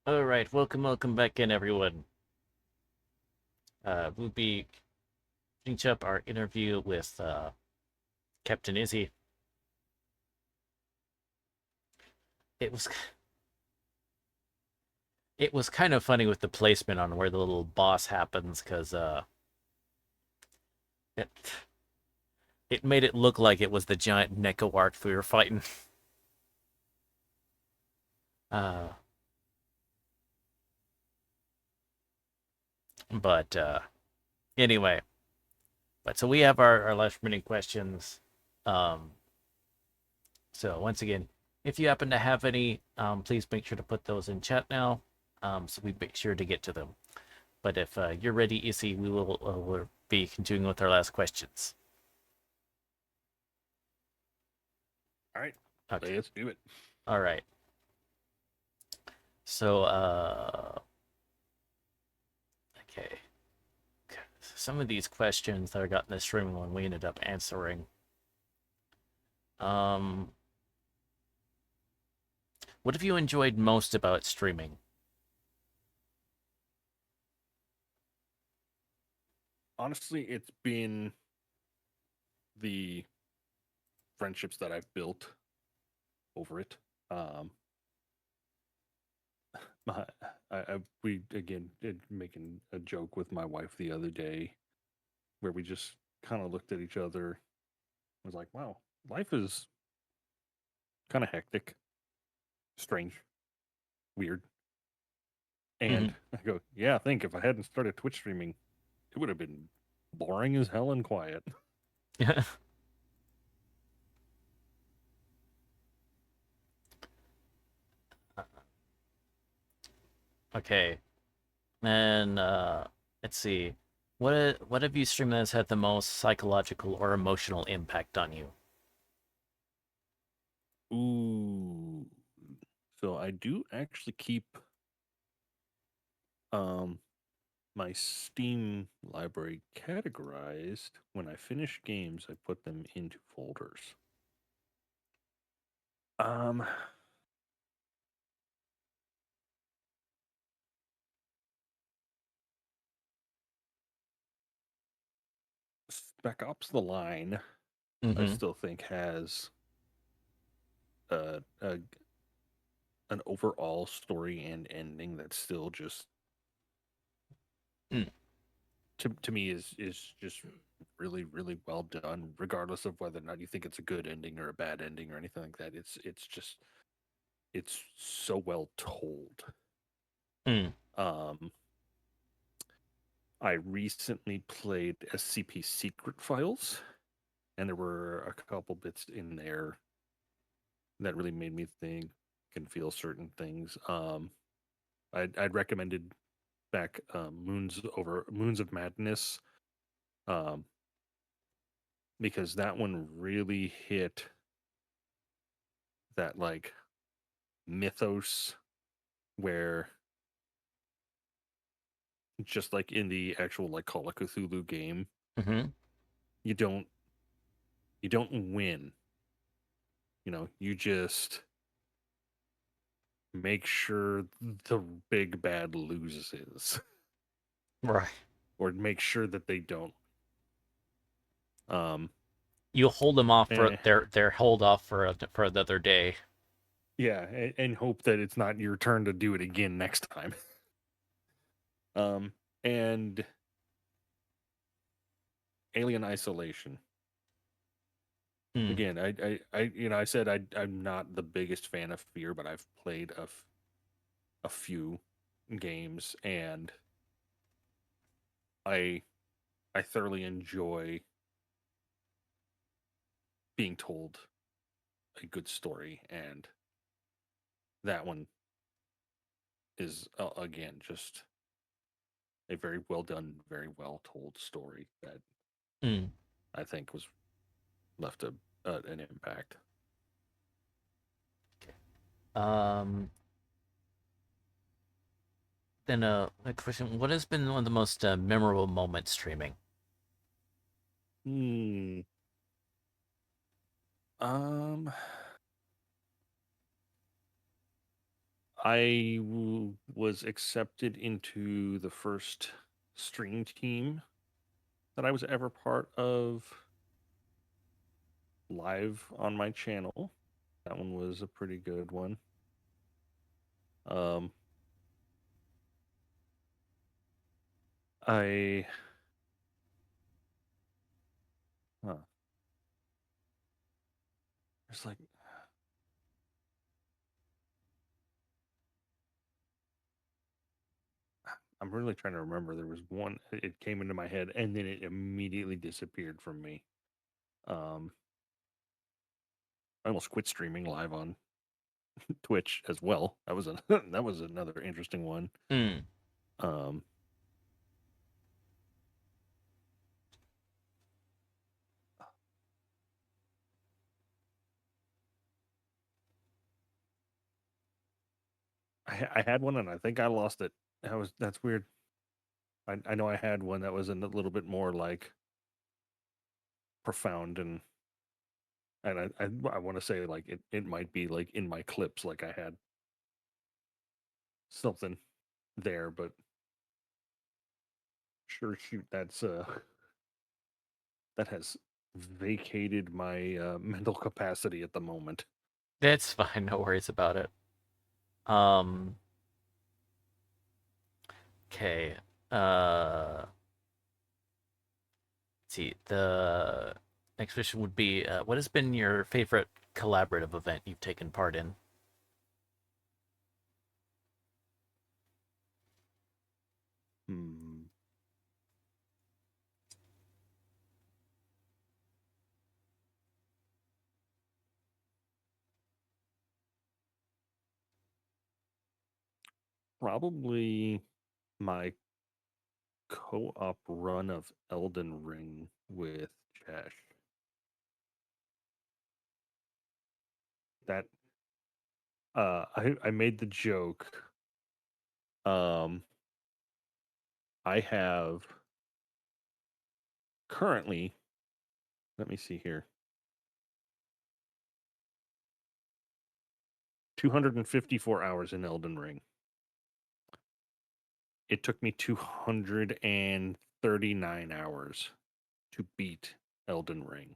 [SPEAKER 1] All right, welcome back in, everyone. We'll be finish up our interview with Captain Izzy. It was it was kind of funny with the placement on where the little boss happens, because it it made it look like it was the giant Nekowarth we were fighting. Uh, but anyway, but so we have our last remaining questions. Um, so once again, if you happen to have any, please make sure to put those in chat now, so we make sure to get to them. But if you're ready, Issy, we'll be continuing with our last questions.
[SPEAKER 2] All right,
[SPEAKER 1] Okay.
[SPEAKER 2] let's do it.
[SPEAKER 1] All right. So, okay. Some of these questions that I got in the streaming one, we ended up answering. What have you enjoyed most about streaming?
[SPEAKER 2] Honestly, it's been the friendships that I've built over it. My, we again did making a joke with my wife the other day, where we just kind of looked at each other, was like, "Wow, life is kind of hectic, strange, weird." And I go, "Yeah, I think if I hadn't started Twitch streaming, it would have been boring as hell and quiet."
[SPEAKER 1] Okay. And let's see. What have you streamed that has had the most psychological or emotional impact on you?
[SPEAKER 2] Ooh, so I do actually keep um my Steam library categorized. When I finish games, I put them into folders. Um, Spec Ops: The Line, I
[SPEAKER 1] Mm-hmm.
[SPEAKER 2] still think has a an overall story and ending that's still just
[SPEAKER 1] Mm.
[SPEAKER 2] to me is just really well done, regardless of whether or not you think it's a good ending or a bad ending or anything like that. It's just it's so well told.
[SPEAKER 1] Mm.
[SPEAKER 2] Um, I recently played SCP Secret Files, and there were a couple bits in there that really made me think and feel certain things. I'd recommended back Moons of Madness, um, because that one really hit that like mythos where just like in the actual like Call of Cthulhu game,
[SPEAKER 1] Mm-hmm.
[SPEAKER 2] you don't you don't win. You know, you just make sure the big bad loses
[SPEAKER 1] Right.
[SPEAKER 2] or make sure that they don't. Um,
[SPEAKER 1] You hold them off for
[SPEAKER 2] eh,
[SPEAKER 1] their hold off for another day.
[SPEAKER 2] yeah, and hope that it's not your turn to do it again next time. And Alien Isolation.
[SPEAKER 1] Mm.
[SPEAKER 2] Again, I said I'm not the biggest fan of Fear, but I've played a few games, and I I thoroughly enjoy being told a good story, and that one is again just a very well done, very well told story that
[SPEAKER 1] Mm.
[SPEAKER 2] I think was left an impact.
[SPEAKER 1] Um. Then a question: what has been one of the most memorable moments streaming?
[SPEAKER 2] Hmm. Um, was accepted into the first stream team that I was ever part of live on my channel. That one was a pretty good one. I huh. There's like I'm really trying to remember. There was one. It came into my head, and then it immediately disappeared from me. I almost quit streaming live on Twitch as well. That was that was another interesting one.
[SPEAKER 1] Mm.
[SPEAKER 2] Um, I had one, and I think I lost it. That's weird. I know I had one that was a little bit more like profound, and I want to say like it might be like in my clips, like I had something there, but sure shoot, that has vacated my mental capacity at the moment.
[SPEAKER 1] That's fine. No worries about it. Um. Okay. Let's see. The next question would be, what has been your favorite collaborative event you've taken part in?
[SPEAKER 2] Hmm. Probably my co-op run of Elden Ring with Jash. That I made the joke. Um, I have currently, let me see here, 254 hours in Elden Ring. It took me 239 hours to beat Elden Ring.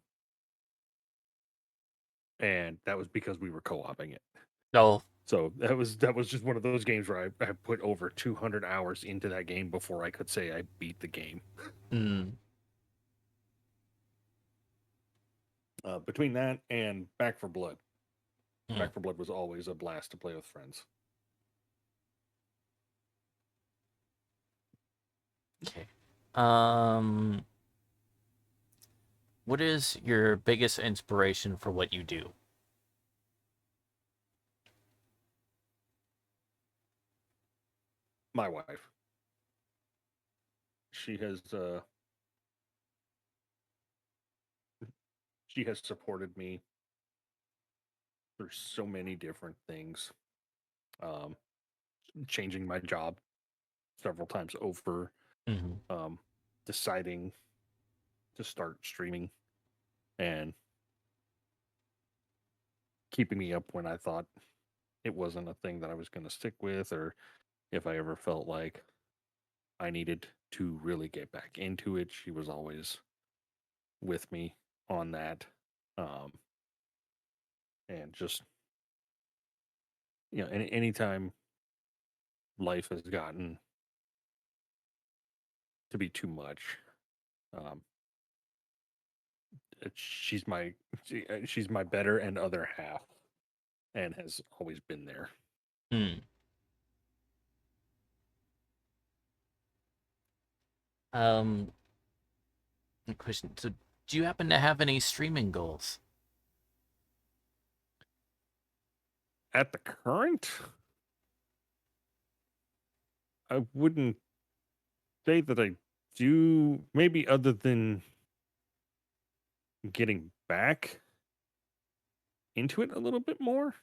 [SPEAKER 2] And that was because we were co-oping it.
[SPEAKER 1] Oh,
[SPEAKER 2] So that was just one of those games where I put over 200 hours into that game before I could say I beat the game.
[SPEAKER 1] mm,
[SPEAKER 2] Between that and Back for Blood.
[SPEAKER 1] mm,
[SPEAKER 2] Back for Blood was always a blast to play with friends.
[SPEAKER 1] okay. What is your biggest inspiration for what you do?
[SPEAKER 2] My wife. She has she has supported me through so many different things. Um, Changing my job several times over,
[SPEAKER 1] Mm-hmm.
[SPEAKER 2] deciding to start streaming, and keeping me up when I thought it wasn't a thing that I was going to stick with, or if I ever felt like I needed to really get back into it. She was always with me on that. Um, and just, anytime life has gotten to be too much, um, she's she's my better and other half, and has always been there.
[SPEAKER 1] Mm. Um, Question. So, do you happen to have any streaming goals?
[SPEAKER 2] At the current, I wouldn't say that I do. Maybe other than getting back into it a little bit more.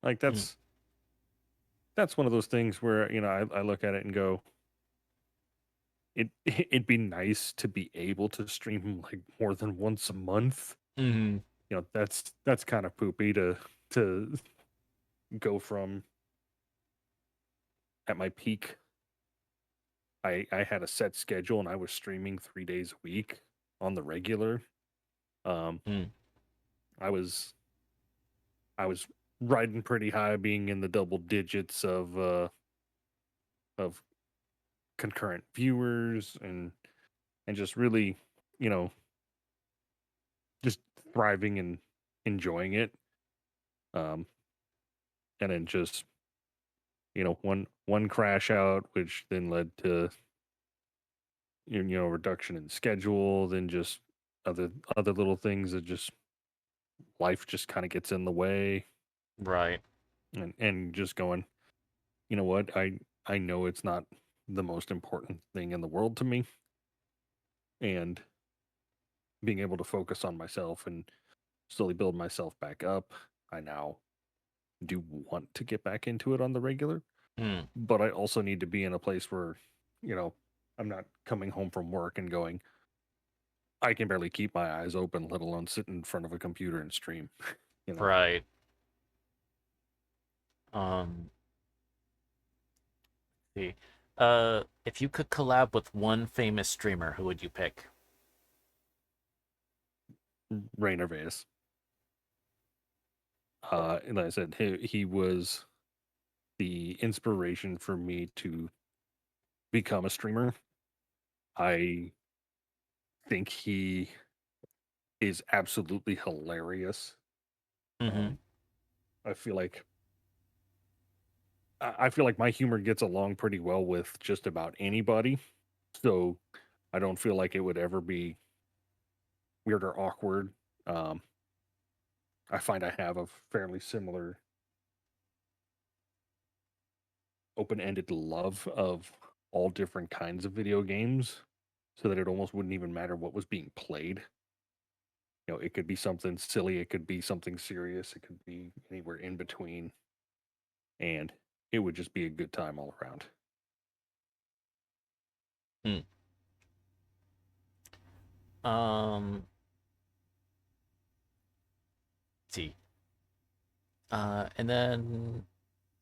[SPEAKER 2] Like
[SPEAKER 1] Mm.
[SPEAKER 2] that's one of those things where I look at it and go, it'd be nice to be able to stream like more than once a month.
[SPEAKER 1] Mm-hmm.
[SPEAKER 2] That's kind of poopy to go from at my peak I had a set schedule and I was streaming 3 days a week on the regular.
[SPEAKER 1] Hmm.
[SPEAKER 2] I was riding pretty high, being in the double digits of concurrent viewers and just really, you know, just thriving and enjoying it. Um, and then just, one crash out, which then led to reduction in schedule, then just other little things that just life just kind of gets in the way,
[SPEAKER 1] Right.
[SPEAKER 2] and just going, you know what, I know it's not the most important thing in the world to me, and being able to focus on myself and slowly build myself back up. I now do want to get back into it on the regular,
[SPEAKER 1] Hmm.
[SPEAKER 2] but I also need to be in a place where, I'm not coming home from work and going, I can barely keep my eyes open, let alone sit in front of a computer and stream.
[SPEAKER 1] Right. Um. See. If you could collab with one famous streamer, who would you pick?
[SPEAKER 2] Rainer Vase. And like I said, he was the inspiration for me to become a streamer. I think he is absolutely hilarious.
[SPEAKER 1] Mm-hmm.
[SPEAKER 2] I feel like I feel like my humor gets along pretty well with just about anybody. So I don't feel like it would ever be weird or awkward. Um, I find I have a fairly similar open-ended love of all different kinds of video games, so that it almost wouldn't even matter what was being played. It could be something silly, it could be something serious, it could be anywhere in between, and it would just be a good time all around.
[SPEAKER 1] Hmm. Um. Let's see. And then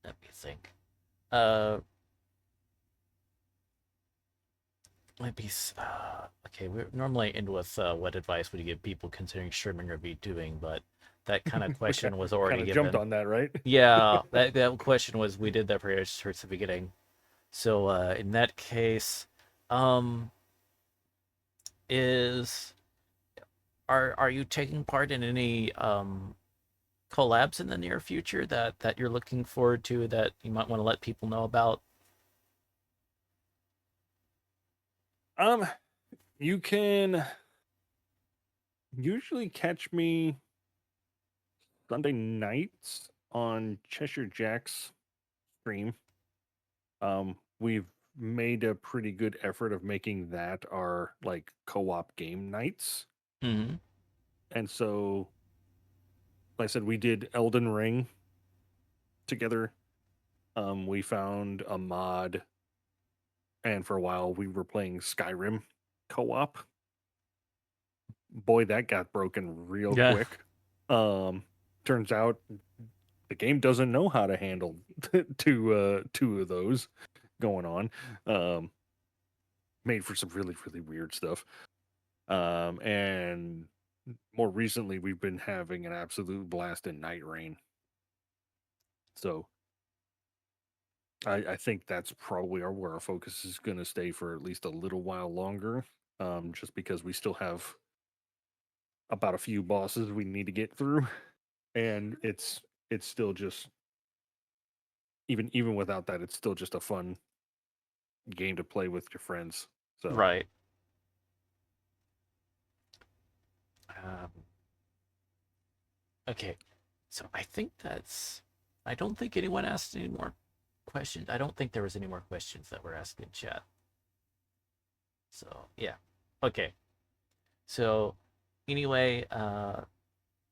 [SPEAKER 1] let me think. Uh, okay. We're normally end with what advice would you give people considering streaming or be doing, but that kind of
[SPEAKER 2] We
[SPEAKER 1] question was
[SPEAKER 2] kind
[SPEAKER 1] already
[SPEAKER 2] of jumped
[SPEAKER 1] given.
[SPEAKER 2] on that, right?
[SPEAKER 1] Yeah, that question was we did that pretty much towards the beginning. So in that case, um, is are you taking part in any collabs in the near future that you're looking forward to that you might want to let people know about?
[SPEAKER 2] Um, you can usually catch me Sunday nights on Cheshire Jack's stream. We've made a pretty good effort of making that our like co-op game nights.
[SPEAKER 1] Mm-hmm.
[SPEAKER 2] And so, like I said, we did Elden Ring together. We found a mod, and for a while we were playing Skyrim co-op. Boy, that got broken real
[SPEAKER 1] Yeah.
[SPEAKER 2] quick. Turns out the game doesn't know how to handle two of those going on. Um, Made for some really, really weird stuff. And more recently, we've been having an absolute blast in Night Rain. So I think that's probably where our focus is going to stay for at least a little while longer. Just because we still have about a few bosses we need to get through, and it's still just even without that, it's still just a fun game to play with your friends. So
[SPEAKER 1] Right. Um, okay. So I think that's. I don't think anyone asked any more questions. I don't think there was any more questions that were asked in chat. So yeah. Okay. So anyway,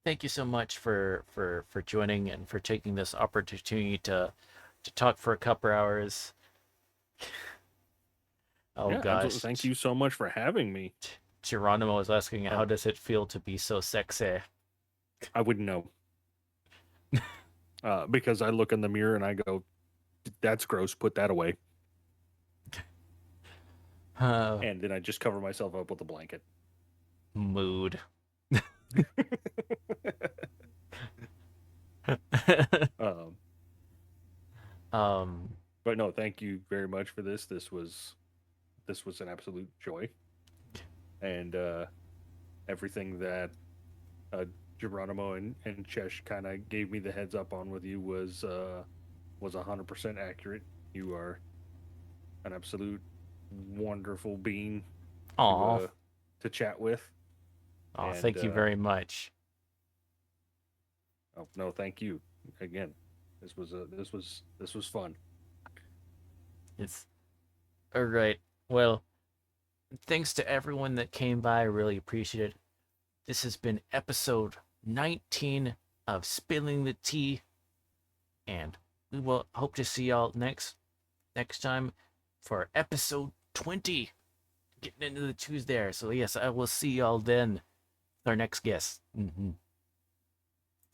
[SPEAKER 1] thank you so much for joining and for taking this opportunity to talk for a couple hours. Oh
[SPEAKER 2] yeah, absolutely.
[SPEAKER 1] gosh,
[SPEAKER 2] Thank you so much for having me.
[SPEAKER 1] Geronimo is asking,
[SPEAKER 2] Uh,
[SPEAKER 1] how does it feel to be so sexy?
[SPEAKER 2] I wouldn't know. Because I look in the mirror and I go, "That's gross. Put that away." and then I just cover myself up with a blanket.
[SPEAKER 1] Mood.
[SPEAKER 2] Um,
[SPEAKER 1] um,
[SPEAKER 2] but no, thank you very much for this. This was an absolute joy, and everything that Geronimo and Chesh kind of gave me the heads up on with you was 100% accurate. You are an absolute wonderful being
[SPEAKER 1] aw.
[SPEAKER 2] to chat with.
[SPEAKER 1] Aw,
[SPEAKER 2] and,
[SPEAKER 1] thank you very much.
[SPEAKER 2] Oh no, thank you again. This was fun.
[SPEAKER 1] It's all right. Well, thanks to everyone that came by. I really appreciate it. This has been episode 19 of Spilling the Tea, and we will hope to see y'all next time for episode 20. Getting into the twos there. So yes, I will see y'all then. Our next guest.